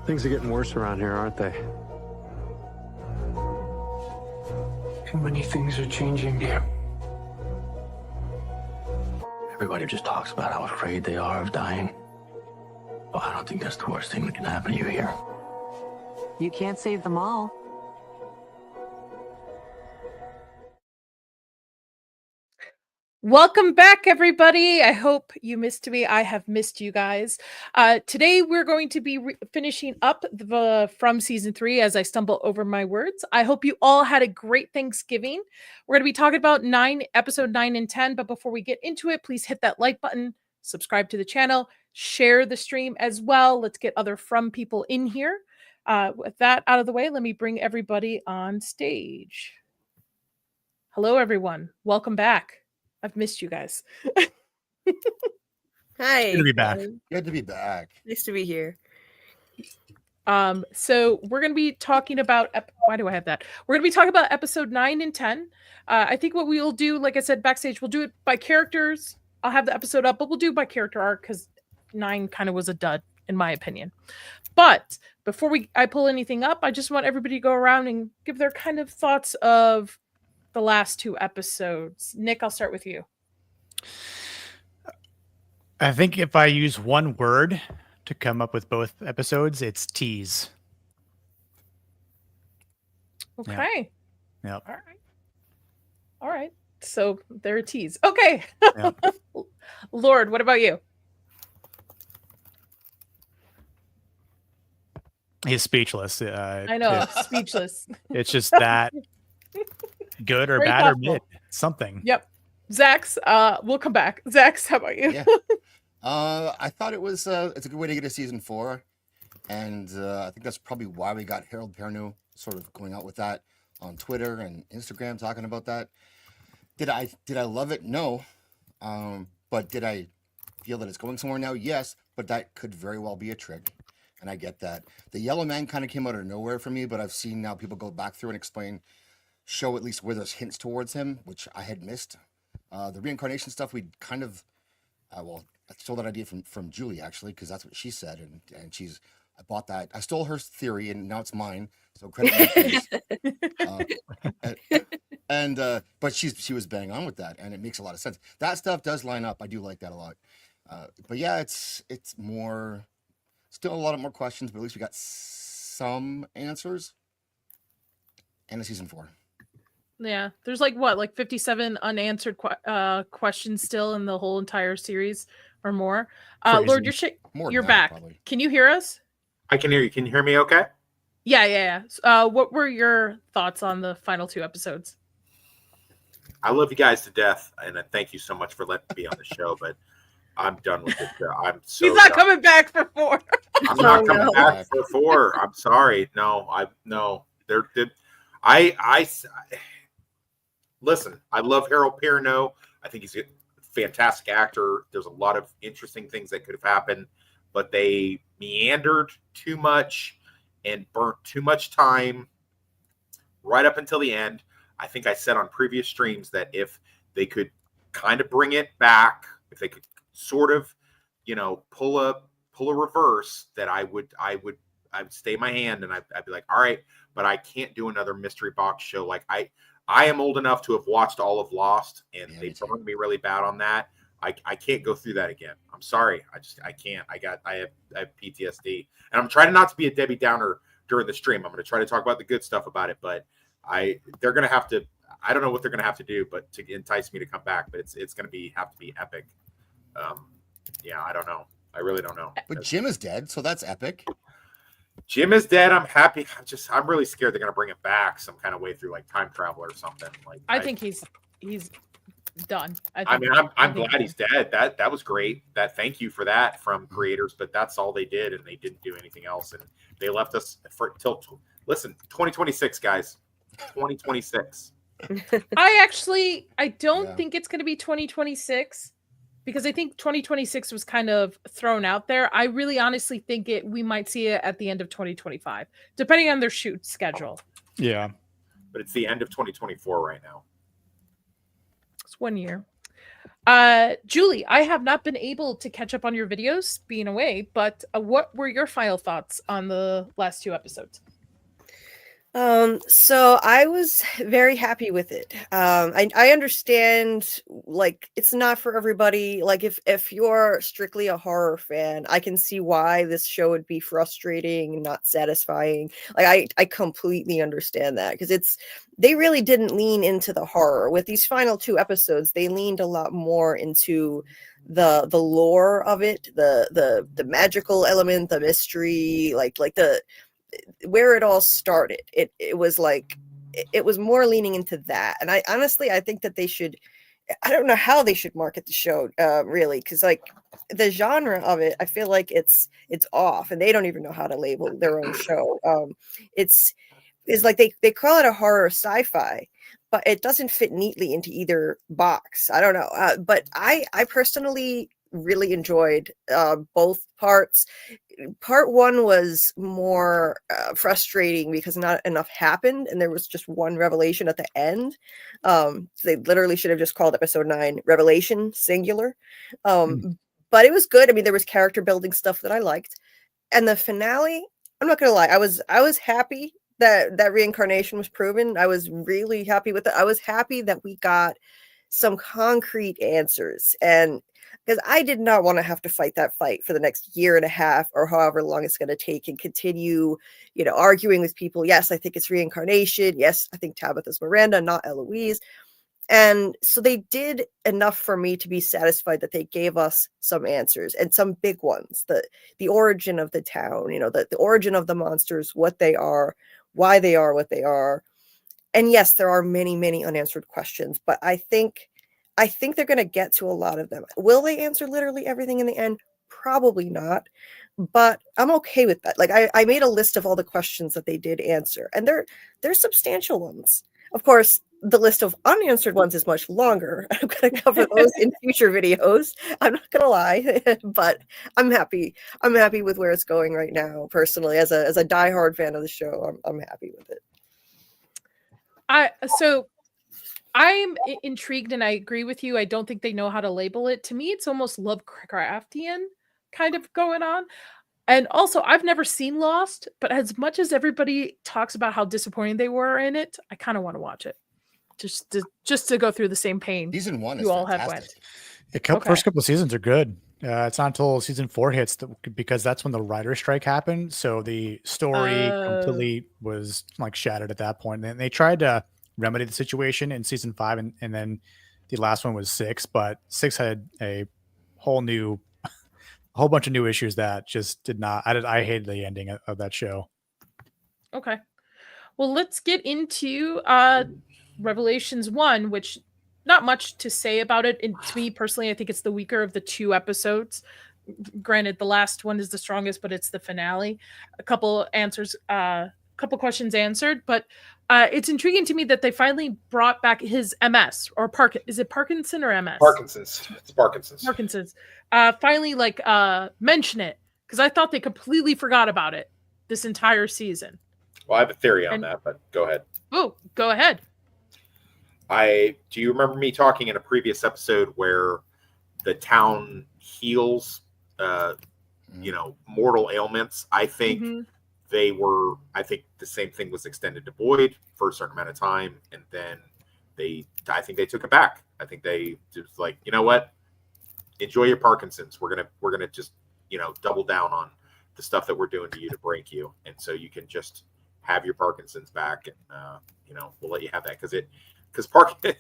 Things are getting worse around here, aren't they? Too many things are changing here. Everybody just talks about how afraid they are of dying. Well, I don't think that's the worst thing that can happen to you here. You can't save them all. Welcome back, everybody. I hope you missed me. I have missed you guys. Today, we're going to be finishing up from season 3 as I stumble over my words. I hope you all had a great Thanksgiving. We're going to be talking about episode 9 and 10. But before we get into it, please hit that like button, subscribe to the channel, share the stream as well. Let's get other From people in here. With that out of the way, let me bring everybody on stage. Hello, everyone. Welcome back. I've missed you guys. Hi. Good to be back. Good to be back. Nice to be here. So we're going to be talking about, why do I have that? We're going to be talking about episode 9 and 10. I think what we will do, like I said, backstage, we'll do it by characters. I'll have the episode up, but we'll do it by character arc because 9 kind of was a dud, in my opinion. But before I pull anything up, I just want everybody to go around and give their kind of thoughts of the last 2 episodes. Nick, I'll start with you. I think if I use one word to come up with both episodes, it's tease. Okay. Yep. All right. So they're a tease. Okay. Yep. Lord, what about you? He's speechless. I know, speechless. It's just that good or Very bad thoughtful. or mid. Something. Yep. Zax, we'll come back. Zax, how about you? Yeah. I thought it's a good way to get a season 4. And I think that's probably why we got Harold Perrineau sort of going out with that on Twitter and Instagram talking about that. Did I love it? No. But did I feel that it's going somewhere now? Yes, but that could very well be a trick. And I get that. The Yellow Man kind of came out of nowhere for me, but I've seen now people go back through and show at least where there's hints towards him, which I had missed. The reincarnation stuff, we kind of, I stole that idea from Julie, actually, because that's what she said. And I bought that. I stole her theory, and now it's mine. So credit me. But she was bang on with that, and it makes a lot of sense. That stuff does line up. I do like that a lot. But yeah, it's more, still a lot more questions, but at least we got some answers. And a season 4. Yeah, there's like 57 unanswered questions still in the whole entire series or more. Lord, you're back. Probably. Can you hear us? I can hear you. Can you hear me okay? Yeah. What were your thoughts on the final 2 episodes? I love you guys to death, and I thank you so much for letting me be on the show, but I'm done with it. I'm so He's not done. Coming back for 4. I'm not coming back for 4. I'm sorry. Listen, I love Harold Perrineau. I think he's a fantastic actor. There's a lot of interesting things that could have happened, but they meandered too much and burnt too much time right up until the end. I think I said on previous streams that if they could kind of bring it back, if they could sort of, pull a reverse, that I would stay my hand and I'd be like, all right, but I can't do another mystery box show. Like I am old enough to have watched all of Lost, and they burned me really bad on that. I can't go through that again. I'm sorry. I can't. I have PTSD, and I'm trying not to be a Debbie Downer during the stream. I'm going to try to talk about the good stuff about it, but they're going to have to. I don't know what they're going to have to do, but to entice me to come back. But it's going to have to be epic. Yeah, I don't know. I really don't know. But Jim is dead, so that's epic. Jim is dead. I'm happy. I'm really scared they're going to bring him back some kind of way through like time travel or something. Like I think he's done. I'm glad he's dead. That was great. Thank you for that from creators, but that's all they did, and they didn't do anything else, and they left us till 2026, guys. 2026. I don't think it's going to be 2026. Because I think 2026 was kind of thrown out there. I really honestly think we might see it at the end of 2025, depending on their shoot schedule. Yeah. But it's the end of 2024 right now. It's 1 year. Julie, I have not been able to catch up on your videos being away, but what were your final thoughts on the last 2 episodes? So I was very happy with it. I understand, like, it's not for everybody. Like, if you're strictly a horror fan, I can see why this show would be frustrating and not satisfying. Like, I completely understand that, because they really didn't lean into the horror. With these final 2 episodes, they leaned a lot more into the lore of it, the magical element, the mystery, like the where it all started. It was like it was more leaning into that. And I honestly, I think that they should, I don't know how they should market the show, really, because like the genre of it, I feel like it's off, and they don't even know how to label their own show. It's like they call it a horror sci-fi, but it doesn't fit neatly into either box. I don't know, but I personally really enjoyed both parts. Part 1 was more frustrating because not enough happened, and there was just one revelation at the end. They literally should have just called episode 9 Revelation, singular. But it was good. I mean, there was character building stuff that I liked, and the finale, I'm not gonna lie, I was happy that reincarnation was proven. I was really happy with it. I was happy that we got some concrete answers, and because I did not want to have to fight that fight for the next year and a half or however long it's going to take, and continue, arguing with people. Yes, I think it's reincarnation. Yes, I think Tabitha's Miranda, not Eloise. And so they did enough for me to be satisfied that they gave us some answers, and some big ones. The origin of the town, the origin of the monsters, what they are, why they are what they are. And yes, there are many, many unanswered questions, but I think they're going to get to a lot of them. Will they answer literally everything in the end? Probably not, but I'm okay with that. Like, I made a list of all the questions that they did answer, and they're substantial ones. Of course, the list of unanswered ones is much longer. I'm going to cover those in future videos. I'm not going to lie, but I'm happy. I'm happy with where it's going right now. Personally, as a diehard fan of the show, I'm happy with it. So I'm intrigued, and I agree with you. I don't think they know how to label it. To me, it's almost Lovecraftian kind of going on. And also, I've never seen Lost, but as much as everybody talks about how disappointing they were in it, I kind of want to watch it. Just to go through the same pain. Season 1 is you all fantastic. have went. First couple of seasons are good. It's not until season 4 hits because that's when the writer's strike happened. So the story completely was like shattered at that point. And they tried to remedy the situation in season 5, and then the last one was 6, but 6 had a whole bunch of new issues that just did not. I hated the ending of that show. Okay. Well, let's get into Revelations 1, which not much to say about it. And to me personally, I think it's the weaker of the 2 episodes. Granted, the last one is the strongest, but it's the finale. A couple questions answered, but it's intriguing to me that they finally brought back his MS or is it Parkinson or MS? Parkinson's. It's Parkinson's. Parkinson's. Finally, mention it, because I thought they completely forgot about it this entire season. Well, I have a theory on that, but go ahead. Oh, go ahead. Do you remember me talking in a previous episode where the town heals, mortal ailments? I think I think the same thing was extended to Boyd for a certain amount of time, and then I think they took it back. I think they just like, you know what? Enjoy your Parkinson's. We're gonna just double down on the stuff that we're doing to you to break you, and so you can just have your Parkinson's back, and we'll let you have that because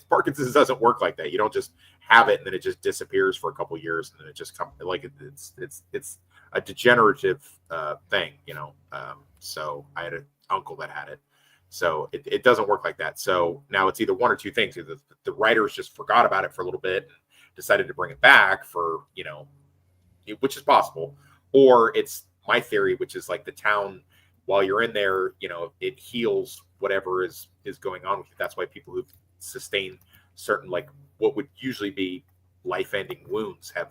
Parkinson's doesn't work like that. You don't just have it and then it just disappears for a couple of years and then it just comes like it's a degenerative thing, so I had an uncle that had it, so it doesn't work like that. So now it's either one or two things: either the writers just forgot about it for a little bit and decided to bring it back for which is possible, or it's my theory, which is like the town, while you're in there, it heals whatever is going on with you. That's why people who've sustained certain, like what would usually be life-ending wounds have,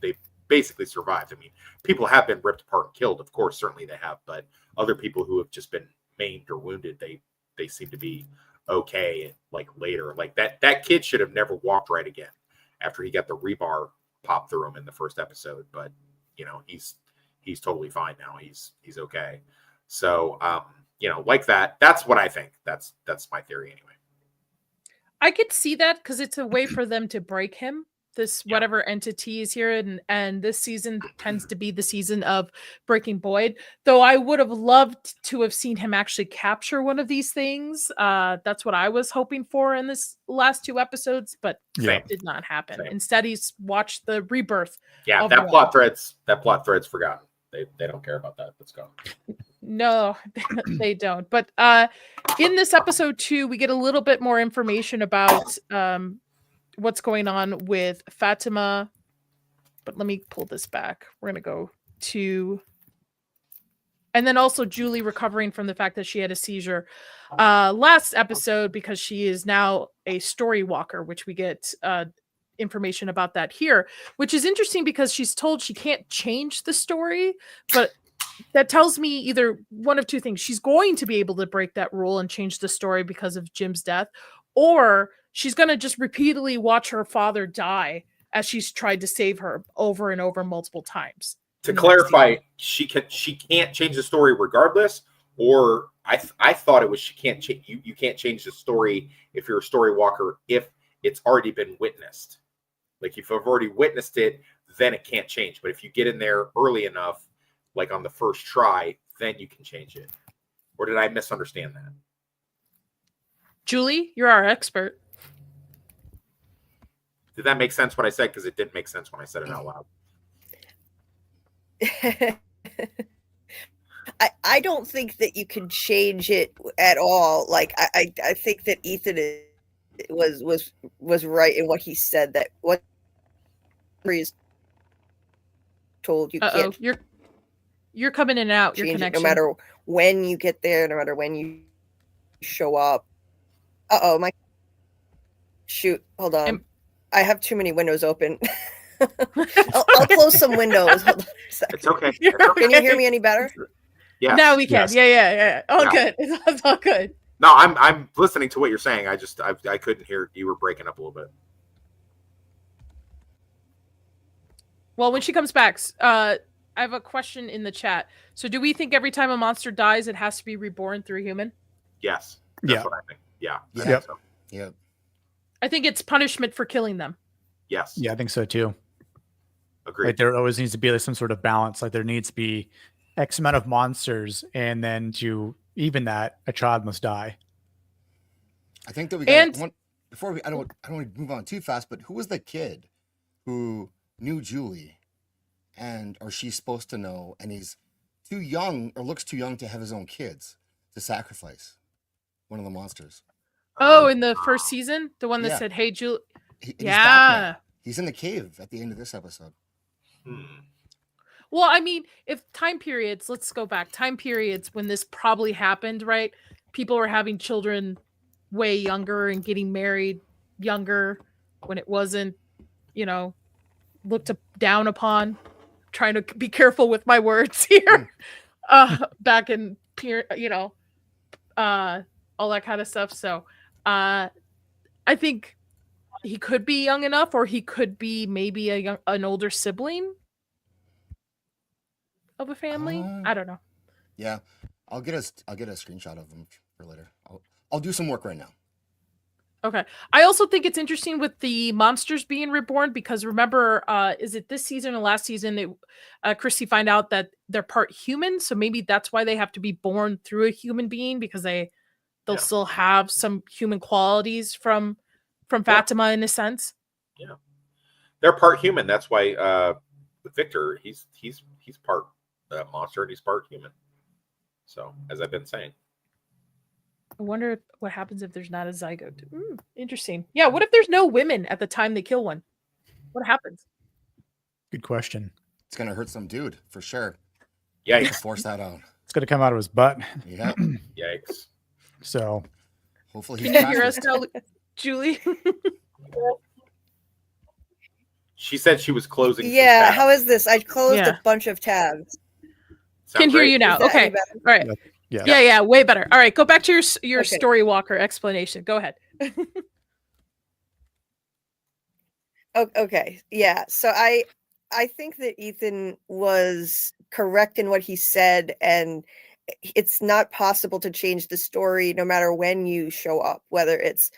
they've basically survived. I mean, people have been ripped apart and killed, of course, certainly they have, but other people who have just been maimed or wounded, they seem to be okay. Like later, like that kid should have never walked right again. after he got the rebar popped through him in the first episode. But he's totally fine now. He's okay. So like that. That's what I think. That's my theory anyway. I could see that because it's a way for them to break him. This whatever entity is here, and this season tends to be the season of breaking Boyd. Though I would have loved to have seen him actually capture one of these things. That's what I was hoping for in this last 2 episodes, but that did not happen. Same. Instead, he's watched the rebirth. Yeah, that plot thread's forgotten. They don't care about that. Let's go. No, they don't. But in this episode 2, we get a little bit more information about what's going on with Fatima. But let me pull this back. We're going to go to... And then also Julie recovering from the fact that she had a seizure last episode because she is now a story walker, which we get information about that here, which is interesting because she's told she can't change the story, but that tells me either one of 2 things. She's going to be able to break that rule and change the story because of Jim's death, or she's going to just repeatedly watch her father die as she's tried to save her over and over multiple times. To clarify, she can't change the story regardless, or I thought it was she can't change. You can't change the story if you're a story walker if it's already been witnessed. Like if you've already witnessed it, then it can't change. But if you get in there early enough, like on the first try, then you can change it. Or did I misunderstand that? Julie, you're our expert. Did that make sense what I said? Because it didn't make sense when I said it out loud. I don't think that you can change it at all. Like I think that Ethan was right in what he said, that what he's told you can't. You're coming in and out. Your connection. No matter when you get there, no matter when you show up. My shoot. Hold on. I have too many windows open. I'll close some windows. Hold on it's okay. Can you hear me any better? Yeah. Now we can. Yes. Yeah. All good. It's all good. No, I'm listening to what you're saying. I couldn't hear. You were breaking up a little bit. Well, when she comes back, I have a question in the chat. So do we think every time a monster dies, it has to be reborn through a human? Yes. That's what I think. Yeah. I Yep. think so. Yep. I think it's punishment for killing them. Yes. Yeah, I think so too. Agreed. Like there always needs to be like some sort of balance. Like there needs to be X amount of monsters, and then to even that, a child must die. I think that we got before we. I don't want to move on too fast, but who was the kid who knew Julie, or she's supposed to know, and he's too young or looks too young to have his own kids to sacrifice one of the monsters? Oh, in the first season, the one that said, "Hey, Julie." He's in the cave at the end of this episode. Well, I mean, if time periods, let's go back. Time periods when this probably happened, right? People were having children way younger and getting married younger when it wasn't, looked down upon. Trying to be careful with my words here. Back in, all that kind of stuff. So, I think he could be young enough, or he could be maybe an older sibling of a family. I don't know. Yeah, I'll get a screenshot of him for later. I'll do some work right now. Okay. I also think it's interesting with the monsters being reborn, because remember, is it this season or last season, Christy find out that they're part human, so maybe that's why they have to be born through a human being, because they'll still have some human qualities from Fatima in a sense. Yeah, they're part human. That's why Victor, he's part monster and he's part human. So, as I've been saying. I wonder what happens if there's not a zygote. Interesting. Yeah, what if there's no women at the time they kill one? What happens? Good question. It's gonna hurt some dude for sure. Yeah, force that out. It's gonna come out of his butt. Yeah. Yikes. So, hopefully, can you hear us now, Julie? She said she was closing. Yeah, how is this? I closed a bunch of tabs. Can hear you now. Okay. All right. Yeah, way better. All right, go back to your Story Walker explanation. Go ahead. Okay, yeah. So I think that Ethan was correct in what he said, and it's not possible to change the story no matter when you show up, whether it's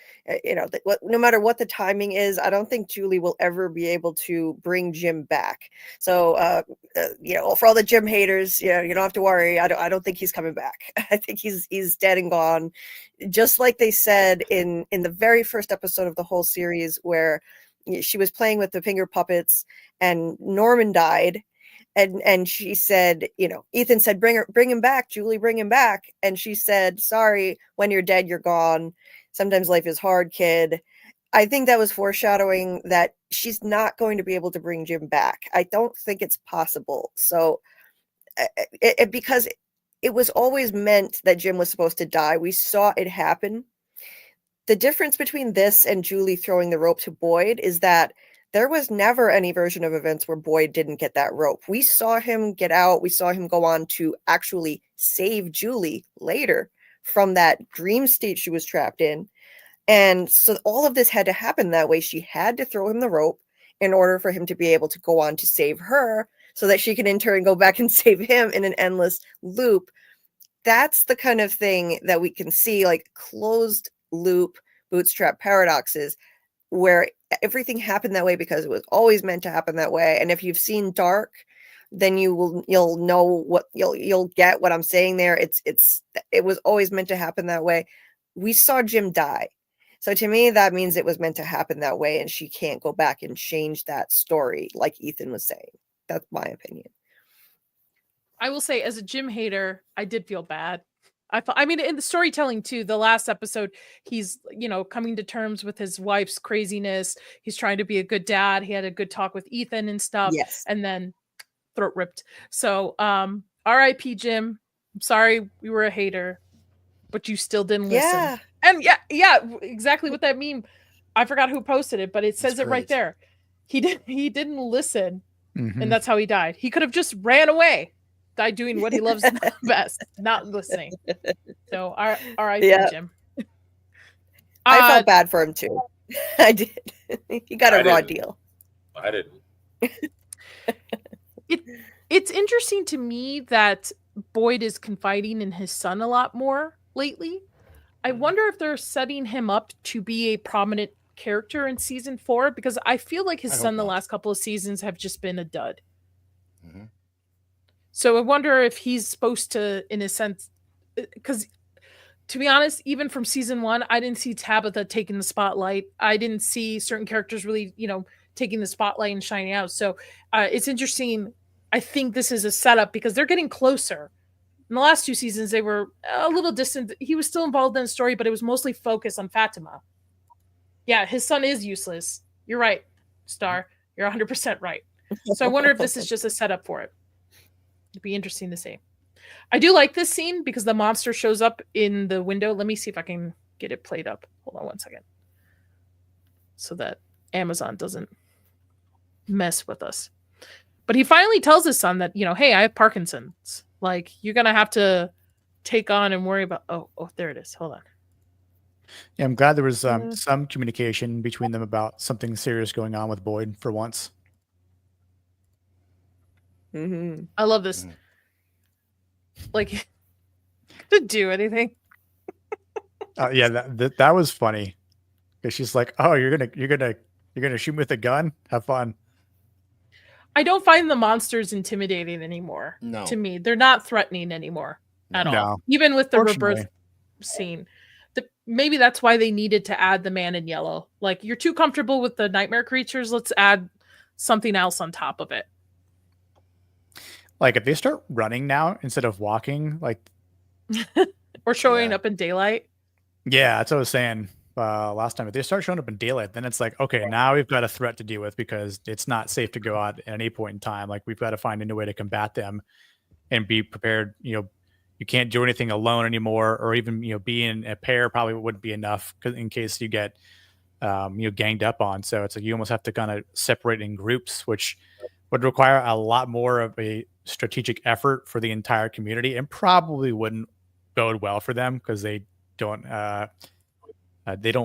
no matter what the timing is. I don't think Julie will ever be able to bring Jim back. So for all the Jim haters, you don't have to worry. I don't think he's coming back. I think he's dead and gone, just like they said in the very first episode of the whole series, where she was playing with the finger puppets and Norman died. And she said, Ethan said, bring him back, Julie, bring him back. And she said, sorry, when you're dead, you're gone. Sometimes life is hard, kid. I think that was foreshadowing that she's not going to be able to bring Jim back. I don't think it's possible. So because it was always meant that Jim was supposed to die. We saw it happen. The difference between this and Julie throwing the rope to Boyd is that there was never any version of events where Boyd didn't get that rope. We saw him get out. We saw him go on to actually save Julie later from that dream state she was trapped in. And so all of this had to happen that way. She had to throw him the rope in order for him to be able to go on to save her, so that she can in turn go back and save him in an endless loop. That's the kind of thing that we can see, like closed loop bootstrap paradoxes, where everything happened that way because it was always meant to happen that way. And if you've seen Dark, then you'll know what you'll get what I'm saying there. It was always meant to happen that way. We saw Jim die. So to me, that means it was meant to happen that way, and she can't go back and change that story like Ethan was saying. That's my opinion. I will say, as a Jim hater, I did feel bad. I mean, in the storytelling too, the last episode, he's, coming to terms with his wife's craziness. He's trying to be a good dad. He had a good talk with Ethan and stuff. Yes. And then throat ripped. So, R.I.P. Jim. I'm sorry we were a hater, but you still didn't listen. Yeah. And yeah, exactly what that meme. I forgot who posted it, but it says it right there. He didn't listen, and that's how he died. He could have just ran away. Died doing what he loves best, not listening. So, R.I.P. Jim. I felt bad for him too. I did. He got a raw deal. I didn't. It's interesting to me that Boyd is confiding in his son a lot more lately. I wonder if they're setting him up to be a prominent character in season 4, because I feel like his son the last couple of seasons have just been a dud. Mm-hmm. So I wonder if he's supposed to, in a sense, because to be honest, even from season 1, I didn't see Tabitha taking the spotlight. I didn't see certain characters really, taking the spotlight and shining out. So it's interesting. I think this is a setup because they're getting closer. In the last 2 seasons, they were a little distant. He was still involved in the story, but it was mostly focused on Fatima. Yeah, his son is useless. You're right, Star. You're 100% right. So I wonder if this is just a setup for it. It'd be interesting to see. I do like this scene because the monster shows up in the window. Let me see if I can get it played up. Hold on one second. So that Amazon doesn't mess with us. But he finally tells his son that, hey, I have Parkinson's. Like, you're going to have to take on and worry about... Oh, there it is. Hold on. Yeah, I'm glad there was some communication between them about something serious going on with Boyd for once. Mm-hmm. I love this. Like, to do anything. Yeah, that was funny. Because she's like, "Oh, you're gonna shoot me with a gun? Have fun." I don't find the monsters intimidating anymore. No. To me, they're not threatening anymore at all. No. Even with the rebirth scene. Maybe that's why they needed to add the man in yellow. Like, you're too comfortable with the nightmare creatures. Let's add something else on top of it. Like, if they start running now instead of walking, like, or showing up in daylight. Yeah, that's what I was saying last time. If they start showing up in daylight, then it's like, okay, now we've got a threat to deal with because it's not safe to go out at any point in time. Like, we've got to find a new way to combat them and be prepared. You can't do anything alone anymore, or even being a pair probably wouldn't be enough in case you get ganged up on. So it's like you almost have to kind of separate in groups, which would require a lot more of a strategic effort for the entire community, and probably wouldn't bode well for them because they don't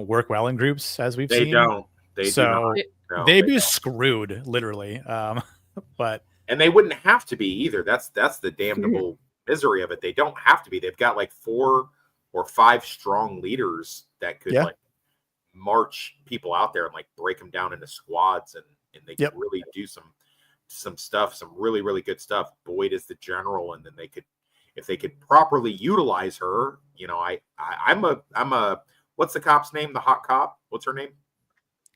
work well in groups, as we've seen. They don't. They do not. No, they'd they be don't. screwed, literally. But And they wouldn't have to be either. That's the damnable misery of it. They don't have to be. They've got like 4 or 5 strong leaders that could Yeah. like march people out there and like break them down into squads, and they could really do some stuff, some really, really good stuff. Boyd is the general, and then they could, if they could properly utilize her, you know, I'm a what's the cop's name? The hot cop? What's her name?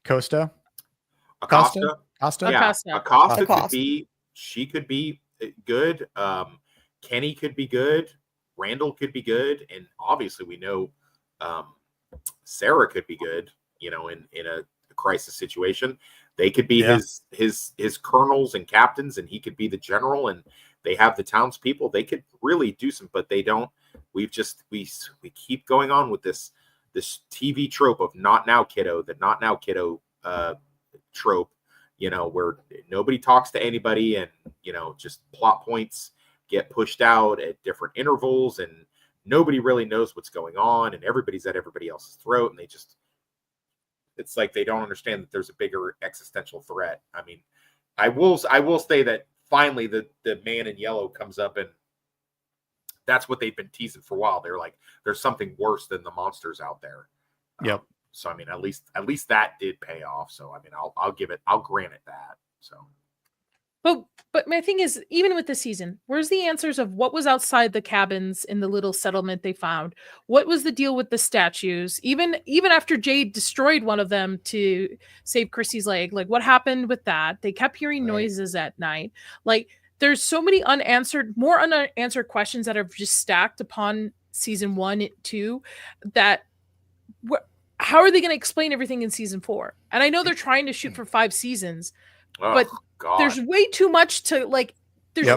Costa. Acosta. Costa. Yeah, Acosta. Acosta could Acosta. be. She could be good. Kenny could be good. Randall could be good, and obviously we know Sarah could be good. You know, in a crisis situation, they could be his colonels and captains, and he could be the general. And they have the townspeople. They could really do some, but they don't. We keep going on with this TV trope of not now, kiddo. The not now, kiddo trope. You know, where nobody talks to anybody, and you know, just plot points get pushed out at different intervals, and nobody really knows what's going on, and everybody's at everybody else's throat, and it's like they don't understand that there's a bigger existential threat. I mean, I will say that finally the man in yellow comes up, and that's what they've been teasing for a while. They're like, there's something worse than the monsters out there. Yep. So I mean, at least that did pay off. So I mean, I'll grant it that. So, but my thing is, even with this season, where's the answers of what was outside the cabins in the little settlement they found? What was the deal with the statues? Even after Jade destroyed one of them to save Chrissy's leg, like what happened with that? They kept hearing noises at night. Like there's so many more unanswered questions that are just stacked upon season 1, 2 that how are they going to explain everything in season 4? And I know they're trying to shoot for 5 seasons, but there's way too much to like. There's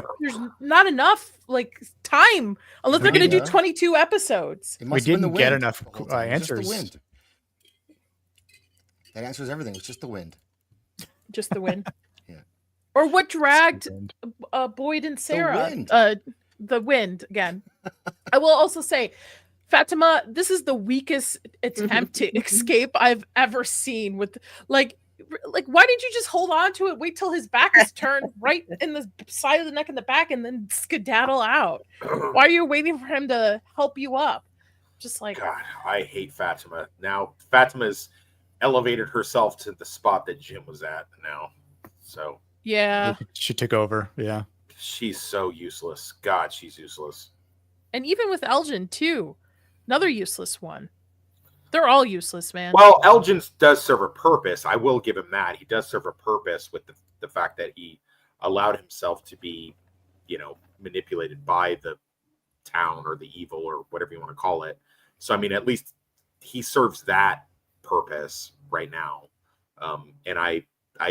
not enough like time unless they're going to do 22 episodes. We didn't get enough answers. Just the wind. That answers everything. It's just the wind. Just the wind. Yeah. Or what dragged Boyd and Sarah? The wind again. I will also say, Fatima, this is the weakest attempt to escape I've ever seen. With like, why didn't you just hold on to it? Wait till his back is turned right in the side of the neck and the back, and then skedaddle out. Why are you waiting for him to help you up? Just like, God, I hate Fatima. Now Fatima's elevated herself to the spot that Jim was at now. So yeah, she took over. Yeah, she's so useless. God, she's useless. And even with Elgin too. Another useless one. They're all useless, man. Well, Elgin does serve a purpose. I will give him that. He does serve a purpose with the fact that he allowed himself to be, you know, manipulated by the town or the evil or whatever you want to call it. So, I mean, at least he serves that purpose right now. And I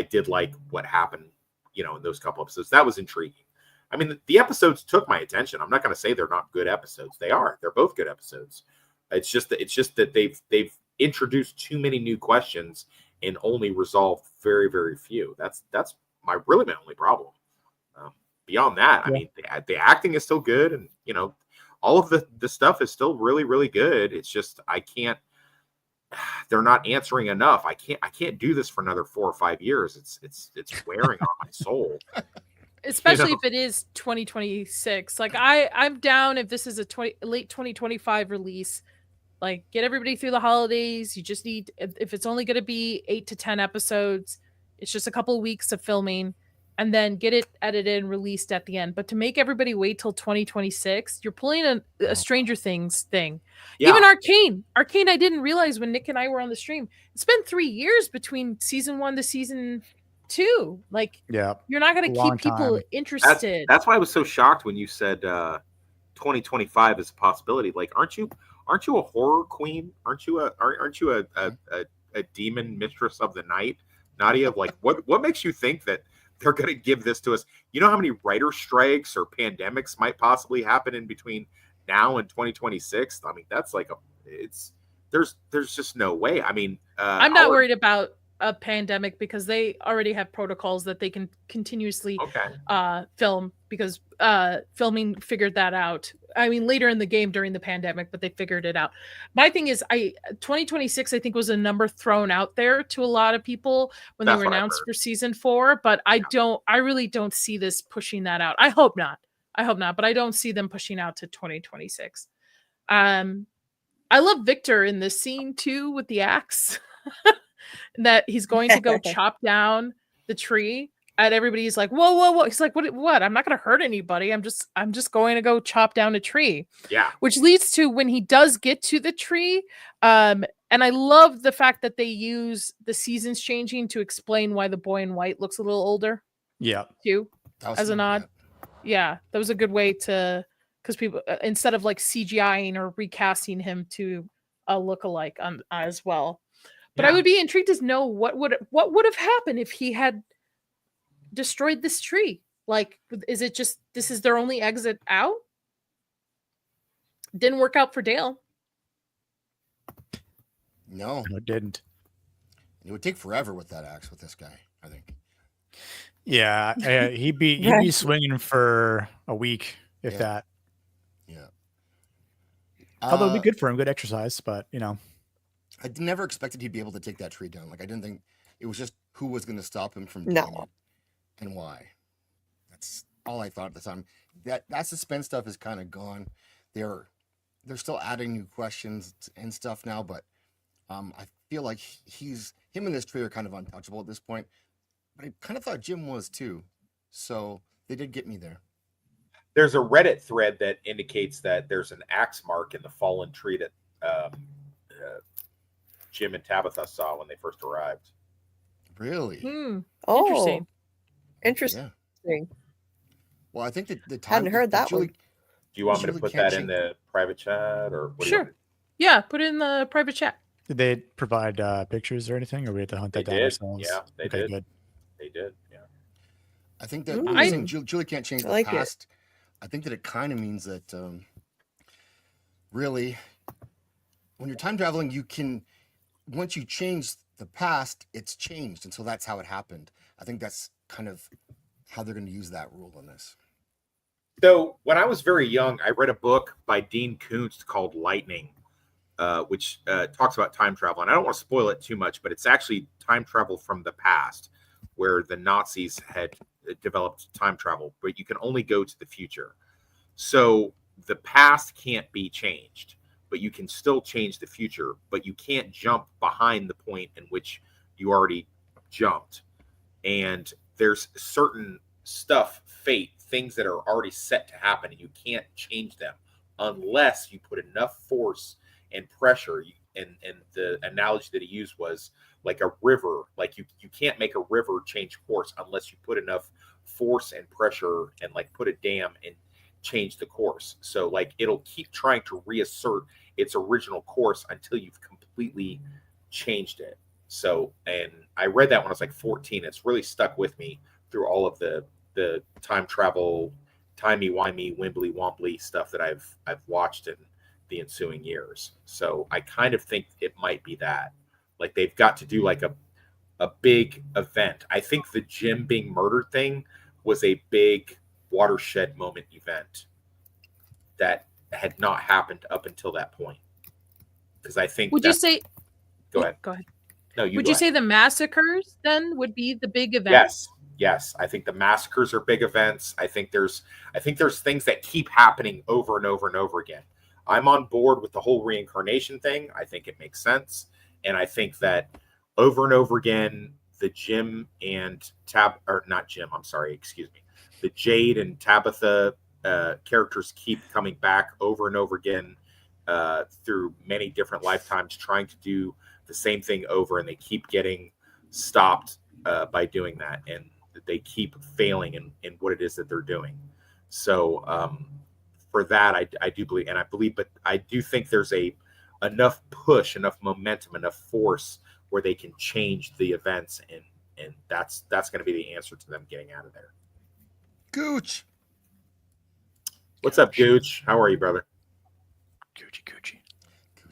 did like what happened, you know, in those couple episodes. That was intriguing. I mean, the episodes took my attention. I'm not going to say they're not good episodes. They are. They're both good episodes. It's just that they've introduced too many new questions and only resolved very, very few. That's my only problem. Beyond that, I mean, the acting is still good, and you know, all of the stuff is still really, really good. It's just they're not answering enough. I can't do this for another 4 or 5 years. It's wearing on my soul. Especially if it is 2026. Like I'm down if this is a late 2025 release. Like get everybody through the holidays. You just need, if it's only going to be 8 to 10 episodes, it's just a couple of weeks of filming, and then get it edited and released at the end. But to make everybody wait till 2026, you're pulling a Stranger Things thing. Yeah. Even Arcane, I didn't realize when Nick and I were on the stream, it's been 3 years between season 1 to season 2. Like, you're not going to keep people interested. That's why I was so shocked when you said 2025 is a possibility. Like, aren't you a horror queen? Aren't you a demon mistress of the night, Nadia? Like, what makes you think that they're going to give this to us? You know how many writer strikes or pandemics might possibly happen in between now and 2026? I mean, that's like there's just no way. I mean, I'm not worried about a pandemic because they already have protocols that they can continuously film, because filming figured that out I mean, later in the game during the pandemic, but they figured it out. My thing is, 2026, I think, was a number thrown out there to a lot of people when they That's were what I've announced heard. for season 4, but I really don't see this pushing that out. I hope not, but I don't see them pushing out to 2026. I love Victor in this scene too with the axe. That he's going to go chop down the tree, and everybody's like, whoa. He's like, what? I'm not going to hurt anybody. I'm just going to go chop down a tree. Yeah. Which leads to when he does get to the tree. And I love the fact that they use the seasons changing to explain why the boy in white looks a little older. Yeah. Too, That was as a smart, nod. Yeah, that was a good way to, because people, instead of like CGIing or recasting him to a lookalike as well. But I would be intrigued to know what would have happened if he had destroyed this tree. Like, is it just this is their only exit out? Didn't work out for Dale. No, No, it didn't. it would take forever with that axe with this guy, I think. Yeah, he'd be swinging for a week, if that. Yeah. Although it'd be good for him, good exercise, but I never expected he'd be able to take that tree down. Like, I didn't think it was just who was going to stop him from doing it and why. That's all I thought at the time. That suspense stuff is kind of gone. They're still adding new questions and stuff now, but I feel like him and this tree are kind of untouchable at this point. But I kind of thought Jim was too. So they did get me there. There's a Reddit thread that indicates that there's an axe mark in the fallen tree that Jim and Tabitha saw when they first arrived. Really? Interesting. Interesting. Yeah. Well, I think that the time Hadn't heard that Julie, one. Do you want me to Julie put can't that in the private chat, or what? Sure. Yeah, put it in the private chat. Did they provide pictures or anything, or we had to hunt that down ourselves? Yeah, they okay, did. Good. They did. Yeah. I think that I- saying Julie can't change the like it. past. I think that it kind of means that really, when you're time traveling, you can, once you change the past, it's changed, and so that's how it happened. I think that's kind of how they're going to use that rule in this. So when I was very young, I read a book by Dean Koontz called Lightning, which talks about time travel. And I don't want to spoil it too much, but it's actually time travel from the past, where the Nazis had developed time travel, but you can only go to the future. So the past can't be changed, but you can still change the future, but you can't jump behind the point in which you already jumped. And there's certain stuff, fate, things that are already set to happen, and you can't change them unless you put enough force and pressure. And the analogy that he used was like a river. Like you can't make a river change course unless you put enough force and pressure and like put a dam and change the course. So like it'll keep trying to reassert its original course until you've completely changed it. So, and I read that when I was like 14. It's really stuck with me through all of the time travel, timey-wimey, wimbly-wombly stuff that I've watched in the ensuing years. So I kind of think it might be that. Like they've got to do like a big event. I think the Jim being murdered thing was a big watershed moment event that had not happened up until that point. Because I think Would you say? Go ahead. Go ahead. No, Would you say the massacres then would be the big event? Yes. I think the massacres are big events. I think there's things that keep happening over and over and over again. I'm on board with the whole reincarnation thing. I think it makes sense. And I think that over and over again, the Jim and the Jade and Tabitha characters keep coming back over and over again through many different lifetimes, trying to do the same thing over, and they keep getting stopped by doing that, and they keep failing in what it is that they're doing. So for that, I do believe, but I do think there's enough push, enough momentum, enough force where they can change the events, and that's going to be the answer to them getting out of there. Gooch. What's up, Gooch? How are you, brother? Gucci.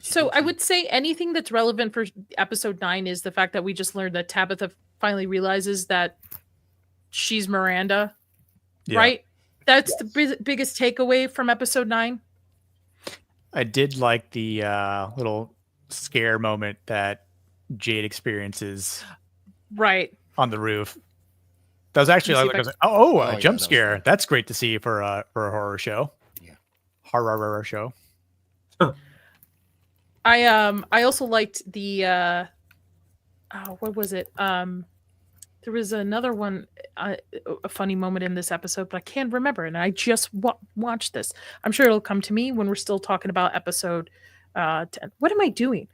So I would say anything that's relevant for episode 9 is the fact that we just learned that Tabitha finally realizes that she's Miranda, right? That's the biggest takeaway from episode 9. I did like the little scare moment that Jade experiences Right. on the roof. That was actually Let me see like, if I was like, oh, Oh, a yeah, jump that was scare. fun. That's great to see for a horror show. Yeah. Horror show. I also liked the what was it? There was another one, a funny moment in this episode, but I can't remember. And I just watched this. I'm sure it'll come to me when we're still talking about episode 10. What am I doing?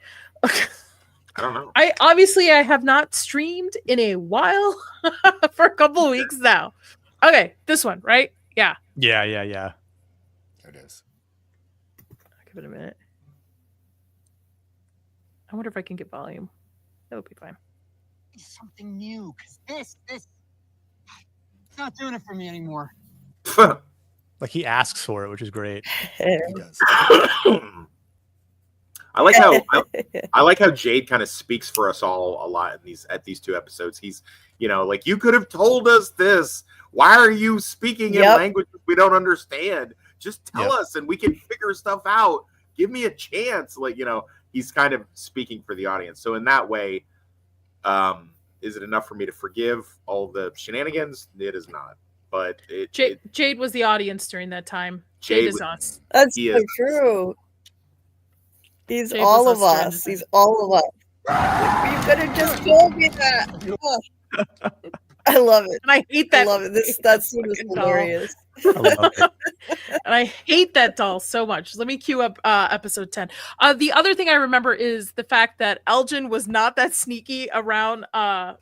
I don't know. I have not streamed in a while for a couple of weeks now. Okay, this one, right? Yeah. Yeah. There it is. I'll give it a minute. I wonder if I can get volume. That'll be fine. Something new, because this, it's not doing it for me anymore. Like he asks for it, which is great. He does. I like how Jade kind of speaks for us all a lot in these two episodes. He's, like, you could have told us this. Why are you speaking in language we don't understand? Just tell us and we can figure stuff out. Give me a chance. Like, he's kind of speaking for the audience. So in that way, is it enough for me to forgive all the shenanigans? It is not. But Jade was the audience during that time. Jade is us. That's so true. He's Jade all was of us during us. the He's all of us. You could have just told me that. Oh, I love it. And I hate that. I love it. That scene was hilarious. I love it. And I hate that doll so much. Let me cue up episode 10. The other thing I remember is the fact that Elgin was not that sneaky around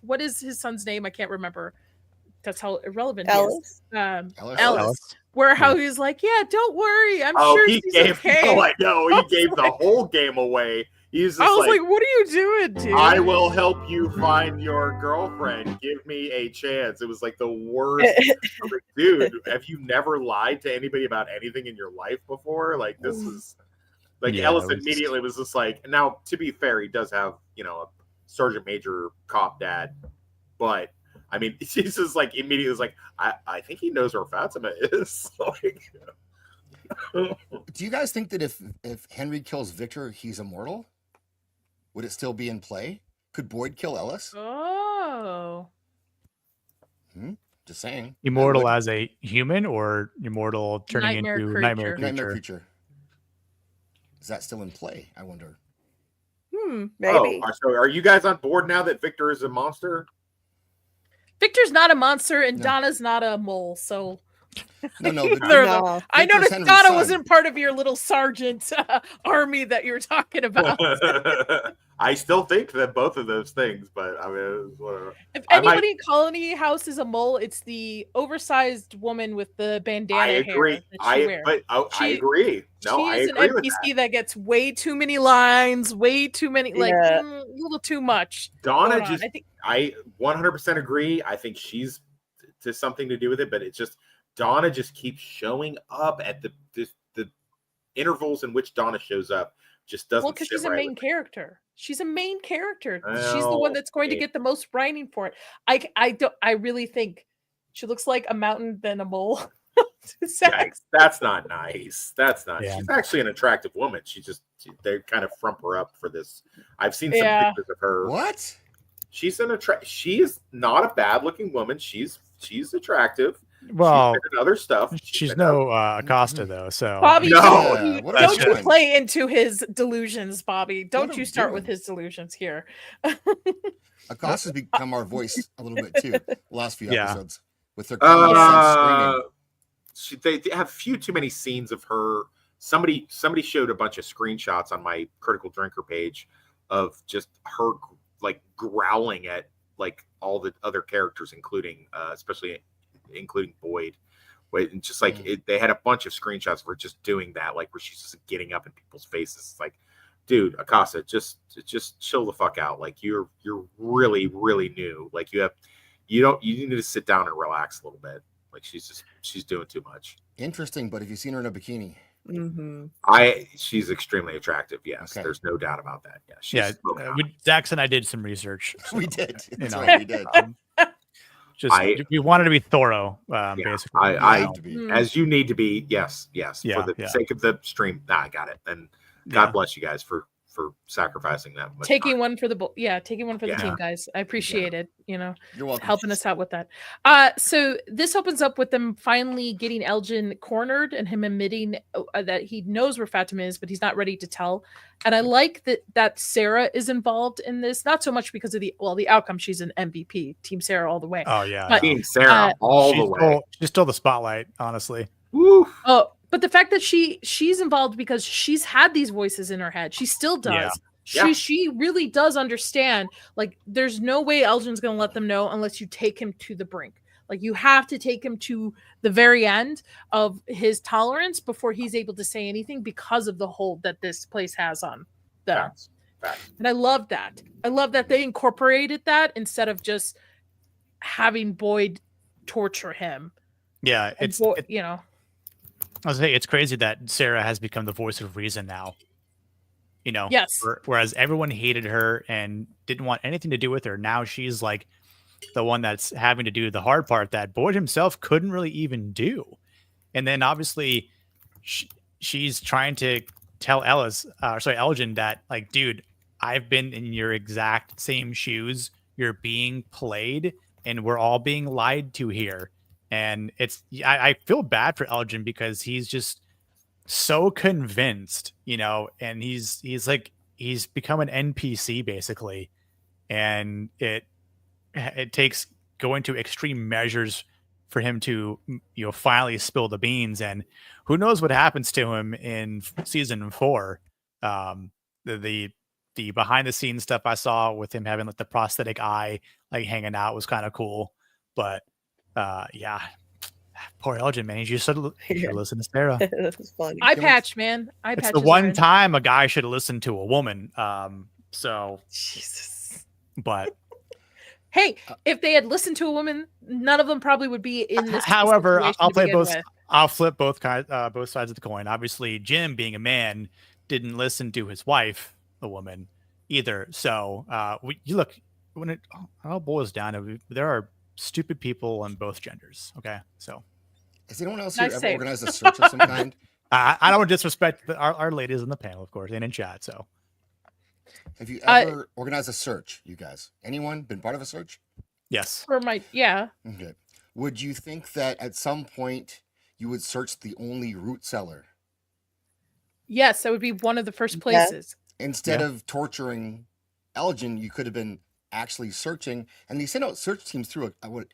what is his son's name? I can't remember. That's how irrelevant he is. Ellis. Where how he's like, yeah, don't worry. I'm sure she's okay. Oh, I know. He gave the whole game away. He's just I was like, what are you doing, dude? I will help you find your girlfriend. Give me a chance. It was like the worst. Like, dude, have you never lied to anybody about anything in your life before? Like, this is like Ellis immediately was just like, now, to be fair, he does have, a sergeant major cop dad, but I mean, he's just like immediately was like, I think he knows where Fatima is. Like, do you guys think that if Henry kills Victor, he's immortal? Would it still be in play? Could Boyd kill Ellis? Oh. Just saying. Immortal as a human or immortal turning Nightmare into creature. nightmare creature? Is that still in play? I wonder. Maybe. Oh, so are you guys on board now that Victor is a monster? Victor's not a monster and Donna's not a mole, so No. I noticed Donna wasn't part of your little sergeant army that you were talking about. I still think that both of those things, but I mean, whatever. If anybody in Colony House is a mole, it's the oversized woman with the bandana I agree. hair that she wears. I agree. No, I she's agree an with NPC that gets way too many lines, way too many, a little too much. Donna I 100% agree. I think she's to something to do with it, but it's just Donna just keeps showing up at the intervals in which Donna shows up. Just doesn't. Well, because she's a main character. She's a main character. She's the one that's going to get the most writing for it. I really think she looks like a mountain than a mole. That's not nice. That's not. Yeah. She's actually an attractive woman. They kind of frump her up for this. I've seen some pictures of her. What? She is not a bad looking woman. She's attractive. Well, she's been in other stuff. She's no Acosta though. So Bobby, don't you play into his delusions, Bobby? Don't you start with his delusions here. Acosta's become our voice a little bit too. The last few episodes with her screaming. They have a few too many scenes of her. Somebody showed a bunch of screenshots on my Critical Drinker page of just her like growling at like all the other characters, including Boyd. And just like they had a bunch of screenshots of her just doing that, like where she's just getting up in people's faces. It's like, dude, Acosta, just chill the fuck out. Like you're really, really new. Like you need to sit down and relax a little bit. Like she's doing too much. Interesting, but have you seen her in a bikini? She's extremely attractive. Yes, there's no doubt about that. Yeah, Dax and I did some research. We did. We did. Just we wanted to be thorough, basically. As you need to be. Yes. Yeah, for the sake of the stream. I got it. And God bless you guys for sacrificing that much taking time. one for the team, guys. I appreciate it. You're welcome. Helping us out with that. So this opens up with them finally getting Elgin cornered and him admitting that he knows where Fatima is, but he's not ready to tell. And I like that Sarah is involved in this, not so much because of the outcome. She's an MVP, Team Sarah all the way. Oh yeah, but, Team Sarah all the way. She stole the spotlight, honestly. Woo. Oh, but the fact that she's involved because she's had these voices in her head. She still does. Yeah. She really does understand. Like, there's no way Elgin's going to let them know unless you take him to the brink. Like, you have to take him to the very end of his tolerance before he's able to say anything because of the hold that this place has on them. Facts. And I love that. I love that they incorporated that instead of just having Boyd torture him. Yeah, I was saying, it's crazy that Sarah has become the voice of reason now. Yes. Whereas everyone hated her and didn't want anything to do with her. Now she's like the one that's having to do the hard part that Boyd himself couldn't really even do. And then obviously she's trying to tell Elgin that, like, dude, I've been in your exact same shoes. You're being played and we're all being lied to here. And I feel bad for Elgin because he's just so convinced, and he's become an NPC basically. And it takes going to extreme measures for him to, finally spill the beans. And who knows what happens to him in season 4. The behind the scenes stuff I saw with him having like the prosthetic eye, like hanging out, was kind of cool. But yeah, poor Elgin, man. You should listen to Sarah. That's funny. Eye patch, man. Eye patch. It's the one time a guy should have listened to a woman. So Jesus. But hey, if they had listened to a woman, none of them probably would be in this. However, I'll play both. With. I'll flip both sides of the coin. Obviously, Jim, being a man, didn't listen to his wife, a woman, either. So you look, when it all boils down to, there are stupid people on both genders. Okay, so has anyone else here ever organized a search of some kind? I don't want to disrespect our ladies in the panel, of course, and in chat. So, have you ever organized a search, you guys? Anyone been part of a search? Yes. Okay. Would you think that at some point you would search the only root cellar? Yes, that would be one of the first places. Instead of torturing Elgin, you could have been actually searching, and they sent out search teams through I would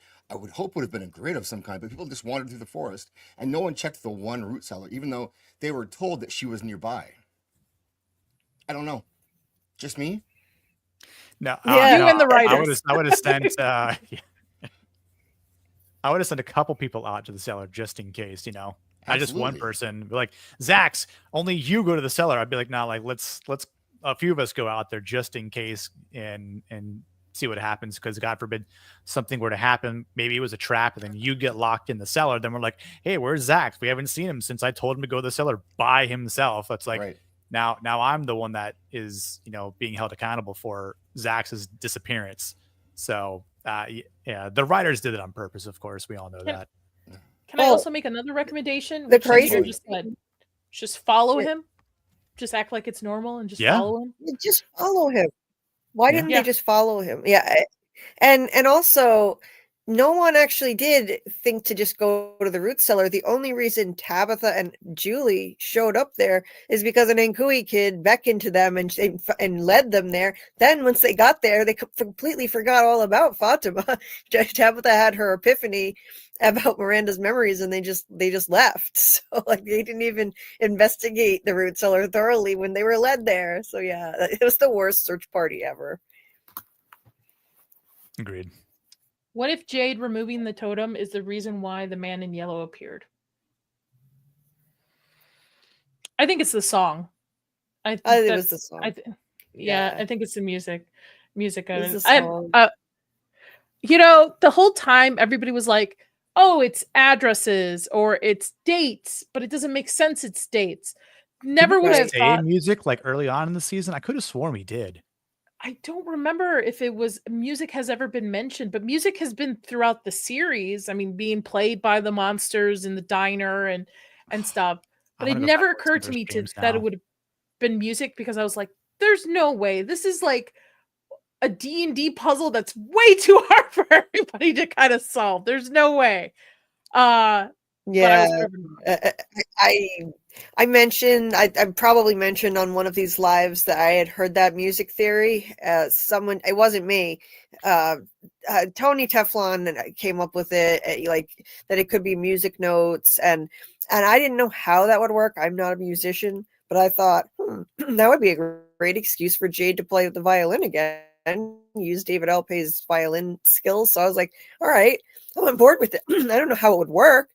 hope would have been a grid of some kind, but people just wandered through the forest and no one checked the one root cellar, even though they were told that she was nearby. I don't know. Just me? No, you and the writers. I would have sent I would have sent a couple people out to the cellar just in case, I just one person be like, Zax, only you go to the cellar. I'd be like, nah, like let's a few of us go out there just in case and see what happens, because God forbid something were to happen. Maybe it was a trap and then you get locked in the cellar. Then we're like, hey, where's Zax? We haven't seen him since I told him to go to the cellar by himself. That's like now I'm the one that is, being held accountable for Zax's disappearance. So yeah, the writers did it on purpose, of course. We all know that. Can I also make another recommendation? The crazy just follow him. Just act like it's normal and just follow him. Just follow him. Why didn't they just follow him? Yeah. And also, no one actually did think to just go to the root cellar. The only reason Tabitha and Julie showed up there is because an Nkui kid beckoned to them and led them there. Then once they got there, they completely forgot all about Fatima. Tabitha had her epiphany about Miranda's memories, and they just left. So like they didn't even investigate the root cellar thoroughly when they were led there. So yeah, it was the worst search party ever. Agreed. What if Jade removing the totem is the reason why the man in yellow appeared? I think it's the song. I think it was the song. I think it's the music. It was the song. The whole time everybody was like, oh, it's addresses or it's dates, but it doesn't make sense. It's dates. Never would have thought music like early on in the season. I could have sworn we did. I don't remember if it was music has ever been mentioned, but music has been throughout the series. I mean, being played by the monsters in the diner and stuff. I But it want to go back never and listen occurred to to those me games that it now. would have been music because I was like, there's no way. This is like a D&D puzzle that's way too hard for everybody to kind of solve. There's no way. But I Yeah, was proven wrong. I mentioned I probably mentioned on one of these lives that I had heard that music theory. Someone, it wasn't me. Tony Teflon came up with it, like that it could be music notes, and I didn't know how that would work. I'm not a musician, but I thought that would be a great excuse for Jade to play the violin again. Use David Alpay's violin skills. So I was like, all right, I'm on board with it. I don't know how it would work.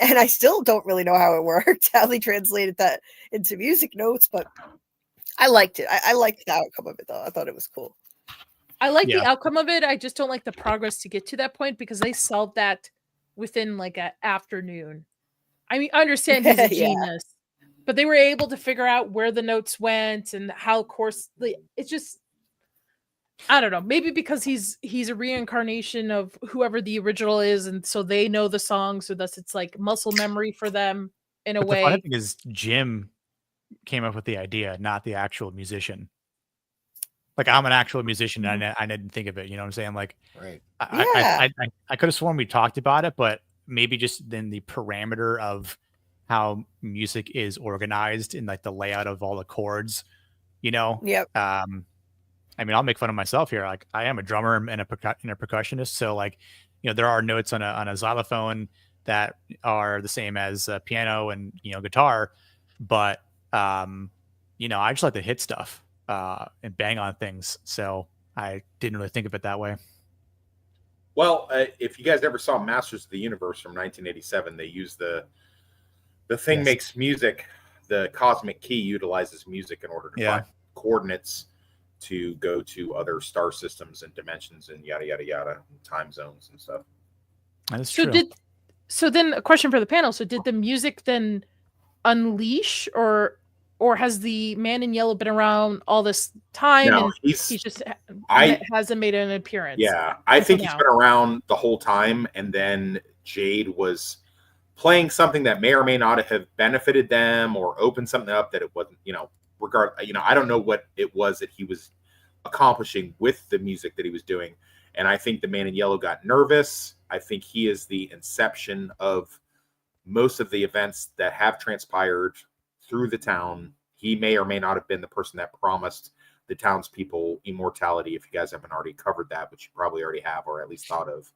And I still don't really know how it worked, how they translated that into music notes, but I liked it. I liked the outcome of it, though. I thought it was cool. I like Yeah. the outcome of it. I just don't like the progress to get to that point because they solved that within like an afternoon. I mean, I understand he's a Yeah. genius, but they were able to figure out where the notes went and how course it's just I don't know, maybe because he's a reincarnation of whoever the original is, and so they know the song, so thus it's like muscle memory for them in a But the funny way. thing is, Jim came up with the idea, not the actual musician. Like, I'm an actual musician, and I didn't think of it. You know what I'm saying? Like, Right. Yeah. I could have sworn we talked about it, but maybe just then the parameter of how music is organized in like the layout of all the chords. You know. Yep. I mean, I'll make fun of myself here. Like, I am a drummer and a percussionist, so like, you know, there are notes on a xylophone that are the same as piano and guitar, but you know, I just like to hit stuff and bang on things. So I didn't really think of it that way. Well, if you guys ever saw Masters of the Universe from 1987, they used the thing Yes. makes music. The cosmic key utilizes music in order to find coordinates to go to other star systems and dimensions and yada yada yada, time zones and stuff. That is true. So then a question for the panel. So did the music then unleash or has the man in yellow been around all this time No, and he just hasn't made an appearance? Yeah, I think he's been around the whole time, and then Jade was playing something that may or may not have benefited them or opened something up that it wasn't, I don't know what it was that he was accomplishing with the music that he was doing. And I think the man in yellow got nervous. I think he is the inception of most of the events that have transpired through the town. He may or may not have been the person that promised the townspeople immortality, if you guys haven't already covered that, which you probably already have, or at least thought of.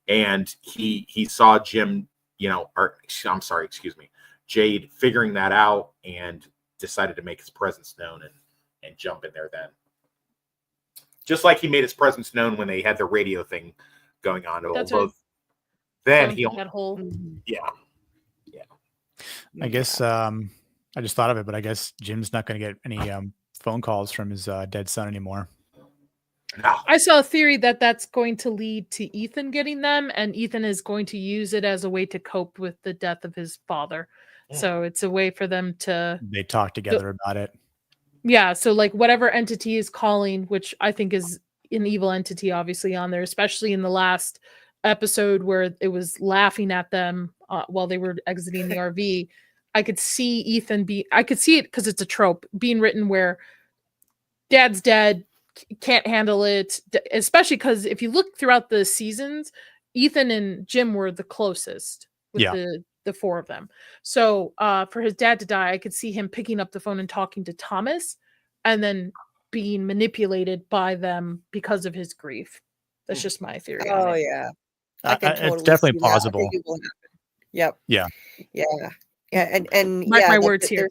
And he saw Jim, Jade figuring that out and decided to make his presence known and jump in there then. Just like he made his presence known when they had the radio thing going on. Then he that whole yeah. I guess I just thought of it, but I guess Jim's not going to get any phone calls from his dead son anymore. No. I saw a theory that that's going to lead to Ethan getting them, and Ethan is going to use it as a way to cope with the death of his father. So it's a way for them to... They talk together about it. Yeah, so like whatever entity is calling, which I think is an evil entity obviously on there, especially in the last episode where it was laughing at them while they were exiting the RV. I could see Ethan I could see it because it's a trope being written where dad's dead, can't handle it, especially because if you look throughout the seasons, Ethan and Jim were the closest with the four of them. So for his dad to die, I could see him picking up the phone and talking to Thomas and then being manipulated by them because of his grief. That's just my theory. Oh, yeah. I can totally it's definitely see that. I plausible. think it will happen. Yep. Yeah. Yeah. Yeah. And Mark yeah, my words here.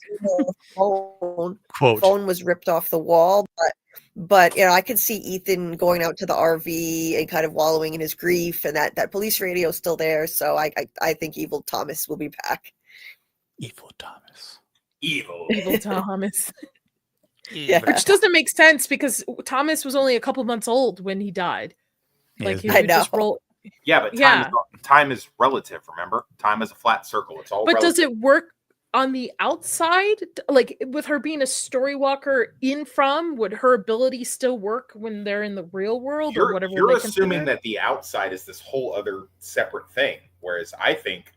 Phone. Quote. Phone was ripped off the wall, but I could see Ethan going out to the RV and kind of wallowing in his grief, and that police radio is still there. So I think Evil Thomas will be back. Evil Thomas. Evil Thomas. Yeah. Which doesn't make sense because Thomas was only a couple months old when he died. Like he would just roll. Yeah, but time is relative, remember? Time is a flat circle. It's all But relative. does it work? on the outside, like with her being a story walker in From, would her ability still work when they're in the real world or whatever? You're they assuming consider? that the outside is this whole other separate thing, whereas I think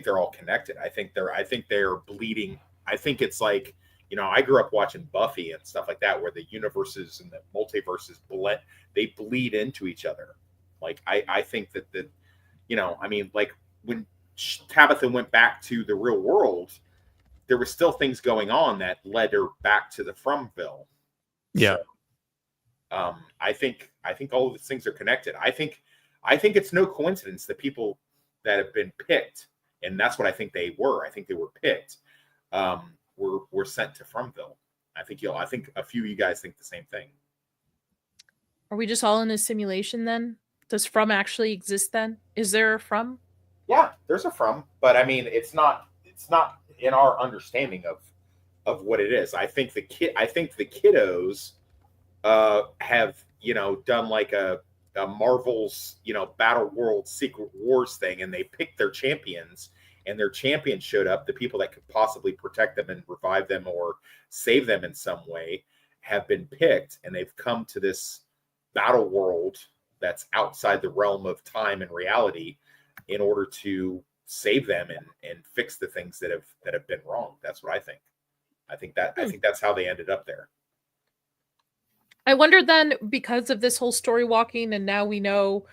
they're all connected. I think they're bleeding. I think it's like, you know, I grew up watching Buffy and stuff like that, where the universes and the multiverses they bleed into each other. Like I think that you know, I mean, like when Tabitha went back to the real world, there were still things going on that led her back to the Fromville. Yeah. So, I think all of these things are connected. I think it's no coincidence that people that have been picked, and that's what I think they were. I think they were picked. Were sent to Fromville. I think a few of you guys think the same thing. Are we just all in a simulation then? Does From actually exist then? Is there a From? Yeah, there's a From, but I mean, it's not in our understanding of what it is. I think the kiddos have, you know, done like a Marvel's, you know, Battle World Secret Wars thing, and they picked their champions, and their champions showed up. The people that could possibly protect them and revive them or save them in some way have been picked, and they've come to this battle world that's outside the realm of time and reality in order to save them and fix the things that have been wrong. That's what I think. I think that's how they ended up there. I wonder then, because of this whole story walking, and now we know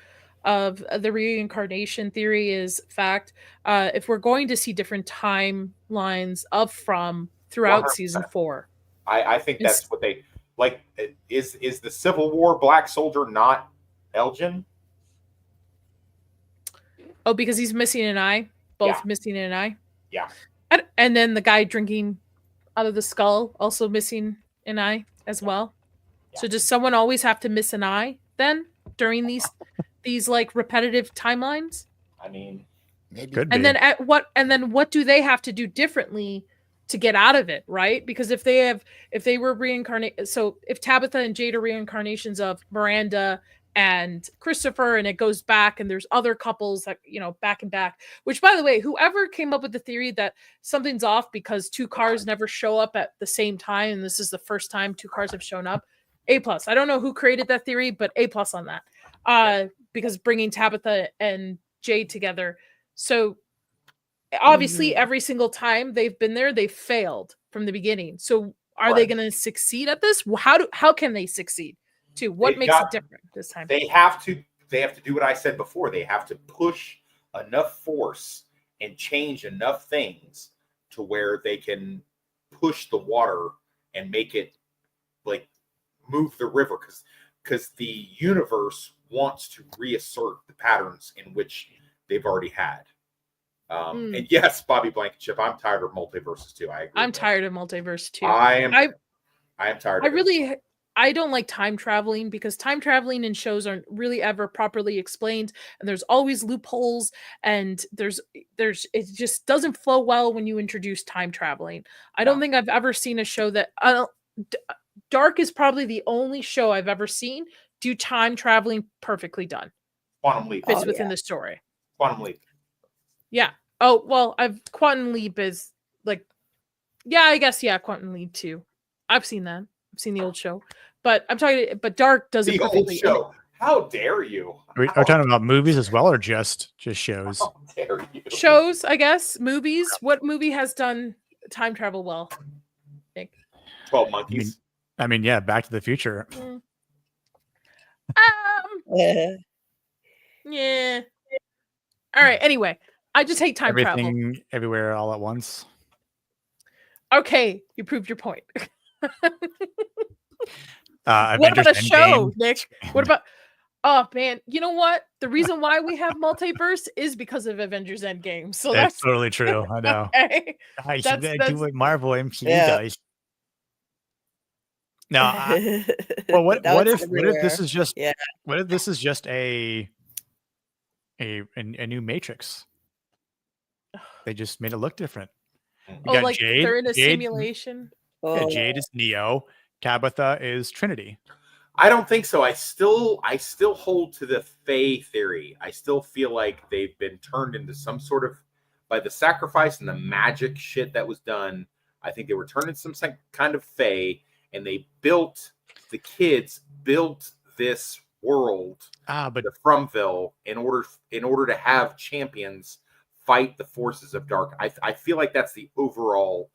of the reincarnation theory is fact, if we're going to see different timelines of From throughout 100%. season 4. I think that's what they like. Is the Civil War Black Soldier not Elgin? Oh, because he's missing an eye? Both Yeah. missing an eye? Yeah. And then the guy drinking out of the skull also missing an eye as well. Yeah. So does someone always have to miss an eye then during these like repetitive timelines? I mean, Maybe. Could And be. then what do they have to do differently to get out of it, right? Because if they were reincarnated, so if Tabitha and Jade are reincarnations of Miranda and Christopher, and it goes back, and there's other couples that, you know, back and back, which, by the way, whoever came up with the theory that something's off because two cars never show up at the same time, and this is the first time two cars have shown up, A+. I don't know who created that theory, but A+ on that. Because bringing Tabitha and Jade together. So obviously every single time they've been there, they've failed from the beginning. So are they going to succeed at this? How can they succeed? To what makes it different this time? They have to do what I said before. They have to push enough force and change enough things to where they can push the water and make it like move the river, because the universe wants to reassert the patterns in which they've already had. And yes, Bobby Blankenship, I'm tired of multiverses too. I agree. I'm tired of multiverse too. I am tired. I don't like time traveling, because time traveling in shows aren't really ever properly explained, and there's always loopholes, and there's it just doesn't flow well when you introduce time traveling. I don't think I've ever seen a show that Dark is probably the only show I've ever seen do time traveling perfectly done. Quantum Leap fits within the story. Quantum Leap. Yeah. Oh, well, Quantum Leap is like, yeah, I guess, yeah, Quantum Leap too. I've seen that. I've seen the old show. But Dark does it perfectly. The old show. How dare you? Are we talking about movies as well, or just shows? How dare you? Shows, I guess. Movies. What movie has done time travel well? I think 12 Monkeys. I mean, yeah, Back to the Future. Yeah. All right. Anyway, I just hate time travel. Everything, everywhere, all at once. Okay, you proved your point. What about a show, Nick? What about? Oh man, you know what? The reason why we have multiverse is because of Avengers Endgame. So that's totally true. I know. Okay. I should do what Marvel MCU does. No. Well, what if this is just what if this is just a new Matrix? They just made it look different. Oh, like Jade, they're in a simulation. Yeah, Jade is Neo. Tabitha is Trinity. I don't think so. I still hold to the Fae theory. I still feel like they've been turned into some sort of by the sacrifice and the magic shit that was done. I think they were turning some kind of fae, and the kids built this world, but the Fromville, in order to have champions fight the forces of dark. I feel like that's the overall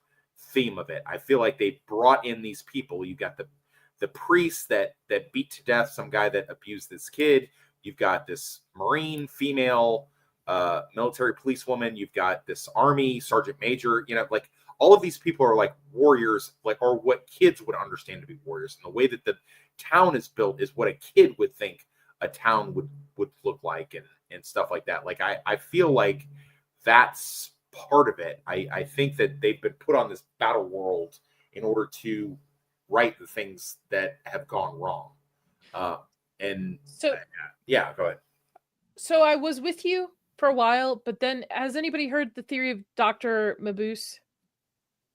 theme of it. I feel like they brought in these people. You got the priest that beat to death some guy that abused this kid. You've got this Marine female military policewoman. You've got this Army sergeant major. Like all of these people are like warriors, or what kids would understand to be warriors. And the way that the town is built is what a kid would think a town would look like, and stuff like that. Like I feel like that's part of it. I think that they've been put on this battle world in order to right the things that have gone wrong. And so, yeah, go ahead. So I was with you for a while, but then has anybody heard the theory of Dr. Mabuse?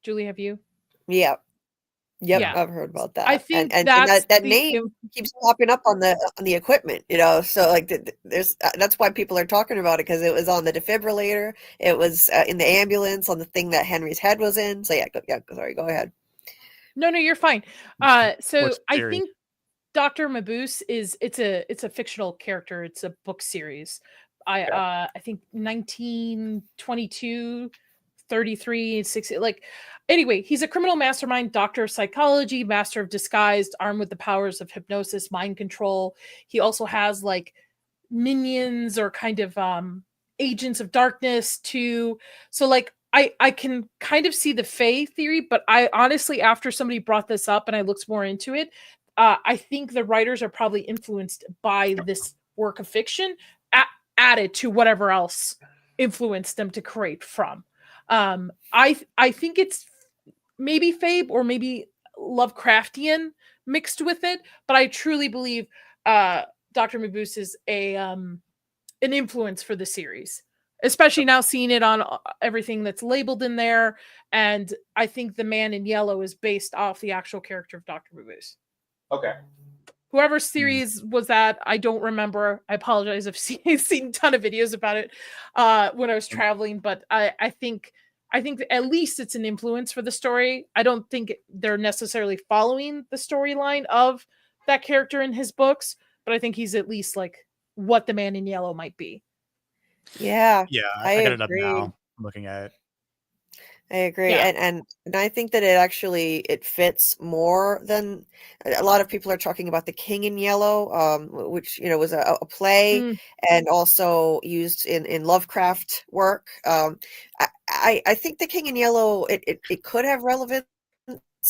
Julie, have you? Yeah. Yep, Yeah. I've heard about that. I think and that name keeps popping up on the equipment, so like there's that's why people are talking about it, because it was on the defibrillator, it was in the ambulance, on the thing that Henry's head was in. So sorry, go ahead. No, you're fine. So I think Dr. Mabuse it's a fictional character. It's a book series. I think 1922, 33, 60, like anyway, he's a criminal mastermind, doctor of psychology, master of disguise, armed with the powers of hypnosis, mind control. He also has like minions or kind of agents of darkness too. So like I can kind of see the Fae theory, but I honestly, after somebody brought this up and I looked more into it, I think the writers are probably influenced by this work of fiction, added to whatever else influenced them to create from. I think it's maybe Fabe or maybe Lovecraftian mixed with it, but I truly believe Dr. Mabuse is an influence for the series, especially now seeing it on everything that's labeled in there. And I think the Man in Yellow is based off the actual character of Dr. Mabuse. Okay. Whoever series was that, I don't remember. I apologize. I've seen a ton of videos about it when I was traveling, but I think at least it's an influence for the story. I don't think they're necessarily following the storyline of that character in his books, but I think he's at least like what the Man in Yellow might be. Yeah. Yeah, I got it up now. I'm looking at it. I agree. Yeah. And I think that it fits more than a lot of people are talking about the King in Yellow, which, was a play and also used in Lovecraft work. I think the King in Yellow, it could have relevance.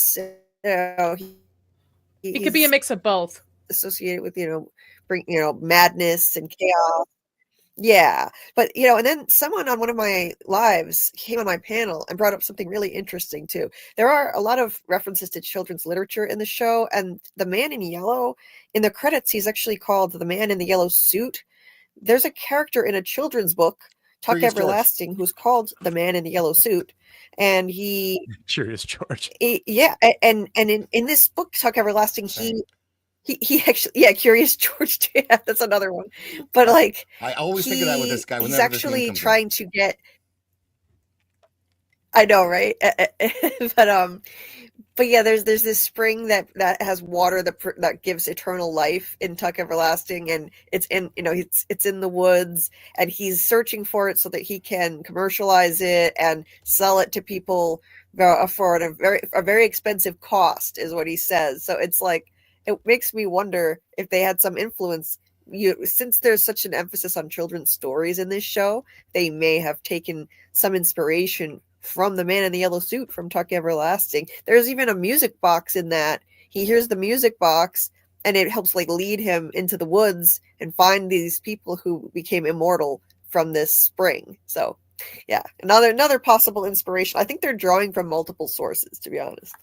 It could be a mix of both. Associated with, madness and chaos. Yeah, but and then someone on one of my lives came on my panel and brought up something really interesting too. There are a lot of references to children's literature in the show, and the Man in Yellow, in the credits, he's actually called the Man in the Yellow Suit. There's a character in a children's book, Tuck Everlasting, who's called the Man in the Yellow Suit, and he Curious George. And in this book, Tuck Everlasting, he actually, Curious George, that's another one. But like, I always think of that with this guy. He's actually trying to get. I know, right? But yeah, there's this spring that has water that gives eternal life in Tuck Everlasting, and it's in it's in the woods, and he's searching for it so that he can commercialize it and sell it to people for a very expensive cost, is what he says. So it's like, it makes me wonder if they had some influence. Since there's such an emphasis on children's stories in this show, they may have taken some inspiration from the Man in the Yellow Suit from Tuck Everlasting. There's even a music box in that. He hears the music box, and it helps like lead him into the woods and find these people who became immortal from this spring. So, yeah, another possible inspiration. I think they're drawing from multiple sources, to be honest.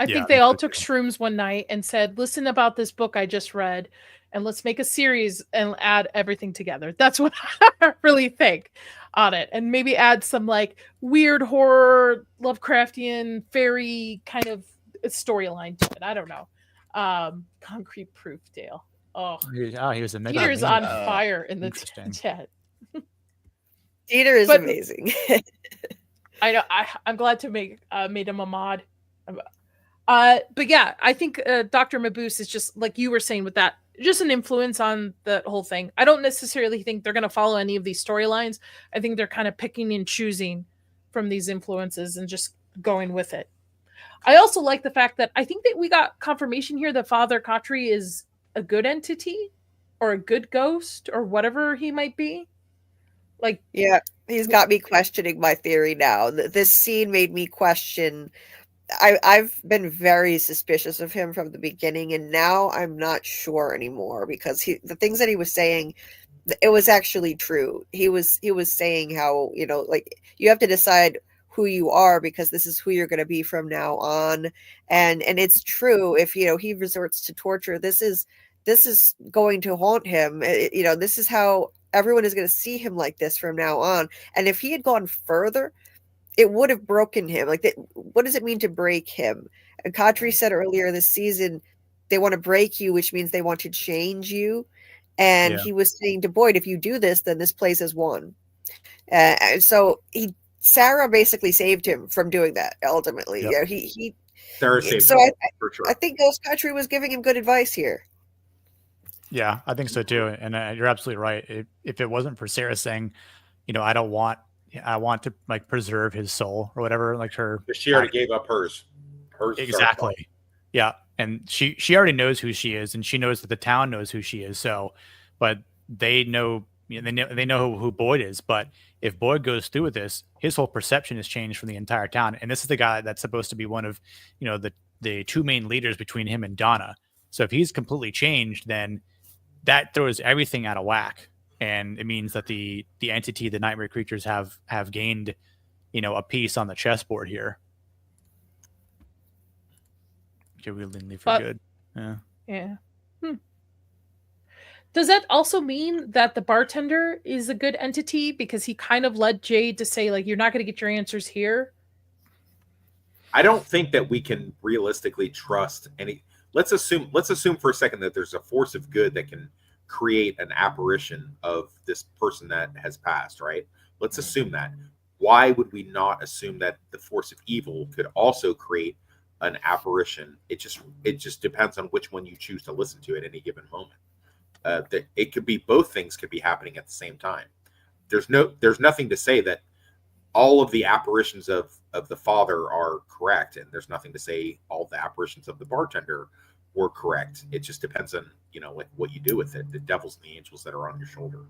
I think they all took shrooms one night and said, listen about this book I just read, and let's make a series and add everything together. That's what I really think on it. And maybe add some like weird horror, Lovecraftian, fairy kind of storyline to it. I don't know. Concrete Proof, Dale. Oh, he was a Peter's on fire in the chat. Dieter is But- amazing. I know. I'm glad to made him a mod. But yeah, I think Dr. Mabuse is just like you were saying with that, just an influence on the whole thing. I don't necessarily think they're going to follow any of these storylines. I think they're kind of picking and choosing from these influences and just going with it. I also like the fact that I think that we got confirmation here that Father Khatri is a good entity or a good ghost or whatever he might be. Like, yeah, he's got me questioning my theory now. This scene made me question. I've been very suspicious of him from the beginning, and now I'm not sure anymore because the things that he was saying, it was actually true. He was saying how, you know, like you have to decide who you are because this is who you're going to be from now on, and it's true. If you know he resorts to torture, this is going to haunt him. You know, this is how everyone is going to see him like this from now on. And if he had gone further, it would have broken him. Like, what does it mean to break him? And Khatri said earlier this season, they want to break you, which means they want to change you. And he was saying to Boyd, if you do this, then this place is won. And so Sarah basically saved him from doing that. Ultimately, Yep. Sarah saved so him, for sure. I think Ghost Khatri was giving him good advice here. Yeah, I think so too. And you're absolutely right. If it wasn't for Sarah saying, you know, I want to like preserve his soul or whatever, like her. But she already gave up hers. Exactly. Yeah. And she already knows who she is, and she knows that the town knows who she is. So, but they know, they know who Boyd is. But if Boyd goes through with this, his whole perception has changed from the entire town. And this is the guy that's supposed to be one of, you know, the two main leaders between him and Donna. So if he's completely changed, then that throws everything out of whack. And it means that the entity, the nightmare creatures have gained, you know, a piece on the chessboard here. Willingly for good. Yeah. Does that also mean that the bartender is a good entity because he kind of led Jade to say, like, you're not going to get your answers here? I don't think that we can realistically trust any. Let's assume for a second that there's a force of good that can create an apparition of this person that has passed, right? Let's assume that. Why would we not assume that the force of evil could also create an apparition? It just depends on which one you choose to listen to at any given moment. It could be both things could be happening at the same time. There's nothing to say that all of the apparitions of the father are correct, and there's nothing to say all the apparitions of the bartender were correct. It just depends on, you know, like what you do with it, the devils and the angels that are on your shoulder.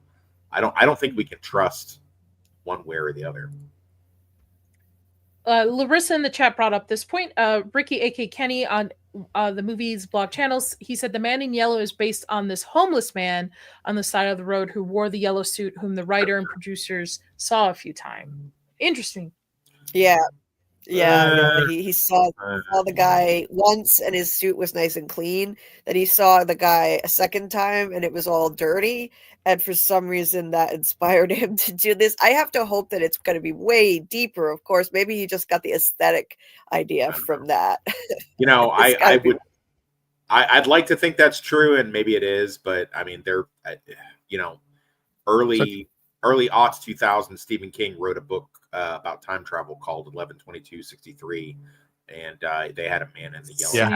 I don't think we can trust one way or the other. Larissa in the chat brought up this point. Ricky, aka Kenny, on the movie's blog channels, he said the man in yellow is based on this homeless man on the side of the road who wore the yellow suit, whom the writer and producers saw a few times. Interesting. Yeah. He saw the guy once and his suit was nice and clean. Then he saw the guy a second time and it was all dirty. And for some reason that inspired him to do this. I have to hope that it's going to be way deeper. Of course, maybe he just got the aesthetic idea from that. You know, I'd like to think that's true, and maybe it is, but I mean, you know, early aughts 2000, Stephen King wrote a book about time travel called 11/22/63, and they had a man in the yellow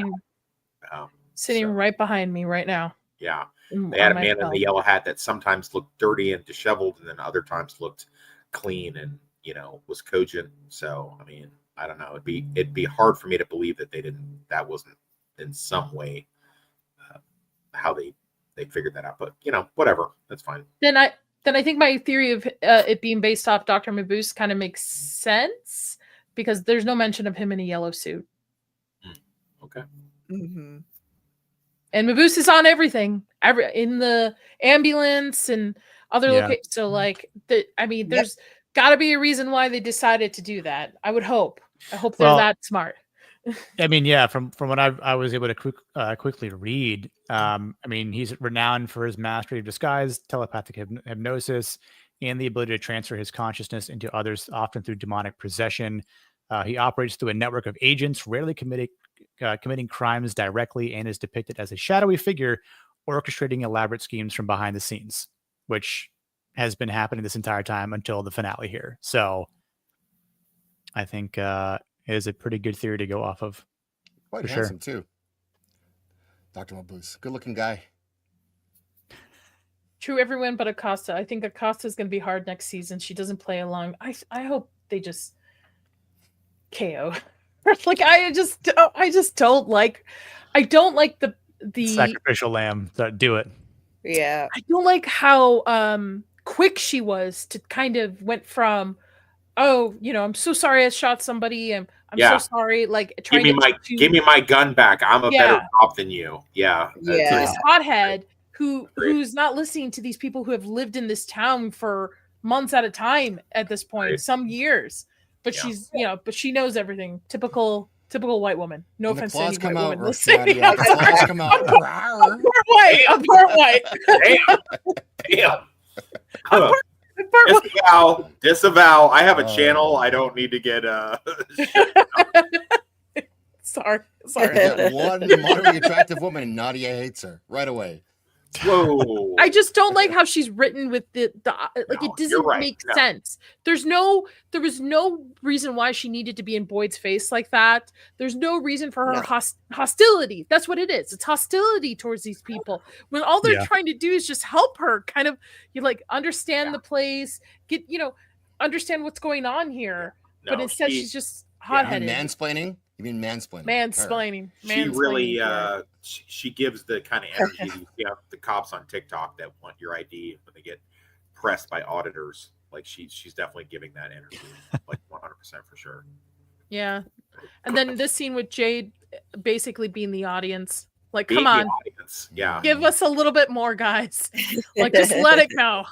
hat. Sitting right behind me right now. Yeah, they had a man in the yellow hat that sometimes looked dirty and disheveled, and then other times looked clean and, you know, was cogent. So I mean, I don't know. It'd be hard for me to believe that that wasn't in some way how they figured that out. But you know, whatever, that's fine. Then I think my theory of it being based off Dr. Mabuse kind of makes sense because there's no mention of him in a yellow suit. Okay. Mm-hmm. And Mabuse is on everything, in the ambulance and other locations. So, like, there's got to be a reason why they decided to do that. I would hope. I hope they're that smart. I mean, yeah, from what I was able to quickly read, I mean, he's renowned for his mastery of disguise, telepathic hypnosis, and the ability to transfer his consciousness into others, often through demonic possession. He operates through a network of agents, rarely committing crimes directly, and is depicted as a shadowy figure orchestrating elaborate schemes from behind the scenes, which has been happening this entire time until the finale here. So I think it is a pretty good theory to go off of. Quite handsome too. Dr. Mabuse, good looking guy. True, everyone but Acosta. I think Acosta is going to be hard next season. She doesn't play along. I hope they just KO. Like I just don't like. I don't like the sacrificial lamb. Do it. Yeah. I don't like how quick she was to kind of went from, oh, I'm so sorry I shot somebody. I'm so sorry. Like give me my gun back. I'm a better cop than you. Yeah. Yeah. This hothead who's not listening to these people who have lived in this town for months at a time at this point, some years. But she's, but she knows everything. Typical white woman. No offense to any white woman listening. Claws come out. I'm part white. Damn. Disavow. I have a channel. I don't need to get Sorry. One moderately attractive woman, and Nadia hates her right away. Whoa! I just don't like how she's written with the like it doesn't make sense. There was no reason why she needed to be in Boyd's face like that. There's no reason for her hostility. That's what it is. It's hostility towards these people when all they're trying to do is just help her kind of understand the place, get understand what's going on here. No, but instead she's just hot-headed. Mansplaining? You mean mansplaining? Mansplaining. She really she gives the kind of energy you see out the cops on TikTok that want your ID when they get pressed by auditors. Like she's definitely giving that energy, like 100% for sure. Yeah, and then this scene with Jade basically being the audience. Like, come on, yeah, give us a little bit more, guys. Like, just let it go.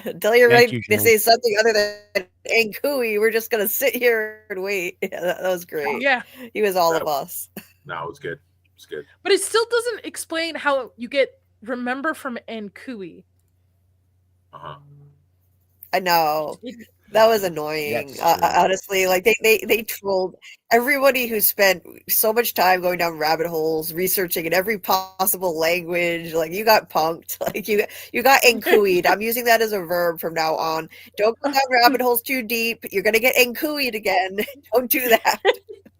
Until you're ready to say something other than Ankui, we're just gonna sit here and wait. Yeah, that was great. Yeah, he was all of us. No, it was good. It's good. But it still doesn't explain how you get remember from Ankui. I know. That was annoying. Honestly, like they trolled everybody who spent so much time going down rabbit holes, researching in every possible language. Like you got punked. Like you got enkuied. I'm using that as a verb from now on. Don't go down rabbit holes too deep. You're gonna get enkuied again. Don't do that.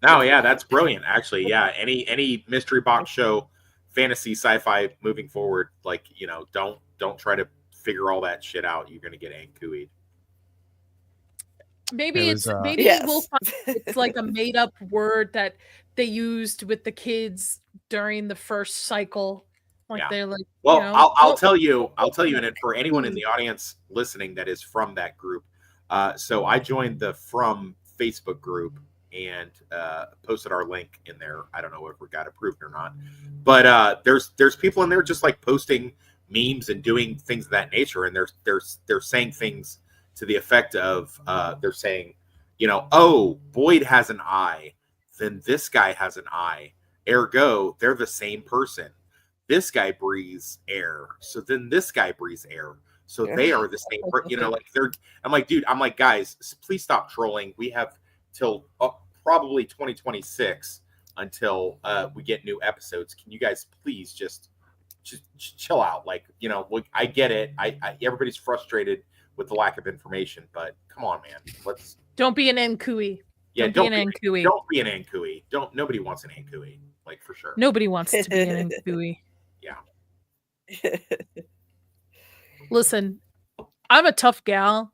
No, yeah, that's brilliant. Actually, yeah. Any mystery box show, fantasy, sci-fi moving forward, like don't try to figure all that shit out. You're gonna get enkuied. Maybe we'll find it's like a made up word that they used with the kids during the first cycle. Like they're like, well, I'll tell you, and for anyone in the audience listening that is from that group, so I joined the From Facebook group and posted our link in there. I don't know if we got approved or not, but there's people in there just like posting memes and doing things of that nature, and they're saying things to the effect of they're saying, oh, Boyd has an eye, then this guy has an eye, ergo they're the same person. This guy breathes air, so then this guy breathes air, so they are the same person. Like I'm like, guys, please stop trolling. We have till probably 2026 until we get new episodes. Can you guys please just chill out? Like, I get it. I everybody's frustrated with the lack of information, but come on, man. Don't be an Ankui. Yeah, don't be an Ankui. Don't be an Ankui. Nobody wants an Ankui, like for sure. Nobody wants to be an Ankui. Yeah. Listen, I'm a tough gal,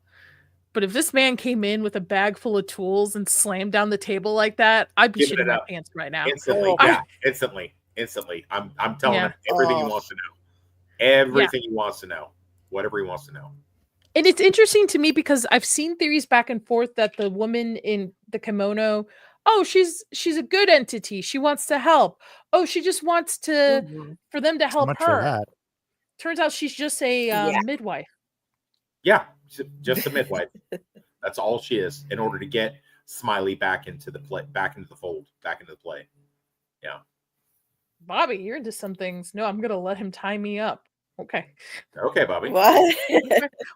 but if this man came in with a bag full of tools and slammed down the table like that, I'd be shitting my pants right now. Instantly, instantly. I'm telling him everything he wants to know. Everything he wants to know. Whatever he wants to know. And it's interesting to me because I've seen theories back and forth that the woman in the kimono, she's a good entity. She wants to help. Oh, she just wants for them to help her. Turns out she's just a midwife. Yeah, just a midwife. That's all she is in order to get Smiley back into the fold, back into the play. Yeah. Bobby, you're into some things. No, I'm gonna let him tie me up. Okay, Bobby. What?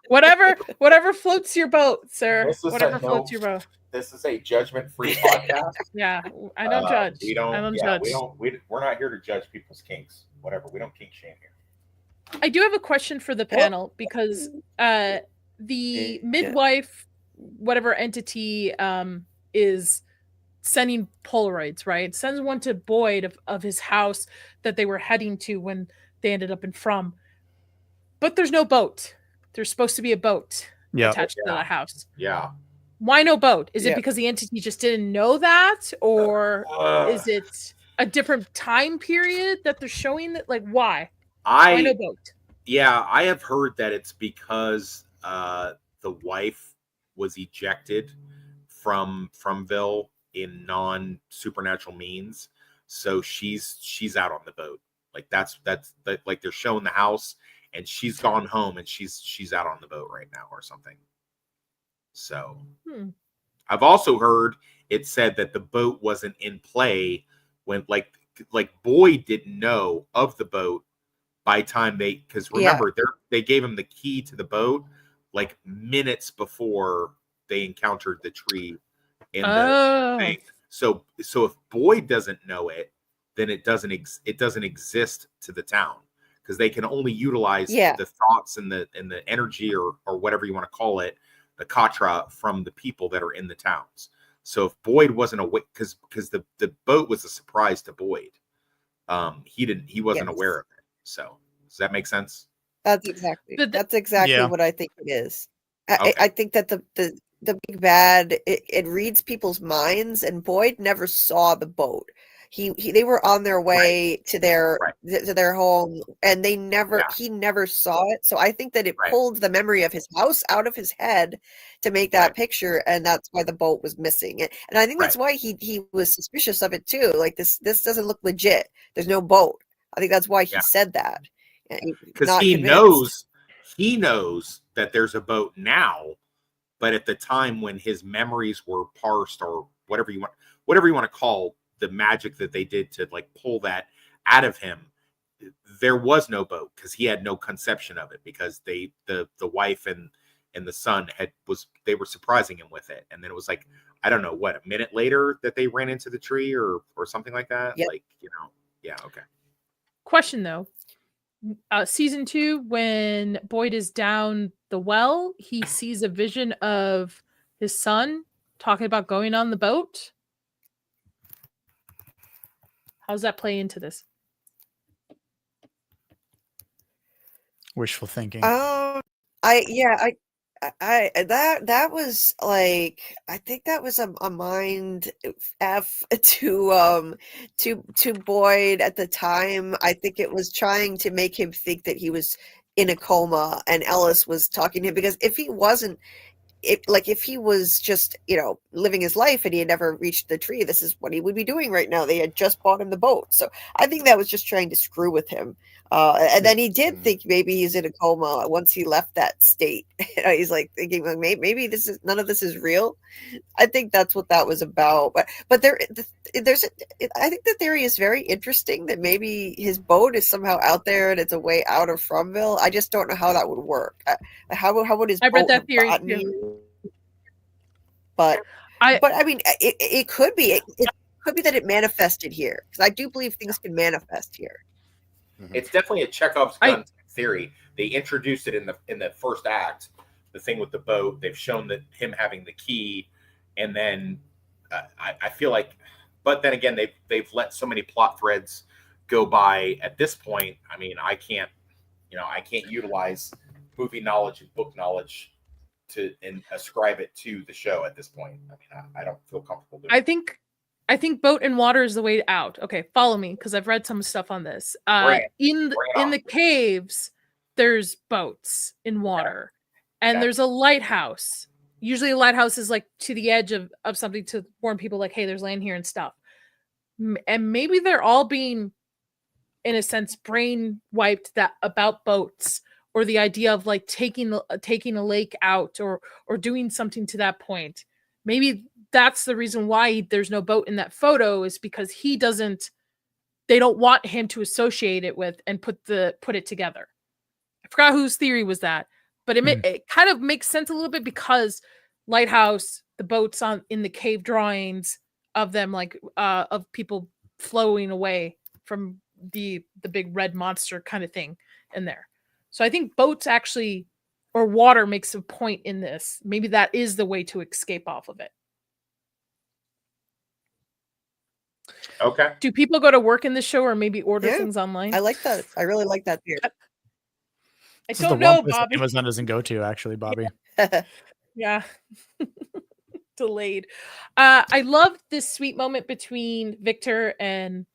whatever floats your boat, sir. Whatever floats your boat. This is a judgment-free podcast. Yeah, I don't judge. We don't. I don't judge. We're not here to judge people's kinks. Whatever. We don't kink shame here. I do have a question for the panel because the midwife, whatever entity, is sending Polaroids, right? Sends one to Boyd of his house that they were heading to when they ended up in From. But there's no boat. There's supposed to be a boat attached to that house. Yeah. Why no boat? Is it because the entity just didn't know that? Or is it a different time period that they're showing that? Like, why? Why no boat? Yeah, I have heard that it's because the wife was ejected from Fromville in non-supernatural means, so she's out on the boat. Like that's like they're showing the house, and she's gone home, and she's out on the boat right now or something. So I've also heard it said that the boat wasn't in play when like Boyd didn't know of the boat by time because remember they gave him the key to the boat like minutes before they encountered the tree in the thing. So if Boyd doesn't know it, then it doesn't exist to the town, because they can only utilize the thoughts and the energy or whatever you want to call it, the katra, from the people that are in the towns. So if Boyd wasn't aware, because the boat was a surprise to Boyd, he wasn't aware of it. So does that make sense? That's exactly what I think it is. Okay. I think that the big bad, it reads people's minds, and Boyd never saw the boat. They were on their way to their home, and he never saw it. So I think that it pulled the memory of his house out of his head to make that picture, and that's why the boat was missing. And I think that's why he was suspicious of it too. Like this doesn't look legit. There's no boat. I think that's why he said that. Because he knows that there's a boat now, but at the time when his memories were parsed, or whatever you want to call the magic that they did to like pull that out of him, there was no boat, because he had no conception of it, because the wife and the son they were surprising him with it, and then it was like, I don't know what, a minute later that they ran into the tree or something like that. Like, okay. Question though. Season 2, when Boyd is down the well, he sees a vision of his son talking about going on the boat. How does that play into this? Wishful thinking. That was like, I think that was a mind F to Boyd at the time. I think it was trying to make him think that he was in a coma and Ellis was talking to him, because if he wasn't, if he was just, living his life and he had never reached the tree, this is what he would be doing right now. They had just bought him the boat. So I think that was just trying to screw with him. And then he did think maybe he's in a coma once he left that state. He's like thinking, like, maybe none of this is real. I think that's what that was about. But I think the theory is very interesting, that maybe his boat is somehow out there and it's a way out of Fromville. I just don't know how that would work. How would his boat read that have theory gotten too. here? But I mean, it could be. It could be that it manifested here, because I do believe things can manifest here. It's definitely a Chekhov's gun theory. They introduced it in the first act, the thing with the boat. They've shown that him having the key, and then I feel like, but then again, they've let so many plot threads go by at this point. I mean, I can't utilize movie knowledge and book knowledge and ascribe it to the show at this point. I mean, I don't feel comfortable doing it. I think boat and water is the way out. Okay, follow me, because I've read some stuff on this. In the caves, there's boats in water, and there's a lighthouse. Usually, a lighthouse is like to the edge of something to warn people, like, hey, there's land here and stuff. And maybe they're all being, in a sense, brain wiped about boats, or the idea of like taking a lake out, or doing something to that point. Maybe that's the reason why there's no boat in that photo, is because they don't want him to associate it with and put it together. I forgot whose theory was that, but it kind of makes sense a little bit, because lighthouse, the boats in the cave drawings of them, like of people flowing away from the big red monster kind of thing in there. So I think boats actually, or water makes a point in this. Maybe that is the way to escape off of it. Okay. Do people go to work in the show or maybe order Yeah, things online? I like that. I really like that theory. I This is the don't one know, place that Bobby. Amazon doesn't go to, actually, Bobby. Yeah. Delayed. I love this sweet moment between Victor and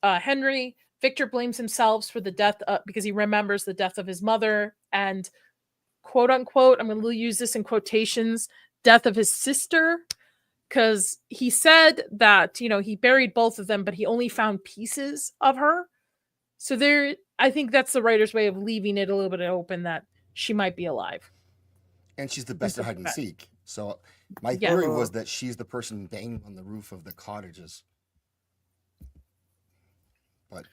Henry. Victor blames himself for the death because he remembers the death of his mother and quote unquote, I'm going to use this in quotations, death of his sister, because he said that, he buried both of them, but he only found pieces of her. So I think that's the writer's way of leaving it a little bit open that she might be alive. And she's the best at hide and seek. So my Yeah. theory was that she's the person banging on the roof of the cottages. But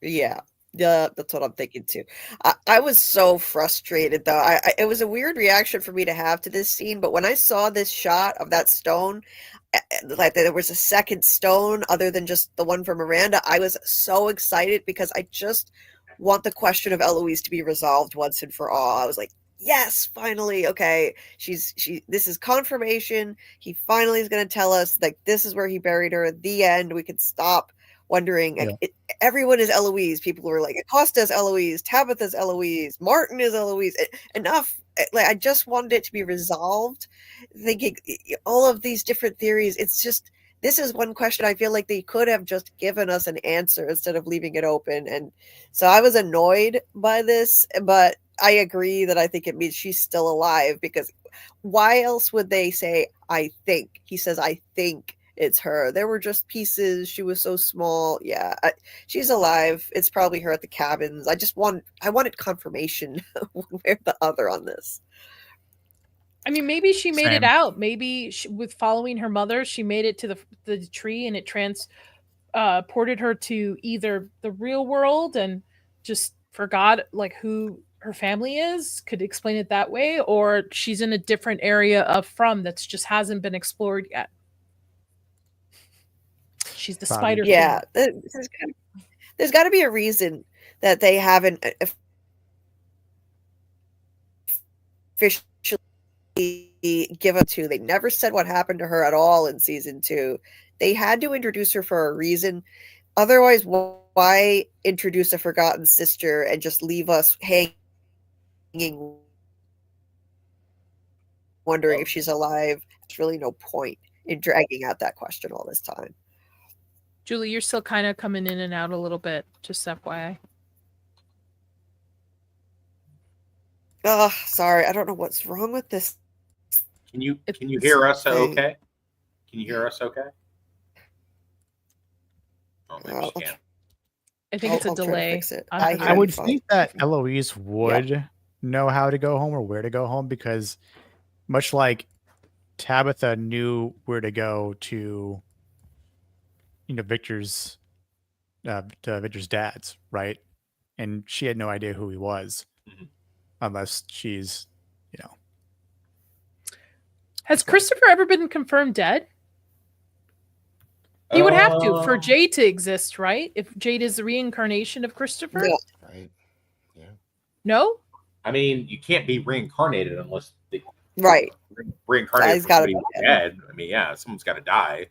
Yeah, that's what I'm thinking too. I was so frustrated though. It was a weird reaction for me to have to this scene, but when I saw this shot of that stone, like there was a second stone other than just the one for Miranda, I was so excited because I just want the question of Eloise to be resolved once and for all. I was like, yes, finally. Okay, this is confirmation. He finally is going to tell us like this is where he buried her. The end. We could stop wondering. Yeah. Everyone is Eloise. People were like, Acosta's Eloise, Tabitha's Eloise, Martin is Eloise. Enough. Like I just wanted it to be resolved. Thinking all of these different theories. It's just this is one question I feel like they could have just given us an answer instead of leaving it open. And so I was annoyed by this, but I agree that I think it means she's still alive because why else would they say, I think? He says, I think it's her. There were just pieces. She was so small. Yeah, she's alive. It's probably her at the cabins. I wanted confirmation one way or the other on this. I mean, maybe she made it Same. out. Maybe with following her mother, she made it to the tree and it transported her to either the real world and just forgot like who her family is, could explain it that way, or she's in a different area of From that's just hasn't been explored yet. She's the Probably. spider. Yeah, there's got to be a reason that they haven't officially given to. They never said what happened to her at all in season 2. They had to introduce her for a reason. Otherwise, why introduce a forgotten sister and just leave us hanging, wondering if she's alive? There's really no point in dragging out that question all this time. Julie, you're still kind of coming in and out a little bit, just FYI. Oh, sorry. I don't know what's wrong with this. Can you hear us okay? Can you hear us okay? Oh, maybe she can't. I think it's a delay. Fix it. I would think that Eloise would know how to go home or where to go home because much like Tabitha knew where to go to, Victor's dad's, right? And she had no idea who he was unless she's, Has Christopher ever been confirmed dead? He would have to for Jade to exist, right? If Jade is the reincarnation of Christopher? Yeah. Right. Yeah. No? I mean, you can't be reincarnated unless they Guy's reincarnated gotta somebody be dead. I mean, yeah, someone's got to die.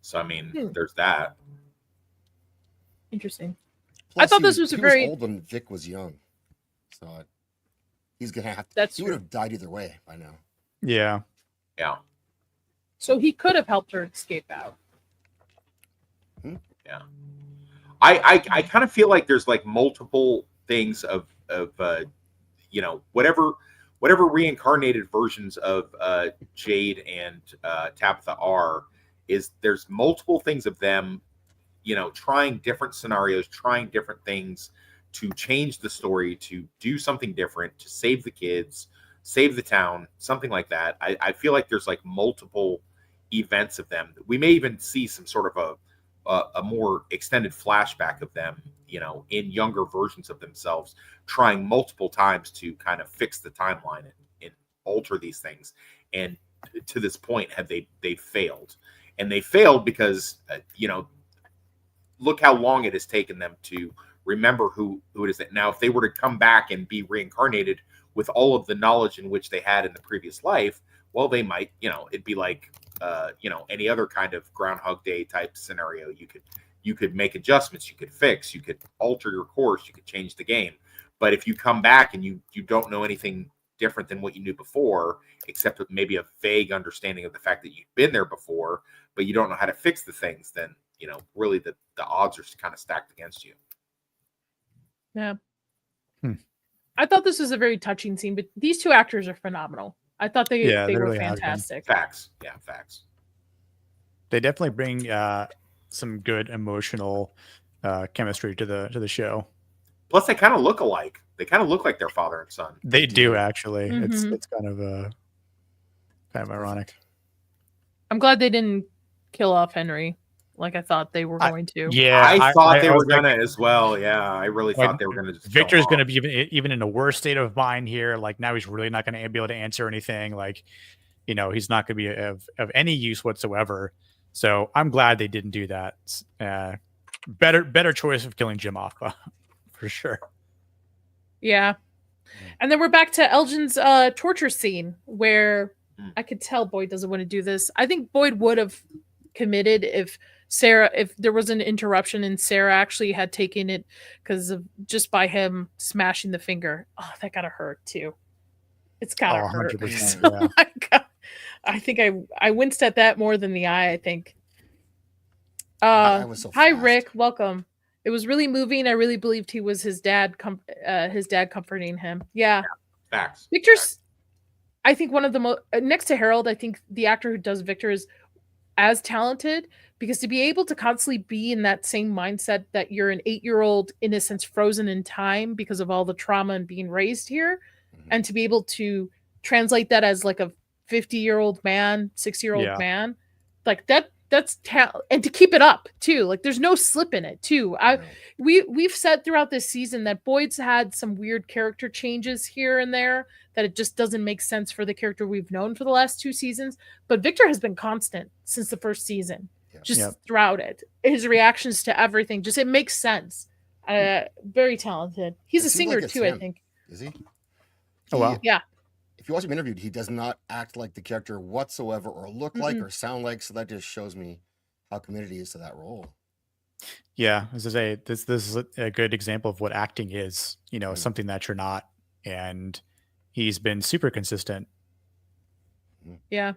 So I mean, there's that. Interesting. Plus, I thought this was he a very was old when Vic was young, so he's gonna have to. That's he would have died either way by now. Yeah. Yeah. So he could have helped her escape out. Yeah. I kind of feel like there's like multiple things of whatever reincarnated versions of Jade and Tabitha are, is there's multiple things of them, trying different scenarios, trying different things to change the story, to do something different, to save the kids, save the town, something like that. I feel like there's like multiple events of them. We may even see some sort of a more extended flashback of them, in younger versions of themselves, trying multiple times to kind of fix the timeline and alter these things. And to this point, they failed. And they failed because, look how long it has taken them to remember who it is. That now, if they were to come back and be reincarnated with all of the knowledge in which they had in the previous life, well, they might, it'd be like, any other kind of Groundhog Day type scenario. You could make adjustments, you could fix, you could alter your course, you could change the game. But if you come back and you don't know anything different than what you knew before, except with maybe a vague understanding of the fact that you've been there before, but you don't know how to fix the things, then, really the odds are kind of stacked against you. Yeah. I thought this was a very touching scene, but these two actors are phenomenal. I thought they were really fantastic. Facts. Yeah, facts. They definitely bring some good emotional chemistry to the show. Plus, they kind of look alike. They kind of look like their father and son. They do, actually. Mhm. It's kind of ironic. I'm glad they didn't kill off Henry like I thought they were going to. Yeah, I thought they were was like, gonna as well. Yeah, I really thought they were gonna. Just Victor's gonna be even in a worse state of mind here. Like now, he's really not gonna be able to answer anything. Like, he's not gonna be of any use whatsoever. So I'm glad they didn't do that. Better choice of killing Jim off, for sure. Yeah. And then we're back to Elgin's torture scene where I could tell Boyd doesn't want to do this. I think Boyd would have committed if there was an interruption and Sarah actually had taken it because of just by him smashing the finger. Oh, that gotta hurt too. It's gotta hurt. 100%, Oh my God. I think I winced at that more than the eye, I think. I was so hi fast. Rick, welcome. It was really moving. I really believed he was his dad comforting him. Yeah. Facts. Victor's, I think one of the most, next to Harold, I think the actor who does Victor is as talented, because to be able to constantly be in that same mindset that you're an 8-year-old, in a sense, frozen in time because of all the trauma and being raised here, and to be able to translate that as like a 50-year-old man, 60-year-old man, like that's talent, and to keep it up too. Like there's no slip in it too. We've said throughout this season that Boyd's had some weird character changes here and there, that it just doesn't make sense for the character we've known for the last 2 seasons. But Victor has been constant since the first season, throughout it. His reactions to everything, it makes sense. Very talented. He's a singer too, I think. Is he? Oh, wow. Yeah. If you watch him interviewed, he does not act like the character whatsoever, or look like, or sound like. So that just shows me how committed he is to that role. Yeah, as I say, this is a good example of what acting is. Something that you're not, and he's been super consistent. Yeah,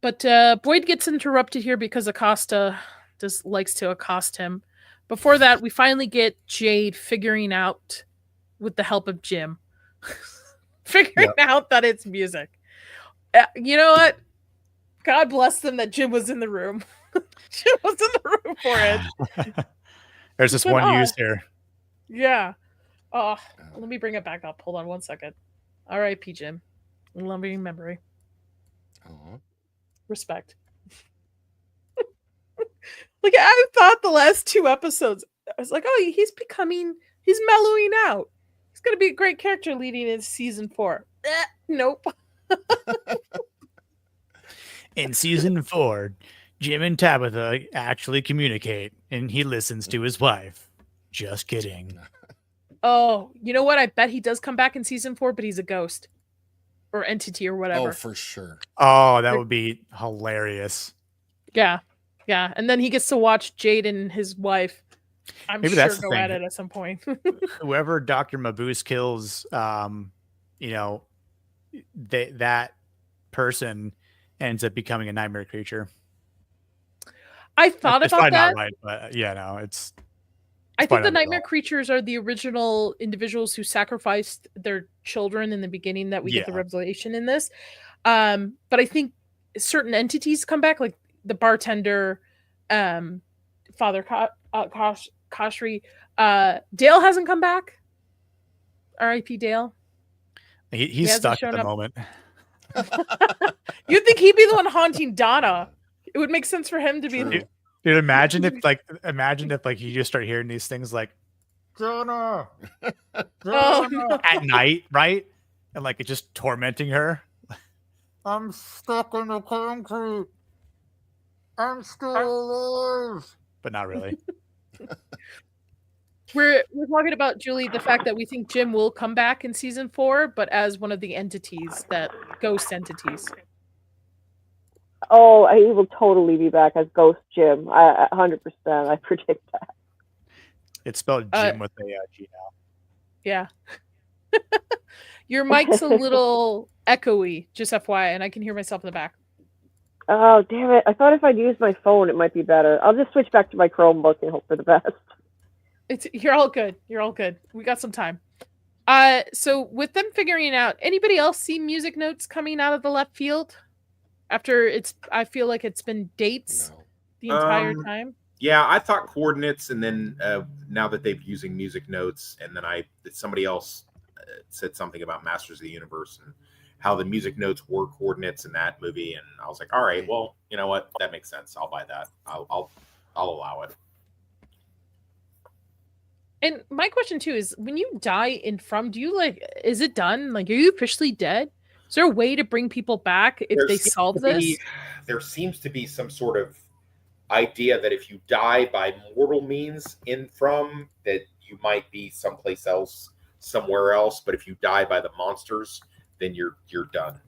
but Boyd gets interrupted here because Acosta just likes to accost him. Before that, we finally get Jade figuring out, with the help of Jim, figuring out that it's music. You know what? God bless them that Jim was in the room. Jim was in the room for it. There's this one use here. Yeah. Oh, let me bring it back up. Hold on 1 second. R.I.P. Jim. Loving memory. Respect. Like, I thought the last 2 episodes, I was like, oh, he's mellowing out. He's going to be a great character leading into season 4. Nope. In season 4, Jim and Tabitha actually communicate, and he listens to his wife. Just kidding. Oh, you know what? I bet he does come back in season 4, but he's a ghost or entity or whatever. Oh, for sure. Oh, that would be hilarious. Yeah. Yeah. And then he gets to watch Jade and his wife, Maybe sure, that's the go thing. at it at some point. Whoever Dr. Mabuse kills, that person ends up becoming a nightmare creature. I thought It's about probably that. not right, but it's I think probably the not nightmare wrong. creatures are the original individuals who sacrificed their children in the beginning that we get the Yeah. revelation in this. But I think certain entities come back, like the bartender, Father Koshri. Dale hasn't come back. R.I.P. Dale. He's hasn't stuck at shown the up. moment. You'd think he'd be the one haunting Donna. It would make sense for him to be. True. Dude, imagine if you just start hearing these things like Donna, Oh, no. at night, right? And like it's just tormenting her. I'm stuck in the concrete. I'm still alive. But not really. We're talking about, Julie, the fact that we think Jim will come back in season 4, but as one of the entities, that ghost entities. Oh, he will totally be back as Ghost Jim. 100%. I predict that. It's spelled Jim with a G now. Yeah. Your mic's a little echoey, just FYI, and I can hear myself in the back. Oh, damn it. I thought if I'd use my phone, it might be better. I'll just switch back to my Chromebook and hope for the best. You're all good. You're all good. We got some time. So with them figuring out, anybody else see music notes coming out of the left field? After I feel like it's been dates the entire time. Yeah, I thought coordinates, and then now that they've using music notes, and then somebody else said something about Masters of the Universe and how the music notes were coordinates in that movie, and I was like, all right, well, you know what, that makes sense. I'll buy that. I'll allow it. And my question too is, when you die in From, do you is it done? Like, are you officially dead? Is there a way to bring people back if they solve this? There seems to be some sort of idea that if you die by mortal means in From, that you might be someplace else, somewhere else. But if you die by the monsters, then you're done.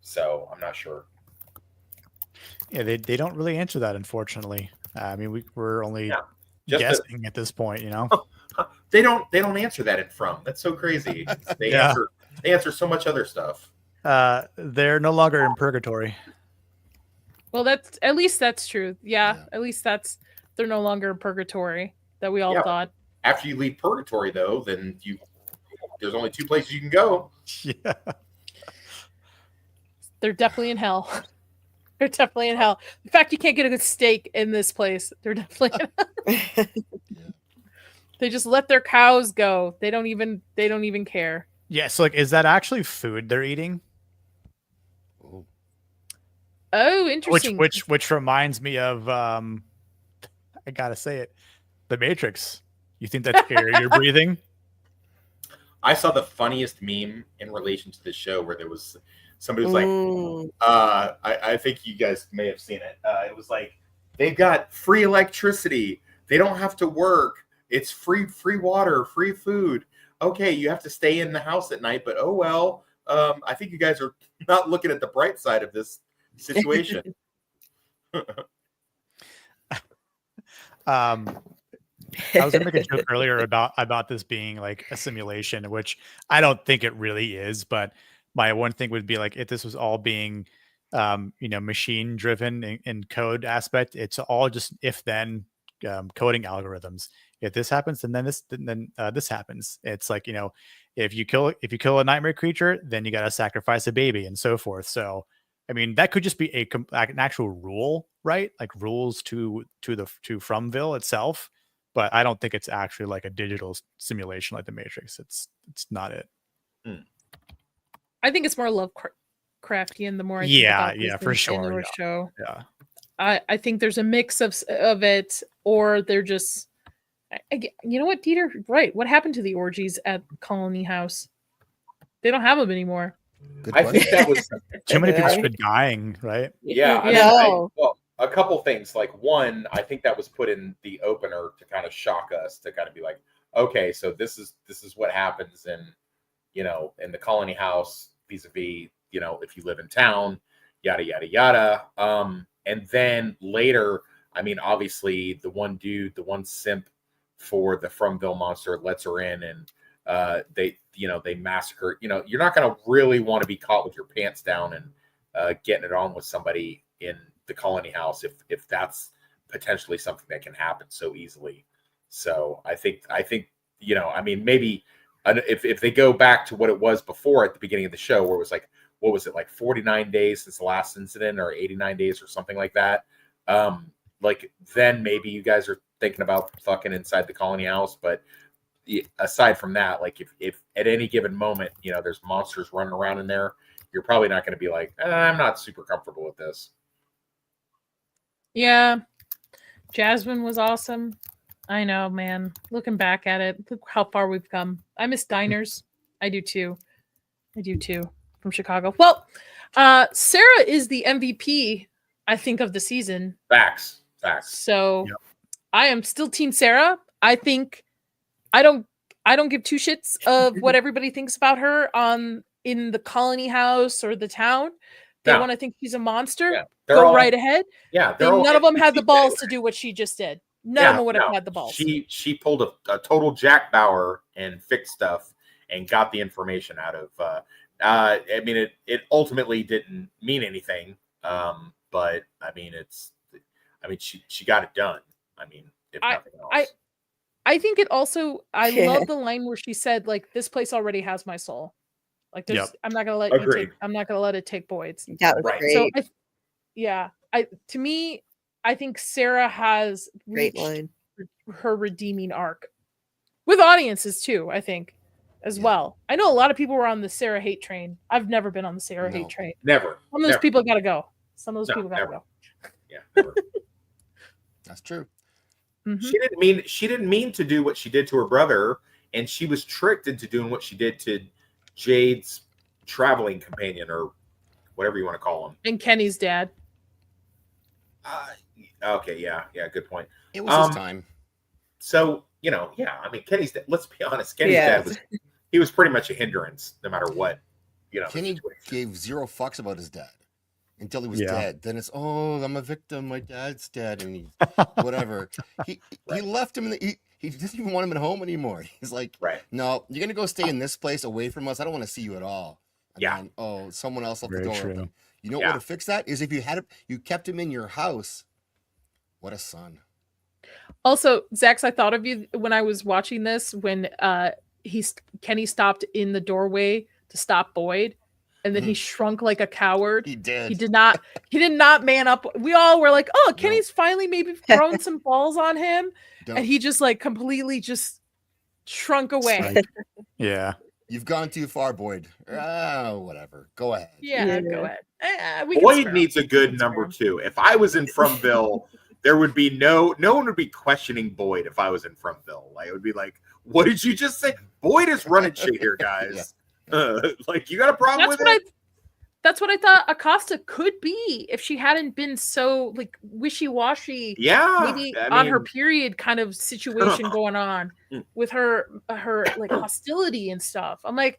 So I'm not sure. Yeah, they don't really answer that, unfortunately. I mean, we're only guessing at this point, you know. They don't answer that in From. That's so crazy. They answer so much other stuff. They're no longer in purgatory. Well, at least that's true. Yeah, at least they're no longer in purgatory that we all thought. After you leave purgatory, though, then there's only 2 places you can go. Yeah. They're definitely in hell. They're definitely in hell. In fact, you can't get a good steak in this place. They're definitely in hell. They just let their cows go. They don't even care. Yeah, so is that actually food they're eating? Oh, interesting. Which reminds me of I gotta say it, The Matrix. You think that's air you're breathing? I saw the funniest meme in relation to this show where there was somebody was like, I think you guys may have seen it. It was like, they've got free electricity. They don't have to work. It's free water, free food. Okay, you have to stay in the house at night, but oh well. I think you guys are not looking at the bright side of this situation. I was gonna make a joke earlier about this being like a simulation, which I don't think it really is, but my one thing would be like, if this was all being machine driven in code aspect, it's all just if then coding algorithms. If this happens, then this happens. It's like, if you kill a nightmare creature, then you got to sacrifice a baby and so forth. So, I mean, that could just be an actual rule, right? Like rules to Fromville itself. But I don't think it's actually like a digital simulation like the Matrix. It's not it. I think it's more Lovecraftian. The more I think about for sure. The show. Yeah. I think there's a mix of it, or they're just. You know what, Dieter? Right. What happened to the orgies at Colony House? They don't have them anymore. I think that was too many people have been dying, right? Yeah. Well, a couple things. Like one, I think that was put in the opener to kind of shock us, to kind of be like, okay, so this is what happens in the Colony House vis-a-vis, if you live in town, yada yada yada. And then later, I mean, obviously the one simp for the Fromville monster lets her in, and they massacre. You're not going to really want to be caught with your pants down and getting it on with somebody in the Colony House if that's potentially something that can happen so easily. So I think I mean, maybe if they go back to what it was before at the beginning of the show, where it was like, what was it, like 49 days since the last incident, or 89 days or something like that, like then maybe you guys are thinking about fucking inside the Colony House. But aside from that, like if at any given moment there's monsters running around in there, you're probably not going to be like, I'm not super comfortable with this. Yeah, Jasmine was awesome. I know, man. Looking back at it, look how far we've come. I miss diners. I do too. From Chicago. Well, Sarah is the MVP, I think, of the season. Facts. So I am still Team Sarah. I think I don't give two shits of what everybody thinks about her in the colony house or the town. They No. want to think she's a monster. Yeah, they're Go all- right ahead. Yeah, None of them had the NPCs balls anyway. to do what she just did. None of them would have had the balls. She pulled a total Jack Bauer and fixed stuff and got the information out of. I mean, it ultimately didn't mean anything. But I mean, she got it done. I mean, if nothing else. I think it also. I love the line where she said, like, "This place already has my soul." Like, there's, I'm not gonna let you take. I'm not gonna let it take Boyd's. That was great. So, to me, I think Sarah has Great line. her redeeming arc with audiences too. I think as well. I know a lot of people were on the Sarah hate train. I've never been on the Sarah hate train. Never. Some of those people gotta go. Some of those people gotta never. go. Yeah, never. That's true. Mm-hmm. She didn't mean to do what she did to her brother, and she was tricked into doing what she did to Jade's traveling companion, or whatever you want to call him, and Kenny's dad. Okay, yeah, good point. It was his time. So I mean, Kenny's dad. Let's be honest, Kenny's dad was pretty much a hindrance, no matter what. Kenny gave zero fucks about his dad until he was dead. Then it's, I'm a victim. My dad's dead, and he whatever. He left him. He doesn't even want him at home anymore. He's like, no, you're gonna go stay in this place away from us. I don't want to see you at all. And then, someone else left the door open. You know what would have fixed that is if you kept him in your house. What a son. Also, Zax, I thought of you when I was watching this when Kenny stopped in the doorway to stop Boyd, and then he shrunk like a coward. He did. He did not man up. We all were like, "Oh, Kenny's finally maybe thrown some balls on him," and he just like completely just shrunk away. Yeah. You've gone too far, Boyd. Whatever. Go ahead. Yeah, go ahead. Boyd needs a good number 2. If I was in Fromville, there would be no one would be questioning Boyd if I was in Fromville. Like, it would be like, what did you just say? Boyd is running shit here, guys. Like, you got a problem with it? That's what I thought Acosta could be if she hadn't been so like wishy-washy. Yeah, maybe on her period kind of situation going on with her like hostility and stuff. I'm like,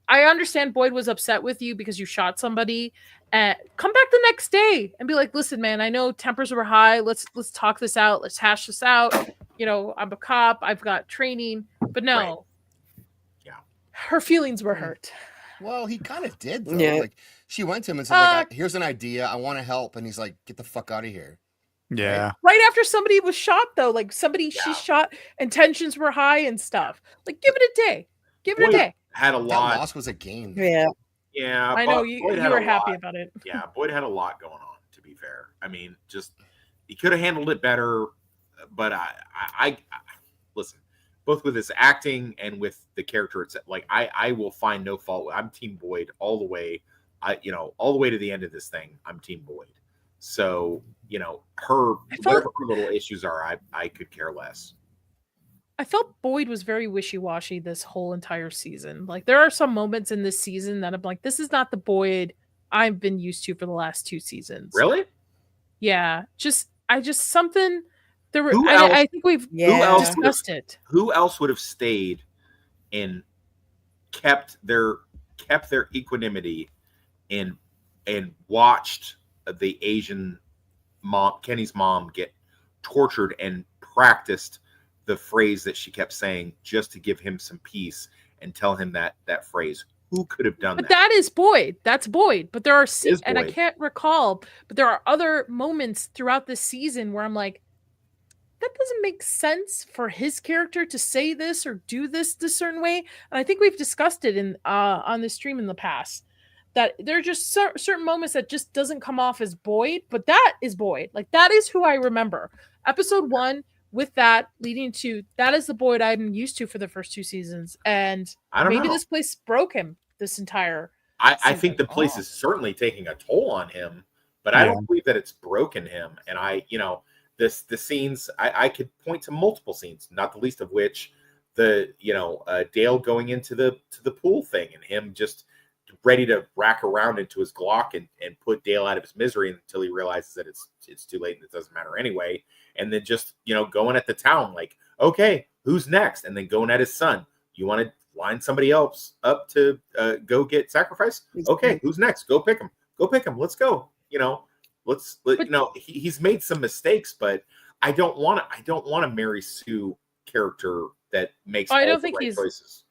I understand Boyd was upset with you because you shot somebody. Come back the next day and be like, listen, man, I know tempers were high. Let's talk this out. Let's hash this out. I'm a cop. I've got training. But no. Right. Yeah. Her feelings were hurt. Well, he kind of did, though. Yeah. Like, she went to him and said, here's an idea. I want to help. And he's like, get the fuck out of here. Yeah. Right after somebody was shot, though, like she shot and tensions were high and stuff. Like, give it a day. Give it a day. Had a lot. That loss was a game. Yeah. Yeah. I know you were happy about it. Yeah. Boyd had a lot going on, to be fair. I mean, just he could have handled it better. But I listen, both with his acting and with the character itself, like I will find no fault. I'm Team Boyd all the way. All the way to the end of this thing. I'm Team Boyd. So whatever her little issues are, I could care less. I felt Boyd was very wishy-washy this whole entire season. Like, there are some moments in this season that I'm like, this is not the Boyd I've been used to for the last 2 seasons. Really? Yeah. Something. There were. I think we've discussed it. Who else would have stayed and kept their equanimity and watched the Asian mom, Kenny's mom, get tortured and practiced the phrase that she kept saying just to give him some peace and tell him that phrase? Who could have done that? But that is Boyd. That's Boyd. But there are and I can't recall, but there are other moments throughout this season where I'm like, that doesn't make sense for his character to say this or do this certain way. And I think we've discussed it in on the stream in the past, that there are just certain moments that just doesn't come off as Boyd, but that is Boyd. Like, that is who I remember. Episode 1 with that leading to, that is the Boyd I'm used to for the first 2 seasons. And maybe this place broke him this entire I think the place is certainly taking a toll on him, but I don't believe that it's broken him. And the scenes, I could point to multiple scenes, not the least of which Dale going into the pool thing and him just ready to rack around into his Glock and put Dale out of his misery until he realizes that it's too late and it doesn't matter anyway. And then just, going at the town like, okay, who's next? And then going at his son. You want to line somebody else up to go get sacrificed? Okay, who's next? Go pick him. Go pick him. Let's go. You know, he's made some mistakes, but I don't want a Mary Sue character that makes all the right choices.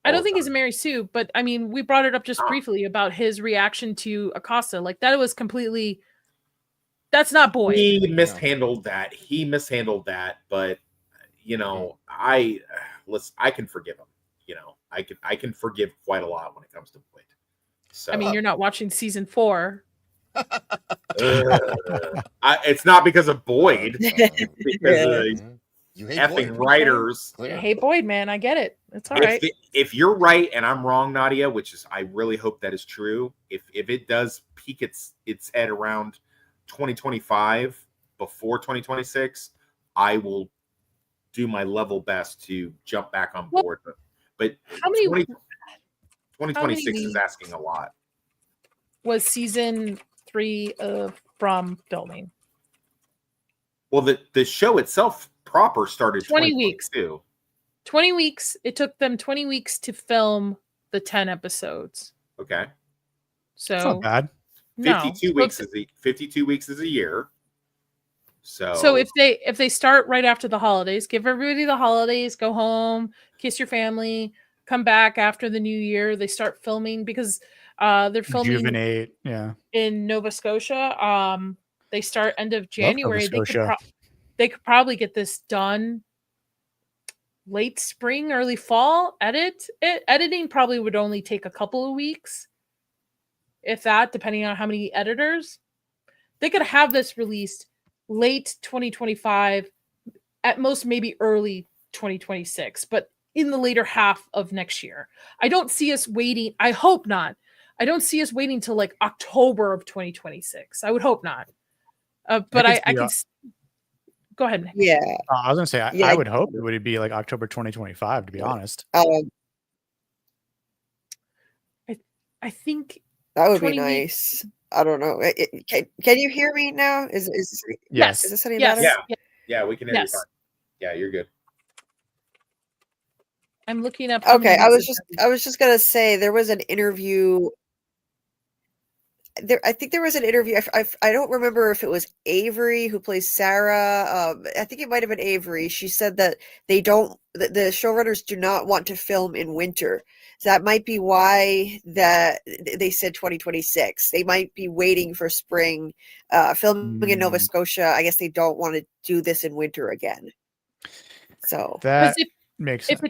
I don't think he's a Mary Sue, but I mean, we brought it up just briefly about his reaction to Acosta. Like that was completely. That's not Boyd. He mishandled that. But you know, I can forgive him. You know, I can forgive quite a lot when it comes to Boyd. So I mean, you're not watching season 4. It's not because of Boyd. Because you hate effing Boyd. Writers. I hate Boyd, man. I get it. It's all right. If you're right and I'm wrong, Nadia, which is I really hope that is true. If it does peek its head around 2025 before 2026, I will do my level best to jump back on board. But how many 2026 is asking a lot. Was season 3 from filming? Well, the show itself proper started 20 weeks. 20 weeks. It took them 20 weeks to film the 10 episodes. Okay. So that's not bad. 52 weeks is a year. So if they start right after the holidays, give everybody the holidays, go home, kiss your family, come back after the new year. They start filming because they're filming Rejuvenate, in Nova Scotia. They start end of January. They could probably get this done late spring, early fall. Editing probably would only take a couple of weeks, if that, depending on how many editors. They could have this released late 2025, at most maybe early 2026, but in the later half of next year. I don't see us waiting. I hope not. I don't see us waiting till like October of 2026. I would hope not. But I can. Go ahead, Nick. Yeah. I was going to say, I would hope it would be like October 2025, to be honest. I think that would be nice. I don't know. Can you hear me now? Is yes? Is this any better? Yeah, we can hear you fine. Yeah, you're good. I'm looking up. Okay, I was just gonna say there was an interview. I think there was an interview. I don't remember if it was Avery who plays Sarah. I think it might have been Avery. She said that the showrunners do not want to film in winter. So that might be why that they said 2026. They might be waiting for spring. Filming in Nova Scotia, I guess they don't want to do this in winter again. So that makes sense.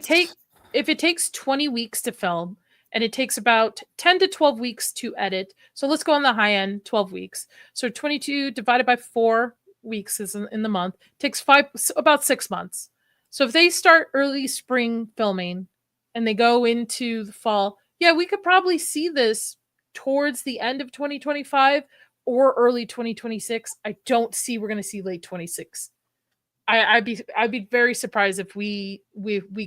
If it takes 20 weeks to film, and it takes about 10 to 12 weeks to edit. So let's go on the high end, 12 weeks. So 22 divided by 4 weeks is in the month. Takes about 6 months. So if they start early spring filming and they go into the fall, we could probably see this towards the end of 2025 or early 2026. I don't see we're going to see late 26. I'd be very surprised if we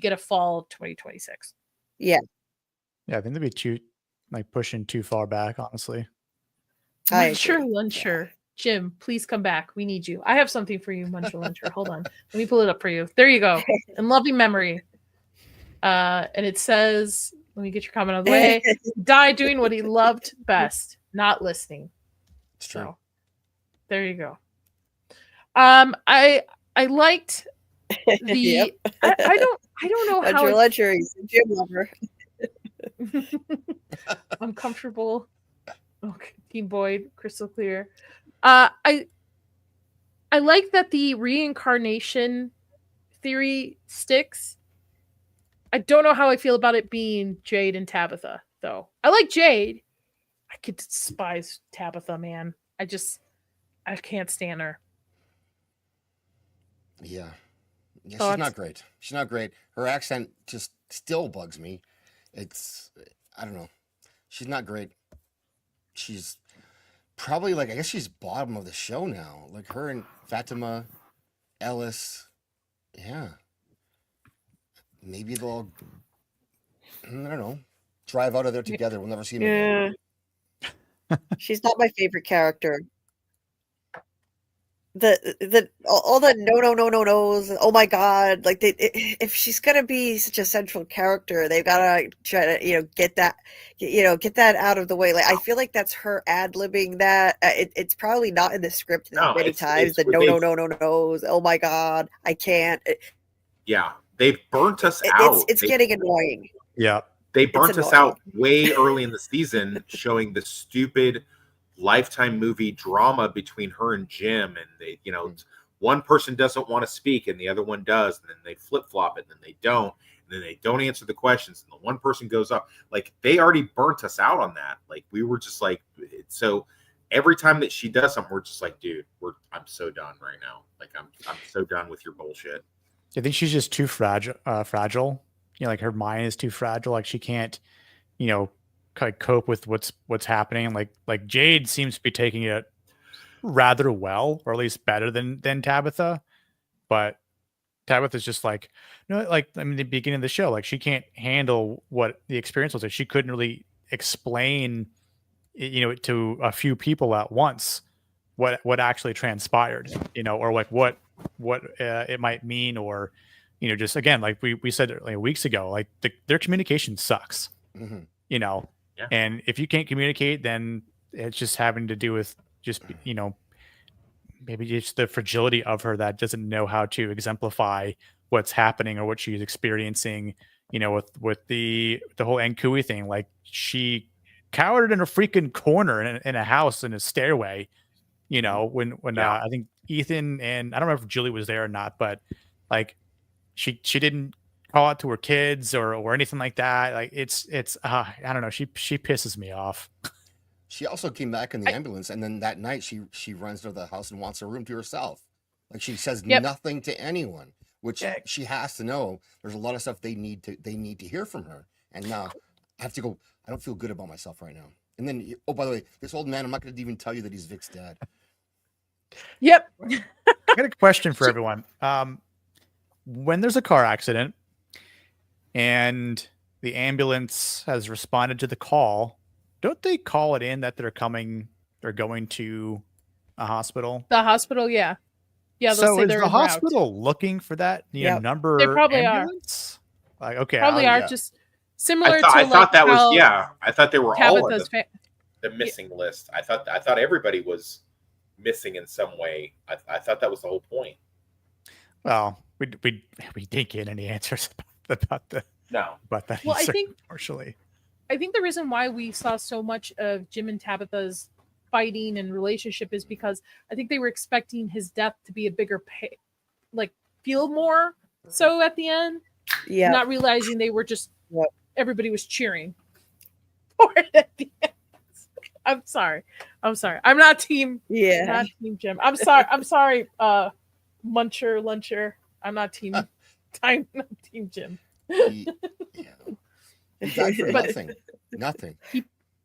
get a fall of 2026. Yeah. Yeah, I think they'd be pushing too far back, honestly. Muncher. Jim, please come back. We need you. I have something for you, Muncher. Hold on. Let me pull it up for you. There you go. In loving memory. And it says, let me get your comment out of the way. Died doing what he loved best, not listening. It's true. So, there you go. I liked the Yep. I don't know how Ledger, he's a Jim lover. I'm comfortable. Okay, Team Boyd, crystal clear. I like that the reincarnation theory sticks. I don't know how I feel about it being Jade and Tabitha, though. I like Jade. I could despise Tabitha, man. I can't stand her. Yeah, she's not great. She's not great. Her accent just still bugs me. I don't know. She's not great. She's probably I guess she's bottom of the show now. Like her and Fatima, Ellis. Yeah. Maybe they'll, I don't know, drive out of there together. We'll never see them again. She's not my favorite character. all the no's, oh my god, like if she's gonna be such a central character, they've gotta try to get that out of the way. Like I feel like that's her ad-libbing that. It's probably not in the script that many times. The no's, oh my god, I can't. Yeah, they've burnt us out. It's getting annoying. Yeah, they burnt us out way early in the season, showing the stupid Lifetime movie drama between her and Jim, and they, one person doesn't want to speak and the other one does, and then they flip-flop it, and then they don't, and then they don't answer the questions, and the one person goes up. Like, they already burnt us out on that. Like, we were just like, so every time that she does something, we're just like, dude, I'm so done right now. Like, I'm so done with your bullshit. I think she's just too fragile. Like her mind is too fragile. Like she can't, kind of cope with what's happening. Like Jade seems to be taking it rather well, or at least better than Tabitha. But Tabitha's just like, the beginning of the show, like she can't handle what the experience was. Like she couldn't really explain, to a few people at once what actually transpired, or like what it might mean, or just again, like we said weeks ago, like their communication sucks. Mm-hmm. Yeah. And if you can't communicate, then it's just having to do with just, maybe just the fragility of her that doesn't know how to exemplify what's happening or what she's experiencing, with the whole Nkui thing. Like she cowered in a freaking corner in a house in a stairway, when I think Ethan, and I don't remember if Julie was there or not, but like she didn't call out to her kids or anything like that. Like it's I don't know. She pisses me off. She also came back in the ambulance, and then that night she runs to the house and wants a room to herself. Like she says nothing to anyone, which she has to know. There's a lot of stuff they need to hear from her. And now I have to go. I don't feel good about myself right now. And then, oh, by the way, this old man, I'm not going to even tell you that he's Vic's dad. Yep. I got a question for everyone. When there's a car accident and the ambulance has responded to the call, don't they call it in that they're going to a hospital? The hospital, yeah. Yeah, so is the hospital looking for that number? They probably ambulance? Like, okay. Probably are just similar to I thought that was, I thought they were all on the missing list. I thought everybody was missing in some way. I thought that was the whole point. Well, we didn't get any answers about that. Well, I think partially. I think the reason why we saw so much of Jim and Tabitha's fighting and relationship is because I think they were expecting his death to be a bigger feel more so at the end. Yeah. Not realizing they were just everybody was cheering for it at the end. I'm sorry. I'm not team. Yeah. Not team Jim. I'm sorry. Muncher, Luncher. I'm not team. I'm not team Jim. He died for nothing. Nothing.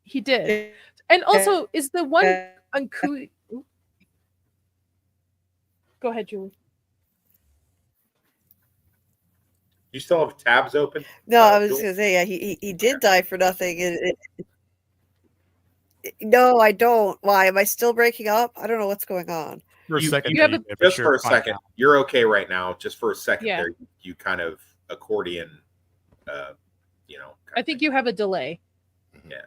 He did. And also, is the one Nkui? Go ahead, Julie. You still have tabs open? No, I was going to say, he did die for nothing. No, I don't. Why? Am I still breaking up? I don't know what's going on. For a second, just for a second. You're okay right now. Just for a second Yeah. there, you kind of accordion, I think you have a delay. Yeah.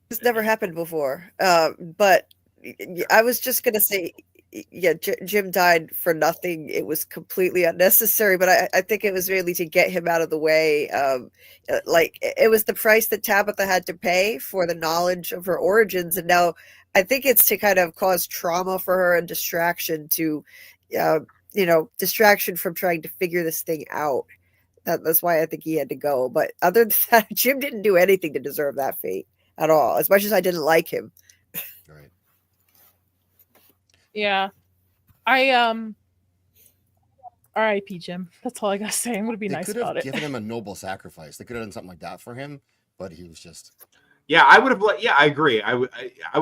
This never happened before. But I was just going to say, Jim died for nothing. It was completely unnecessary, but I think it was really to get him out of the way. It was the price that Tabitha had to pay for the knowledge of her origins. And now I think it's to kind of cause trauma for her and distraction distraction from trying to figure this thing out. That's why I think he had to go. But other than that, Jim didn't do anything to deserve that fate at all, as much as I didn't like him. Right. Yeah. R.I.P. Jim. That's all I gotta say. I'm gonna be nice about it. They could have given him a noble sacrifice. They could have done something like that for him, but he was just. Yeah, I would have. I agree. I would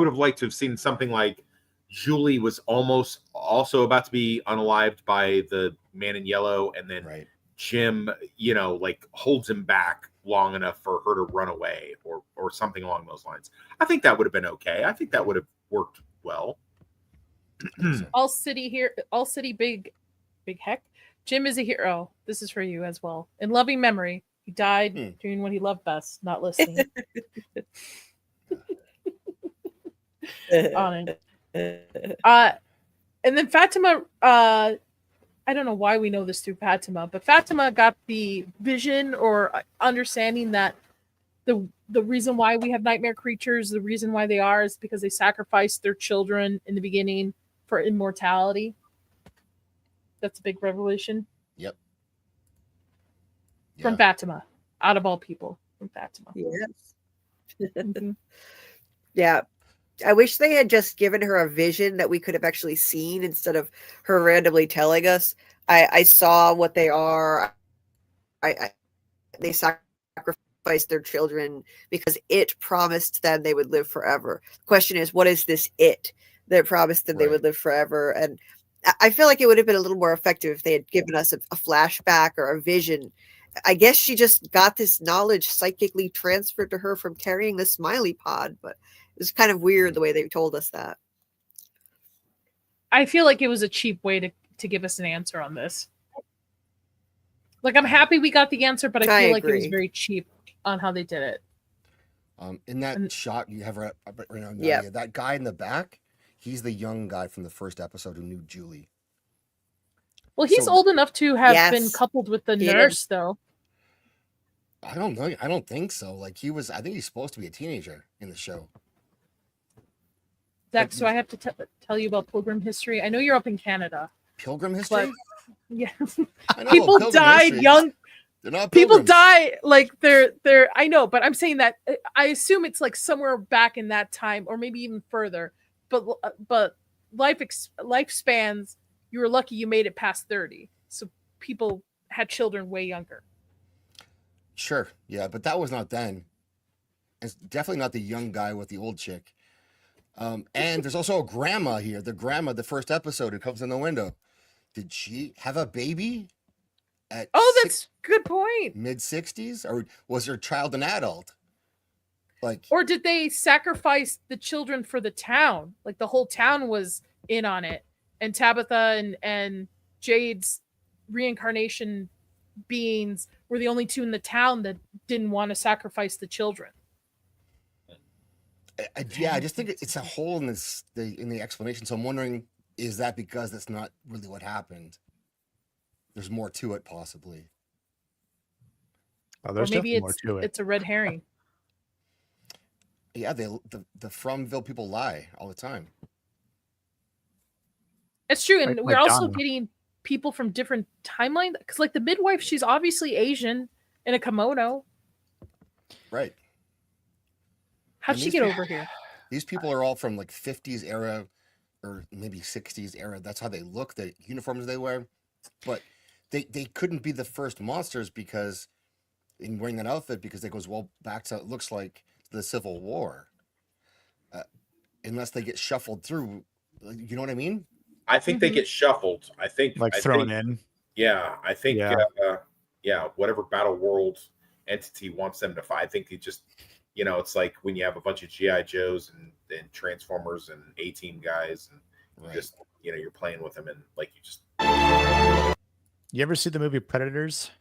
have liked to have seen something like Julie was almost also about to be unalived by the man in yellow, and then Jim, holds him back long enough for her to run away, or something along those lines. I think that would have been okay. I think that would have worked well. All city big heck. Jim is a hero. This is for you as well. In loving memory, he died doing what he loved best, not listening. On it. And then Fatima, I don't know why we know this through Fatima, but Fatima got the vision or understanding that the reason why we have nightmare creatures, the reason why they are, is because they sacrificed their children in the beginning for immortality. That's a big revelation. Yep. From Fatima, out of all people, from Fatima. Yes. Mhm. Yeah. I wish they had just given her a vision that we could have actually seen instead of her randomly telling us. I saw what they are. They sacrificed their children because it promised them they would live forever. The question is, what is this it that promised them they would live forever? And I feel like it would have been a little more effective if they had given us a flashback or a vision. I guess she just got this knowledge psychically transferred to her from carrying the smiley pod, but it was kind of weird the way they told us that. I feel like it was a cheap way to give us an answer on this. Like, I'm happy we got the answer, but I feel like it was very cheap on how they did it. In that shot you have right now, Nadia, that guy in the back, he's the young guy from the first episode who knew Julie. Well, he's old enough to have been coupled with the nurse, though. I don't know. I don't think so. Like, I think he's supposed to be a teenager in the show. Zach, so I have to tell you about Pilgrim history. I know you're up in Canada. Pilgrim history? Yeah. People died young. They're not People pilgrims. die like they're I know, but I'm saying that I assume it's like somewhere back in that time or maybe even further. But lifespans, you were lucky you made it past 30. So people had children way younger. Sure. Yeah, but that was not then. It's definitely not the young guy with the old chick. And there's also a grandma here. The grandma, the first episode, who comes in the window. Did she have a baby at that's good point. Mid-60s? Or was her child an adult? Like, or did they sacrifice the children for the town? Like the whole town was in on it. And Tabitha and Jade's reincarnation beings were the only two in the town that didn't want to sacrifice the children. I just think it's a hole in the explanation. So I'm wondering, is that because that's not really what happened? There's more to it, possibly. Oh, there's definitely more to it. It's a red herring. Yeah, the Fromville people lie all the time. It's true, and we're also Donna. getting people from different timelines. Because, like, the midwife, she's obviously Asian in a kimono. Right. How'd she get over here? These people are all from like 50s era or maybe 60s era. That's how they look, the uniforms they wear. But they couldn't be the first monsters because in wearing that outfit, because it goes well back to, it looks like the Civil War. Unless they get shuffled through. You know what I mean? I think they get shuffled. I think thrown in. Yeah, I think whatever Battle World entity wants them to fight. I think they just, it's like when you have a bunch of GI Joes and Transformers and A-Team guys, and just you're playing with them, and like you just. You ever see the movie Predators?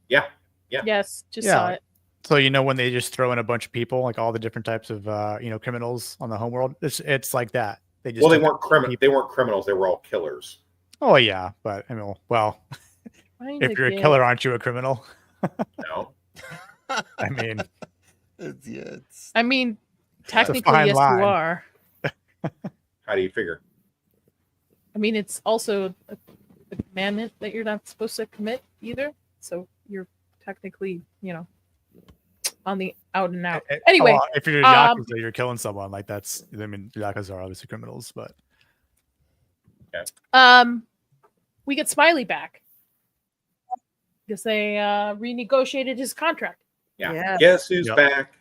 Yeah. Yes, saw it. So when they just throw in a bunch of people, like all the different types of criminals on the homeworld, it's like that. They weren't criminals. They weren't criminals. They were all killers. Oh yeah, but I mean, well, if you're a killer, aren't you a criminal? No. I mean, I mean, technically, yes, you are. How do you figure? I mean, it's also a commandment that you're not supposed to commit either. So you're technically, on the out and out. Anyway, if you're a yakuza, you're killing someone. Like that's. I mean, yakuza are obviously criminals, but. Okay. We get Smiley back because they renegotiated his contract. Yeah. Guess who's back?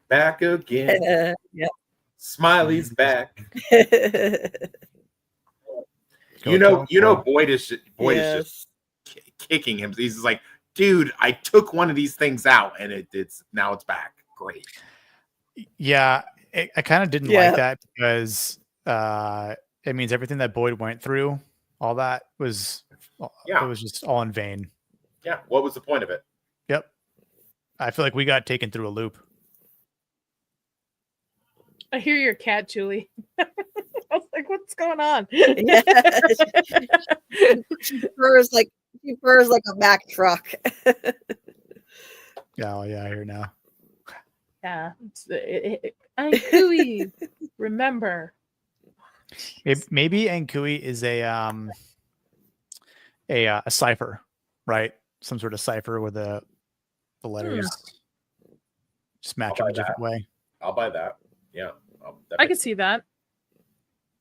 Back again. Yep. Smiley's back. Boyd is just kicking him. He's like, dude, I took one of these things out and it's back. Great. Yeah, I kind of didn't like that because it means everything that Boyd went through, all that was, it was just all in vain. Yeah. What was the point of it? Yep. I feel like we got taken through a loop. I hear your cat, Julie. I was like, what's going on? Yeah. She purrs like a Mack truck. Oh yeah, I hear now. Yeah. Ankui, remember. Maybe Ankui is a cipher, right? Some sort of cipher with the letters just match up a different way. I'll buy that. Yeah. I could see that.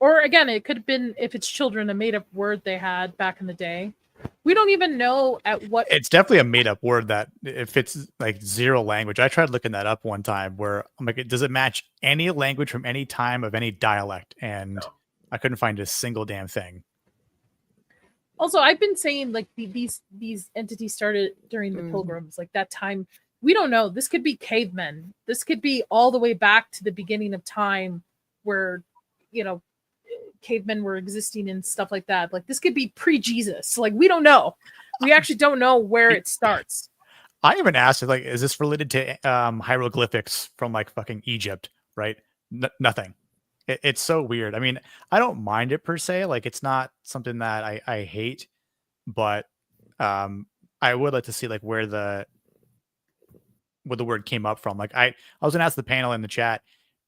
Or again, it could have been, if it's children, a made-up word they had back in the day. We don't even know at what. It's definitely a made-up word that if it's like zero language. I tried looking that up one time where I'm like, does it match any language from any time of any dialect? And I couldn't find a single damn thing. Also, I've been saying like these entities started during the Pilgrims, like that time. We don't know. This could be cavemen. This could be all the way back to the beginning of time where, cavemen were existing and stuff like that. Like this could be pre-Jesus. Like we don't know. We actually don't know where it starts. I even asked, like, is this related to hieroglyphics from like fucking Egypt? Right? Nothing. It's so weird. I mean, I don't mind it per se. Like it's not something that I hate, but I would like to see like where the word came up from. Like I was gonna ask the panel in the chat,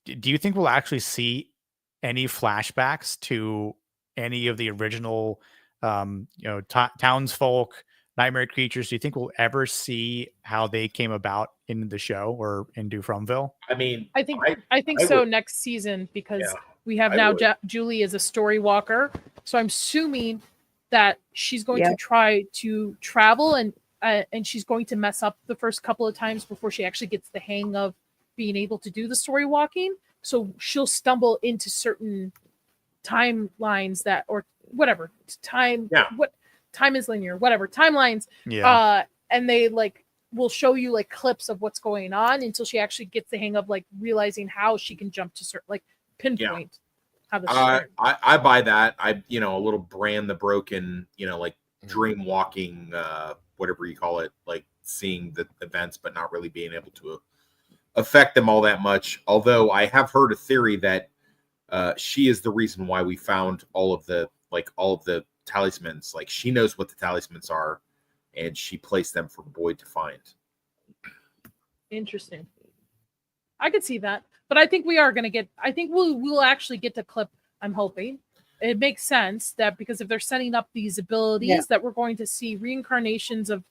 do you think we'll actually see any flashbacks to any of the original townsfolk, nightmare creatures? Do you think we'll ever see how they came about in the show or in Do Fromville? I mean, I think so next season, because we have now Julie as a story walker. So I'm assuming that she's going to try to travel and she's going to mess up the first couple of times before she actually gets the hang of being able to do the story walking. So she'll stumble into certain timelines or whatever time. Yeah. What time is linear? Whatever timelines. Yeah. And they will show you like clips of what's going on until she actually gets the hang of like realizing how she can jump to certain pinpoint. How the I buy that. A little Brand the Broken, like dream walking, whatever you call it, like seeing the events but not really being able to affect them all that much. Although I have heard a theory that she is the reason why we found all of the talismans. Like she knows what the talismans are, and she placed them for Boyd to find. Interesting. I could see that, but I think we are going to get. I think we'll actually get the clip. I'm hoping it makes sense that because if they're setting up these abilities, that we're going to see reincarnations of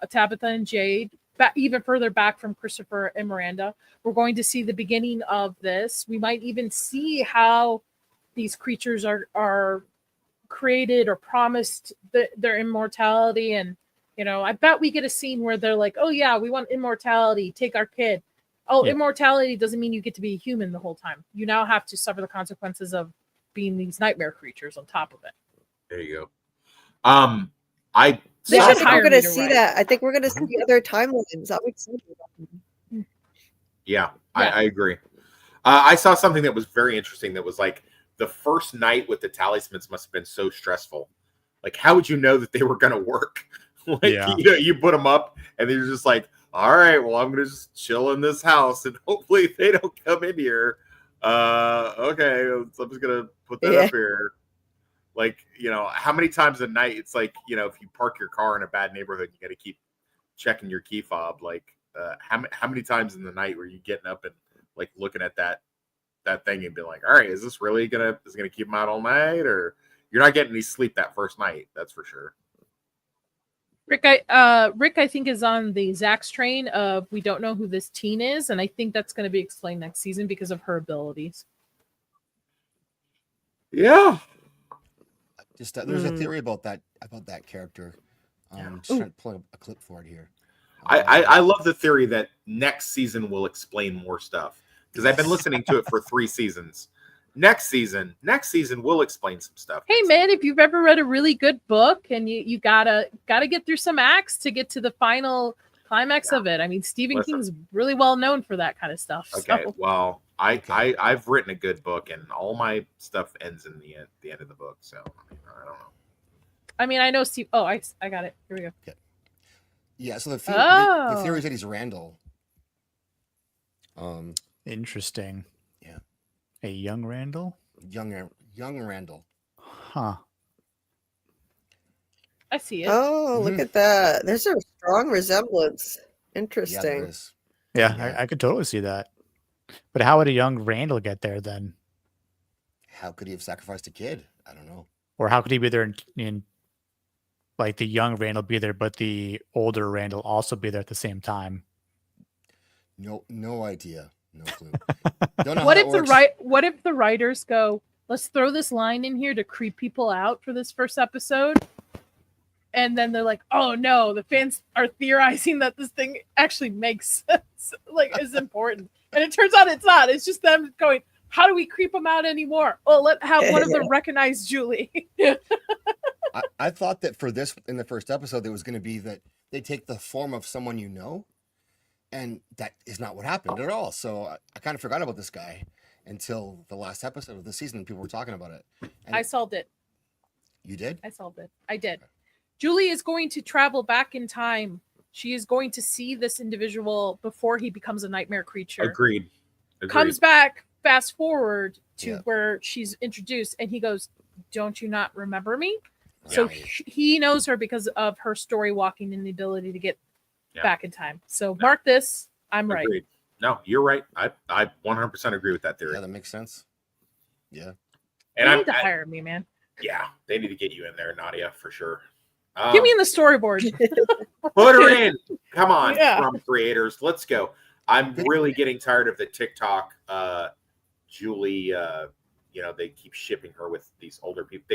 Tabitha and Jade. Even further back from Christopher and Miranda, we're going to see the beginning of this. We might even see how these creatures are created or promised their immortality. And, I bet we get a scene where they're like, oh yeah, we want immortality. Take our kid. Oh, immortality doesn't mean you get to be a human the whole time. You now have to suffer the consequences of being these nightmare creatures on top of it. There you go. I think we're going to see that. I think we're going to see other timelines. I'm excited about them. Yeah, I agree. I saw something that was very interesting. That was like the first night with the talismans must have been so stressful. Like, how would you know that they were going to work? You put them up, and then you're just like, all right, well, I'm going to just chill in this house, and hopefully they don't come in here. Okay, so I'm just going to put that up here. Like, how many times a night it's like, if you park your car in a bad neighborhood, you got to keep checking your key fob. Like, how many times in the night were you getting up and like looking at that thing and being like, all right, is this really gonna keep them out all night? Or you're not getting any sleep that first night, that's for sure. Rick, I think is on the Zach's train of we don't know who this teen is, and I think that's going to be explained next season because of her abilities. Yeah. Just there's a theory about that character. Just trying to pull up a clip for it here. I love the theory that next season will explain more stuff because I've been listening to it for 3 seasons. Next season we'll explain some stuff. Hey man, if you've ever read a really good book and you gotta get through some acts to get to the final climax of it. I mean, Stephen King's really well known for that kind of stuff. Okay, well, I've written a good book, and all my stuff ends in the end of the book. So I don't know. I mean, I know Steve. Oh, I got it. Here we go. Yeah. So the theory is that he's Randall. Interesting. Yeah. A young Randall? Young Randall. Huh. I see it. Oh, look at that. There's a strong resemblance. Interesting. Yeah, there is. Yeah. I could totally see that. But how would a young Randall get there then? How could he have sacrificed a kid? I don't know. Or how could he be there in like the young Randall be there, but the older Randall also be there at the same time? No idea. No clue. Don't know What how if that works. what if the writers go, let's throw this line in here to creep people out for this first episode? And then they're like, oh no, the fans are theorizing that this thing actually makes sense, like is important. And it turns out it's not. It's just them going, how do we creep them out anymore? Well, let's have one of them recognize Julie. I thought that for this, in the first episode, there was going to be that they take the form of someone you know, and that is not what happened at all. So I kind of forgot about this guy until the last episode of the season. People were talking about it. And I solved it. You did? I solved it. I did. Julie is going to travel back in time. She is going to see this individual before he becomes a nightmare creature. Agreed. Comes back, fast forward to where she's introduced, and he goes, don't you not remember me? So he knows her because of her story walking and the ability to get back in time. So mark this. I'm right. No, you're right. I 100% agree with that theory. Yeah, that makes sense. Yeah. And they need to hire me, man. Yeah, they need to get you in there, Nadia, for sure. Get me in the storyboard. Put her in. Come on, Yeah. from creators. Let's go. I'm really getting tired of the TikTok. Julie, they keep shipping her with these older people.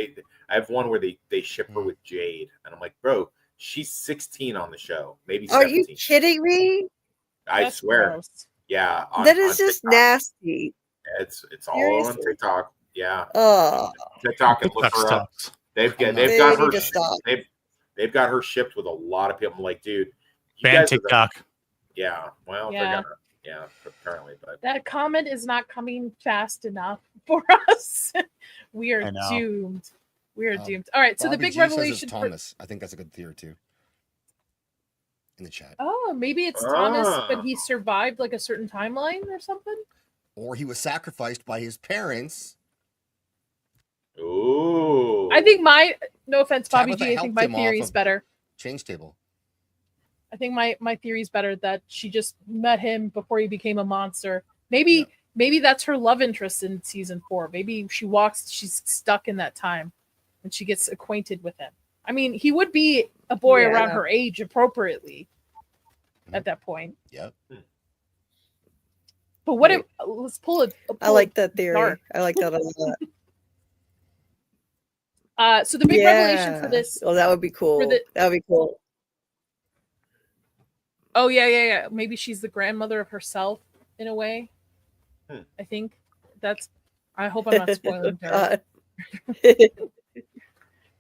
I have one where they ship her with Jade, and I'm like, bro, she's 16 on the show, maybe 17. Are you kidding me? I swear. Gross. Yeah, That is just TikTok. nasty. It's all on Seriously? TikTok. Yeah. Oh, TikTok and look TikTok's her up. tough. They've got They her. need to stop. They've got her shipped with a lot of people. I'm like, dude, you Ban guys are the- TikTok. Yeah. Well, Yeah. they're gonna. Yeah, apparently, but That comment is not coming fast enough for us. We are I know. doomed. We are doomed. All right. So the Bobby big G says it's revelation. Thomas. I think that's a good theory too. In the chat. Oh, maybe it's Thomas, but he survived like a certain timeline or something. Or he was sacrificed by his parents. ooh, I think no offense, Bobby Tabitha G. I think helped my him off theory is of- better. Change table. I think my theory is better that she just met him before he became a monster. Maybe that's her love interest in season 4. Maybe she's stuck in that time and she gets acquainted with him. I mean, he would be a boy around her age appropriately at that point. Yep. But what if let's pull it? I like that theory. dark. I like that a lot. So the big revelation for this. Oh, that would be cool. That would be cool. Oh yeah. Maybe she's the grandmother of herself in a way. I think that's. I hope I'm not spoiling Dark.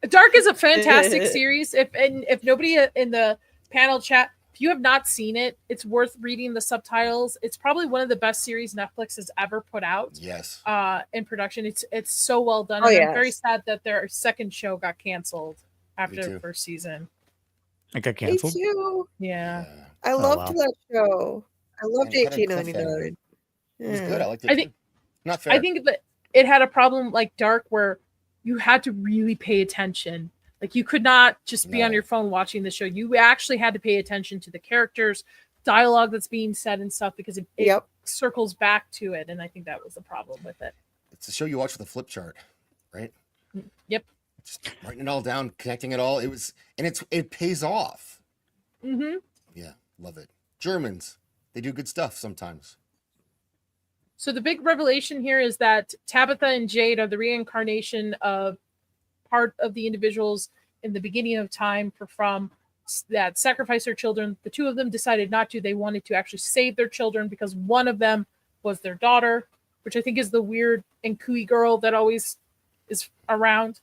Dark is a fantastic series. If nobody in the panel chat, if you have not seen it, it's worth reading the subtitles. It's probably one of the best series Netflix has ever put out. Yes. In production, it's so well done. Oh, and yes. I'm very sad that their second show got canceled after too. the first season. It got Me canceled. too. Yeah. I loved wow. that show. I loved And it had a 1899. It was good. I liked it. I think- too. Not fair. I think that it had a problem like Dark where you had to really pay attention. Like you could not just be on No. your phone watching the show. You actually had to pay attention to the characters, dialogue that's being said and stuff because it circles back to it. And I think that was the problem with it. It's a show you watch with a flip chart, right? Yep. Just writing it all down, connecting it all. It pays off. Mm-hmm. Yeah, love it. Germans, they do good stuff sometimes. So the big revelation here is that Tabitha and Jade are the reincarnation of part of the individuals in the beginning of time that sacrificed their children. The two of them decided not to. They wanted to actually save their children because one of them was their daughter, which I think is the weird and cooey girl that always is around.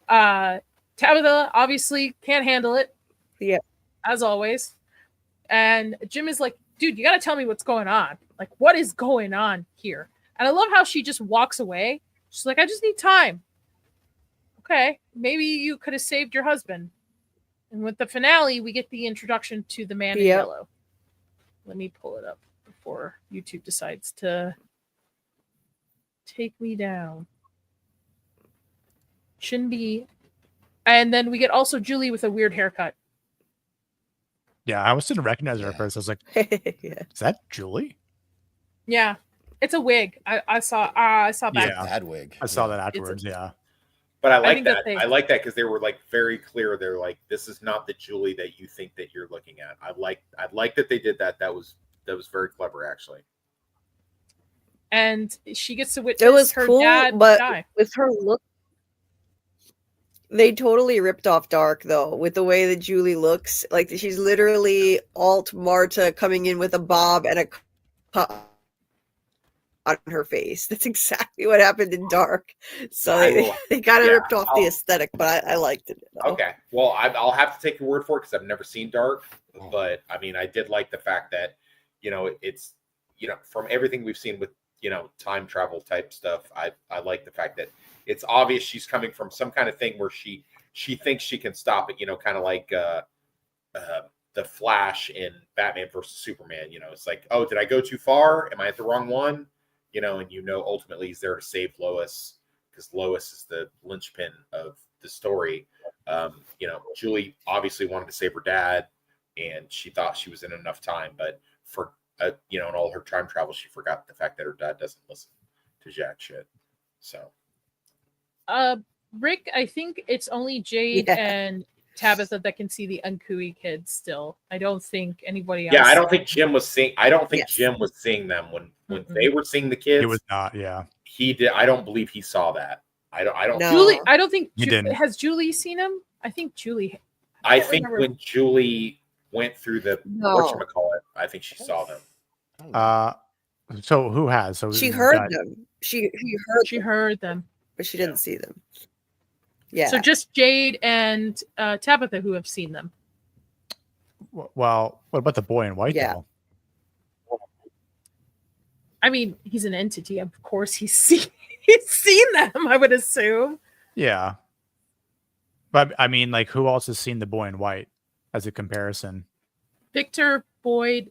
Tabitha obviously can't handle it. Yeah. As always. And Jim is like, dude, you got to tell me what's going on. Like, what is going on here? And I love how she just walks away. She's like, I just need time. Okay, maybe you could have saved your husband. And with the finale, we get the introduction to the man in yellow. Let me pull it up before YouTube decides to take me down. Shouldn't be. And then we get also Julie with a weird haircut. Yeah, I almost didn't recognize her at first. I was like, is that Julie? Yeah, it's a wig. I saw back. Bad wig. I saw that afterwards. But I like think that. that I like that because they were like very clear. They're like, this is not the Julie that you think that you're looking at. I like that they did that. That was very clever, actually. And she gets to witness It was her cool, dad but die. with her look, they totally ripped off Dark though. With the way that Julie looks, like she's literally alt Marta coming in with a bob and a cut on her face. That's exactly what happened in Dark. So they kind of ripped off the aesthetic, but I liked it. Okay, well, I'll have to take your word for it because I've never seen Dark. But I mean, I did like the fact that it's from everything we've seen with time travel type stuff. I like the fact that it's obvious she's coming from some kind of thing where she thinks she can stop it. Kind of like the Flash in Batman versus Superman. It's like, oh, did I go too far? Am I at the wrong one? And ultimately he's there to save Lois because Lois is the linchpin of the story. Julie obviously wanted to save her dad, and she thought she was in enough time, but for in all her time travel, she forgot the fact that her dad doesn't listen to jack shit. So, Rick, I think it's only Jade and Tabitha that can see the Unkui kids still. I don't think anybody else. Yeah, I don't think Jim was seeing. I don't think Jim was seeing them when they were seeing the kids. He was not. Yeah, he did. I don't believe he saw that. I don't. No. Julie, I don't think. He didn't. Has Julie seen him? I think Julie. I think when Julie went through the whatchamacallit, I think she saw them. So who has? So she heard them. She heard them, but she didn't see them. Yeah. So just Jade and Tabitha who have seen them. Well, what about the boy in white? Though? I mean, he's an entity. Of course, he's seen them. I would assume. Yeah. But I mean, like, who else has seen the boy in white as a comparison? Victor, Boyd.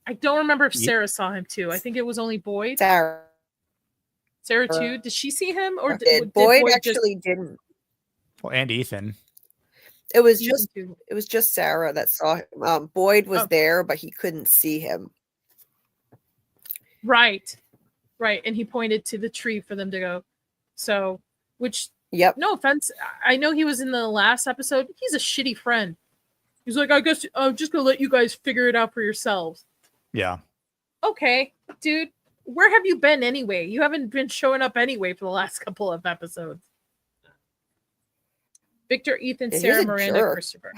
I don't remember if Sarah saw him too. I think it was only Boyd. Sarah too. Did she see him, or did Boyd actually didn't? Well, and Ethan. It was just Sarah that saw him. Boyd was there, but he couldn't see him. Right, and he pointed to the tree for them to go. So, which, no offense, I know he was in the last episode. He's a shitty friend. He's like, I guess I'm just gonna let you guys figure it out for yourselves. Yeah. Okay, dude, where have you been anyway? You haven't been showing up anyway for the last couple of episodes. Victor, Ethan, Sarah, Miranda, Christopher.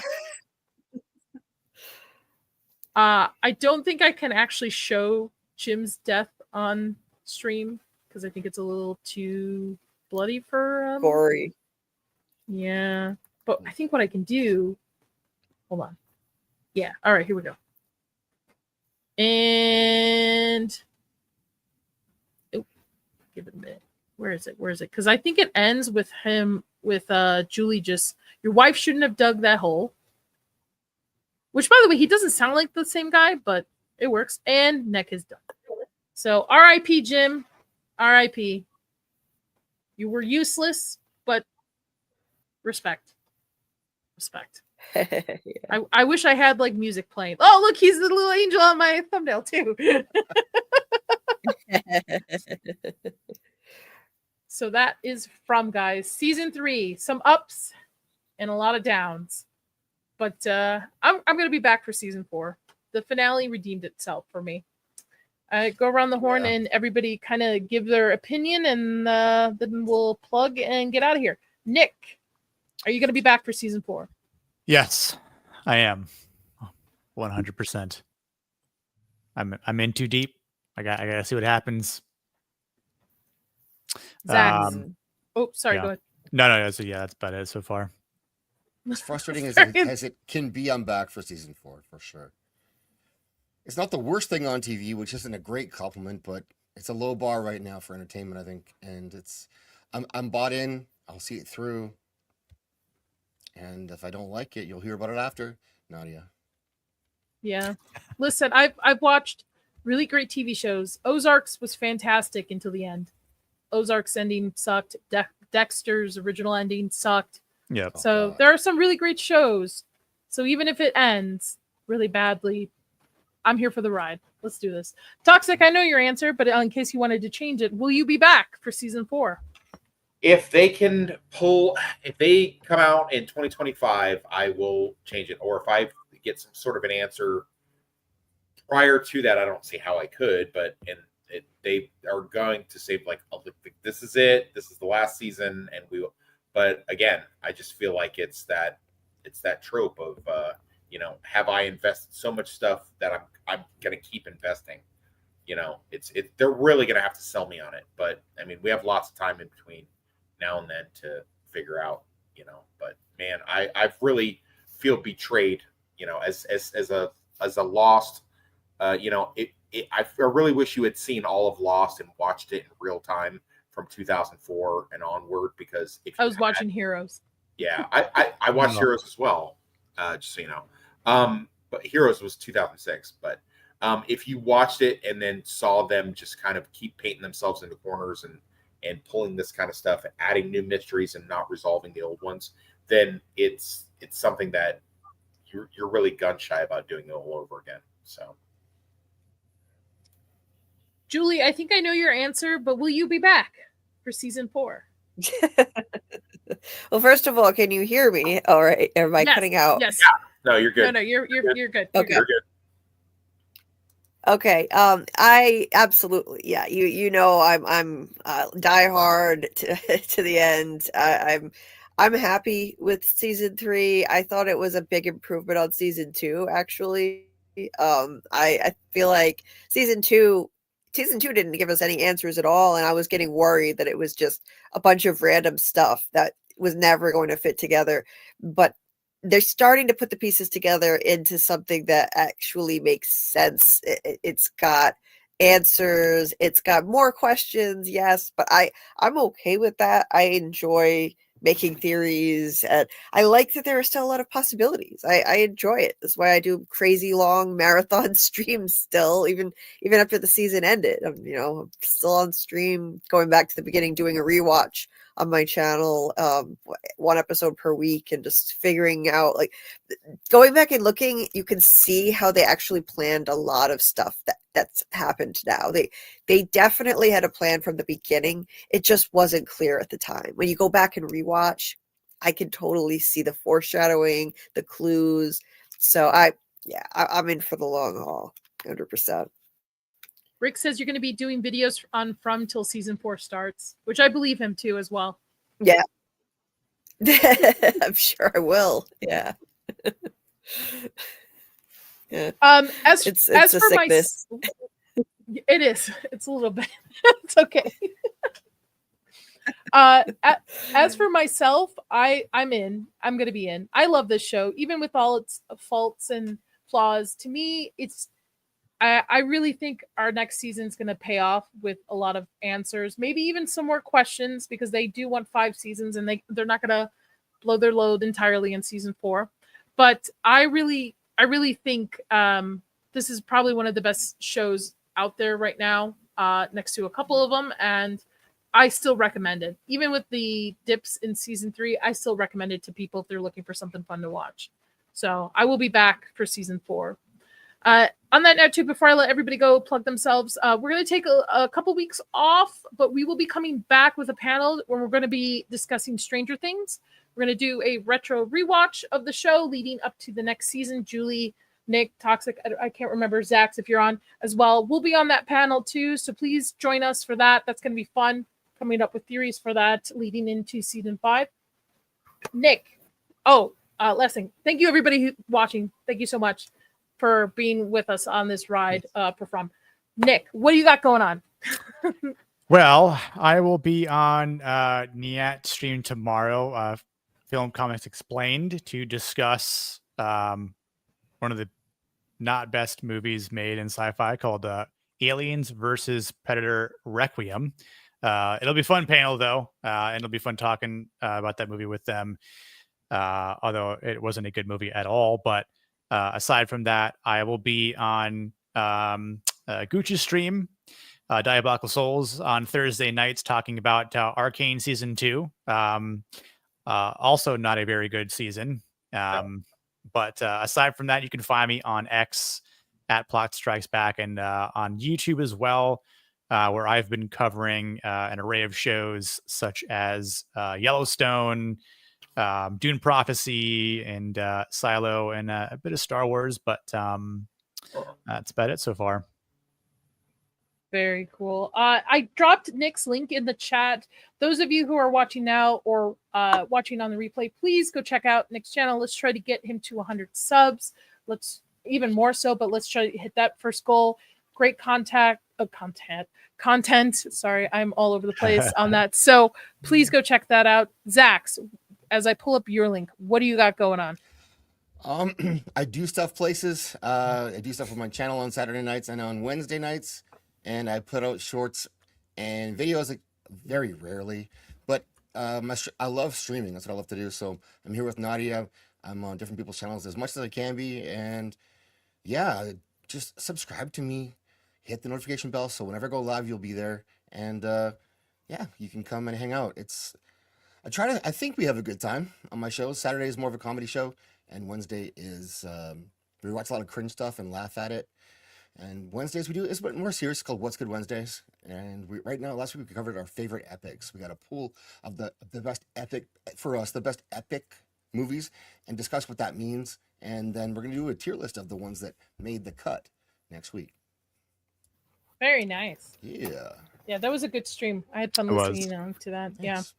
I don't think I can actually show Jim's death on stream because I think it's a little too bloody for gory. Yeah, but I think what I can do. Hold on. Yeah. All right. Here we go. And give it a minute. Where is it? Because I think it ends with him with Julie just, your wife shouldn't have dug that hole. Which, by the way, he doesn't sound like the same guy, but it works. And neck is done. So R.I.P. Jim. R.I.P. You were useless, but respect. Yeah. I wish I had like music playing. Oh, look, he's the little angel on my thumbnail too. So that is from, guys, season 3. Some ups and a lot of downs, but I'm gonna be back for season 4. The finale redeemed itself for me. Go around the horn and everybody kind of give their opinion, and then we'll plug and get out of here. Nick, are you gonna be back for season 4? Yes, I am. 100%. I'm in too deep. I gotta see what happens. Zach. Oh, sorry. Go ahead. No. So that's about it so far. As frustrating as it can be, I'm back for season 4 for sure. It's not the worst thing on TV, which isn't a great compliment, but it's a low bar right now for entertainment, I think, and I'm bought in. I'll see it through, and if I don't like it, you'll hear about it after. Nadia. Yeah. Listen, I've watched really great TV shows. Ozarks was fantastic until the end. Ozark's ending sucked. Dexter's original ending sucked. Yeah. So there are some really great shows. So even if it ends really badly, I'm here for the ride. Let's do this. Toxic, I know your answer, but in case you wanted to change it, will you be back for season 4? If they come out in 2025, I will change it. Or if I get some sort of an answer prior to that, I don't see how I could, but they are going to say like, oh, this is it. This is the last season. And we will, but again, I just feel like it's that trope of, have I invested so much stuff that I'm going to keep investing, they're really going to have to sell me on it. But I mean, we have lots of time in between now and then to figure out, but man, I really feel betrayed, as a Lost, I really wish you had seen all of Lost and watched it in real time from 2004 and onward, because if I was watching Heroes. Yeah, I watched Heroes as well, just so you know. But Heroes was 2006. But if you watched it and then saw them just kind of keep painting themselves into corners and pulling this kind of stuff and adding new mysteries and not resolving the old ones, then it's something that you're really gun shy about doing it all over again. So, Julie, I think I know your answer, but will you be back for season 4? Well, first of all, can you hear me? All right. Am I cutting out? Yes. Yeah. No, you're good. No, you're good. Okay. You're good. Okay. I absolutely, yeah. I'm diehard to the end. I'm happy with season 3. I thought it was a big improvement on season 2, actually. I feel like season 2 didn't give us any answers at all, and I was getting worried that it was just a bunch of random stuff that was never going to fit together. But they're starting to put the pieces together into something that actually makes sense. It's got answers. It's got more questions, yes, but I'm okay with that. I enjoy making theories, and I like that there are still a lot of possibilities. I enjoy it. That's why I do crazy long marathon streams still, even after the season ended. I'm still on stream, going back to the beginning, doing a rewatch on my channel, 1 episode per week, and just figuring out, like, going back and looking, you can see how they actually planned a lot of stuff that's happened now. They definitely had a plan from the beginning. It just wasn't clear at the time. When you go back and rewatch, I can totally see the foreshadowing, the clues. So I'm in for the long haul, 100%. Rick says you're going to be doing videos on From till season 4 starts, which I believe him too as well. Yeah. I'm sure I will. Yeah. Yeah. As it's for a sickness. It is. It's a little bit. It's okay. As for myself, I'm in. I'm going to be in. I love this show, even with all its faults and flaws. To me, I really think our next season is going to pay off with a lot of answers, maybe even some more questions, because they do want 5 seasons and they're not going to blow their load entirely in season 4. But I really think this is probably one of the best shows out there right now, next to a couple of them, and I still recommend it. Even with the dips in season 3, I still recommend it to people if they're looking for something fun to watch. So I will be back for season 4. On that note, too, before I let everybody go plug themselves, we're going to take a couple weeks off, but we will be coming back with a panel where we're going to be discussing Stranger Things. We're going to do a retro rewatch of the show leading up to the next season. Julie, Nick, Toxic, I can't remember, Zach's, if you're on as well. We'll be on that panel, too, so please join us for that. That's going to be fun, coming up with theories for that leading into season 5. Nick, last thing. Thank you, everybody watching. Thank you so much for being with us on this ride for From. Nick, what do you got going on? Well, I will be on Niat stream tomorrow, Film Comics Explained, to discuss one of the not best movies made in sci-fi called Aliens versus Predator Requiem. It'll be a fun panel, though, and it'll be fun talking about that movie with them, although it wasn't a good movie at all. But aside from that, I will be on Gucci's stream, Diabolical Souls, on Thursday nights talking about Arcane Season 2. Also not a very good season. But aside from that, you can find me on X at Plot Strikes Back, and on YouTube as well, where I've been covering an array of shows such as Yellowstone, Dune Prophecy, and Silo, and a bit of Star Wars. But that's about it so far. Very cool. I dropped Nick's link in the chat. Those of you who are watching now or watching on the replay, please go check out Nick's channel. Let's try to get him to 100 subs. Let's even more so, but let's try to hit that first goal. Great content. Sorry, I'm all over the place on that. So please go check that out. Zax, as I pull up your link, what do you got going on? I do stuff places. I do stuff with my channel on Saturday nights and on Wednesday nights. And I put out shorts and videos like, very rarely, but I love streaming. That's what I love to do. So I'm here with Nadia. I'm on different people's channels as much as I can be. And yeah, just subscribe to me, hit the notification bell. So whenever I go live, you'll be there. And yeah, you can come and hang out. I think we have a good time on my shows. Saturday is more of a comedy show. And Wednesday is, we watch a lot of cringe stuff and laugh at it. And Wednesdays we do is a bit more serious, called What's Good Wednesdays. And right now, last week we covered our favorite epics. We got a pool of the best epic for us, the best epic movies, and discuss what that means. And then we're gonna do a tier list of the ones that made the cut next week. Very nice. Yeah, that was a good stream. I had fun It was. listening to that. Thanks.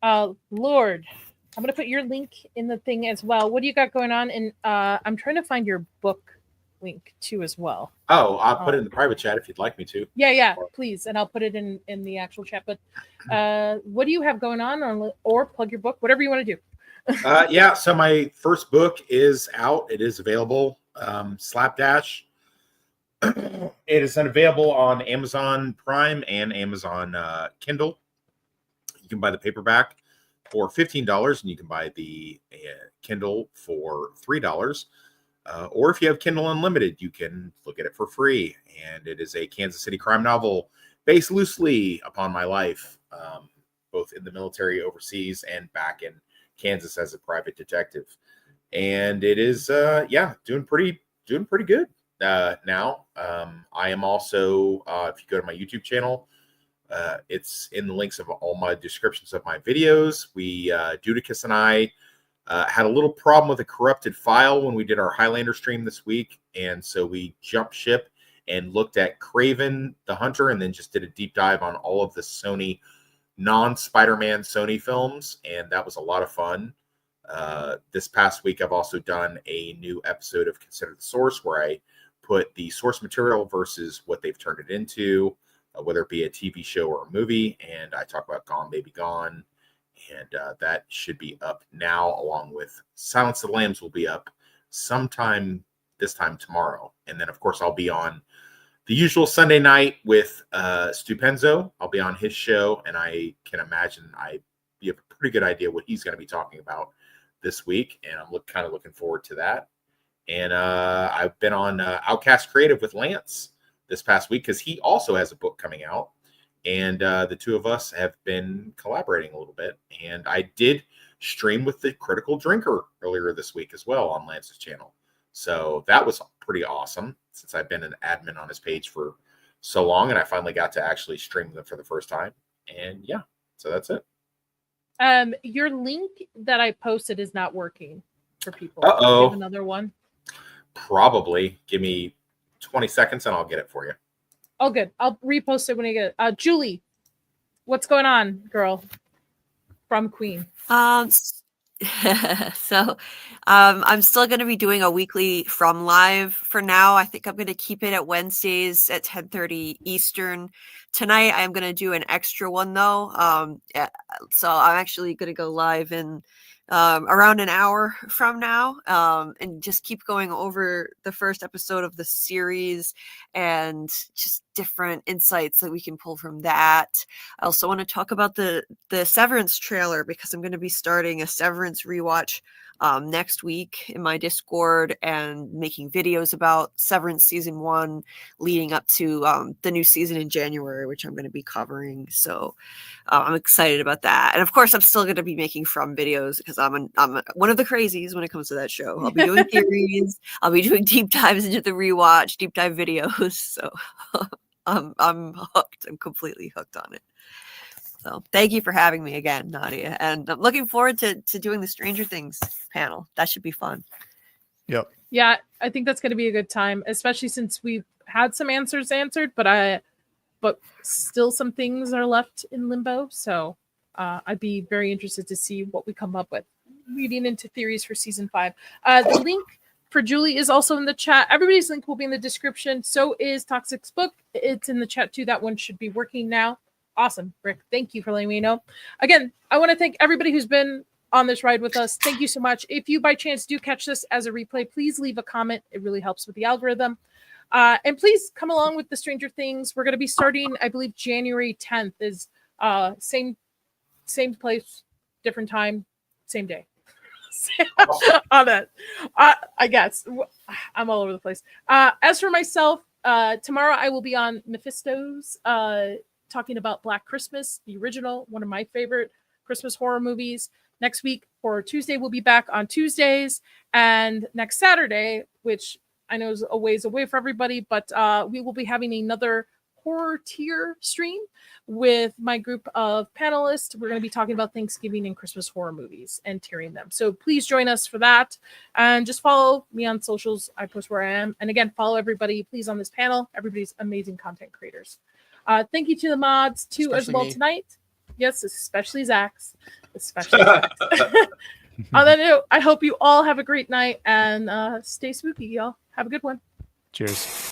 Yeah. Lord, I'm gonna put your link in the thing as well. What do you got going on? And I'm trying to find your book link too as well. Oh, I'll put it in the private chat if you'd like me to. Yeah, please, and I'll put it in the actual chat. But what do you have going on, or plug your book, whatever you want to do. Yeah, so my first book is out. It is available. Slapdash. It is available on Amazon Prime and Amazon Kindle. You can buy the paperback for $15, and you can buy the Kindle for $3. Or if you have Kindle Unlimited, you can look at it for free. And it is a Kansas City crime novel based loosely upon my life, both in the military overseas and back in Kansas as a private detective. And it is, doing pretty good now. I am also, if you go to my YouTube channel, it's in the links of all my descriptions of my videos. Dudicus and I had a little problem with a corrupted file when we did our Highlander stream this week. And so we jumped ship and looked at Kraven the Hunter, and then just did a deep dive on all of the Sony non-Spider-Man Sony films. And that was a lot of fun. This past week, I've also done a new episode of Consider the Source, where I put the source material versus what they've turned it into, whether it be a TV show or a movie. And I talk about Gone Baby Gone. And that should be up now, along with Silence of the Lambs will be up sometime this time tomorrow. And then, of course, I'll be on the usual Sunday night with Stu Penzo. I'll be on his show, and I can imagine you have a pretty good idea what he's going to be talking about this week. And I'm kind of looking forward to that. And I've been on Outcast Creative with Lance this past week, because he also has a book coming out. And the two of us have been collaborating a little bit. And I did stream with the Critical Drinker earlier this week as well on Lance's channel. So that was pretty awesome, since I've been an admin on his page for so long. And I finally got to actually stream them for the first time. And yeah, so that's it. Your link that I posted is not working for people. Uh-oh. Do you have another one? Probably. Give me 20 seconds and I'll get it for you. Oh, good. I'll repost it when I get it. Julie, what's going on, girl? From Queen. I'm still going to be doing a weekly From Live for now. I think I'm going to keep it at Wednesdays at 10:30 Eastern tonight I'm going to do an extra one though. So I'm actually going to go live in around an hour from now, and just keep going over the first episode of the series and just different insights that we can pull from that. I also want to talk about the Severance trailer, because I'm going to be starting a Severance rewatch next week in my Discord and making videos about Severance season 1 leading up to the new season in January, which I'm going to be covering. So I'm excited about that. And of course, I'm still going to be making From videos, because I'm one of the crazies when it comes to that show. I'll be doing theories. I'll be doing deep dives into the rewatch, deep dive videos. So I'm hooked. I'm completely hooked on it. So thank you for having me again, Nadia. And I'm looking forward to doing the Stranger Things panel. That should be fun. Yep. Yeah, I think that's going to be a good time, especially since we've had some answers answered, but still some things are left in limbo. So I'd be very interested to see what we come up with leading into theories for season 5. The link for Julie is also in the chat. Everybody's link will be in the description. So is Toxic's book. It's in the chat too. That one should be working now. Awesome, Rick. Thank you for letting me know. Again, I want to thank everybody who's been on this ride with us. Thank you so much. If you by chance do catch this as a replay, please leave a comment. It really helps with the algorithm. And please come along with the Stranger Things. We're going to be starting, I believe, January 10th is same place, different time, same day. On that, I guess I'm all over the place. As for myself, tomorrow I will be on Mephisto's talking about Black Christmas, the original, one of my favorite Christmas horror movies. Next week, Horror Tuesday, will be back on Tuesdays. And next Saturday, which I know is a ways away for everybody, but we will be having another horror tier stream with my group of panelists. We're going to be talking about Thanksgiving and Christmas horror movies and tiering them. So please join us for that. And just follow me on socials. I post where I am. And again, follow everybody, please, on this panel. Everybody's amazing content creators. Thank you to the mods too, especially as well me. Tonight. Yes, especially Zach's. Especially Zach's. On that note, I hope you all have a great night and stay spooky, y'all. Have a good one. Cheers.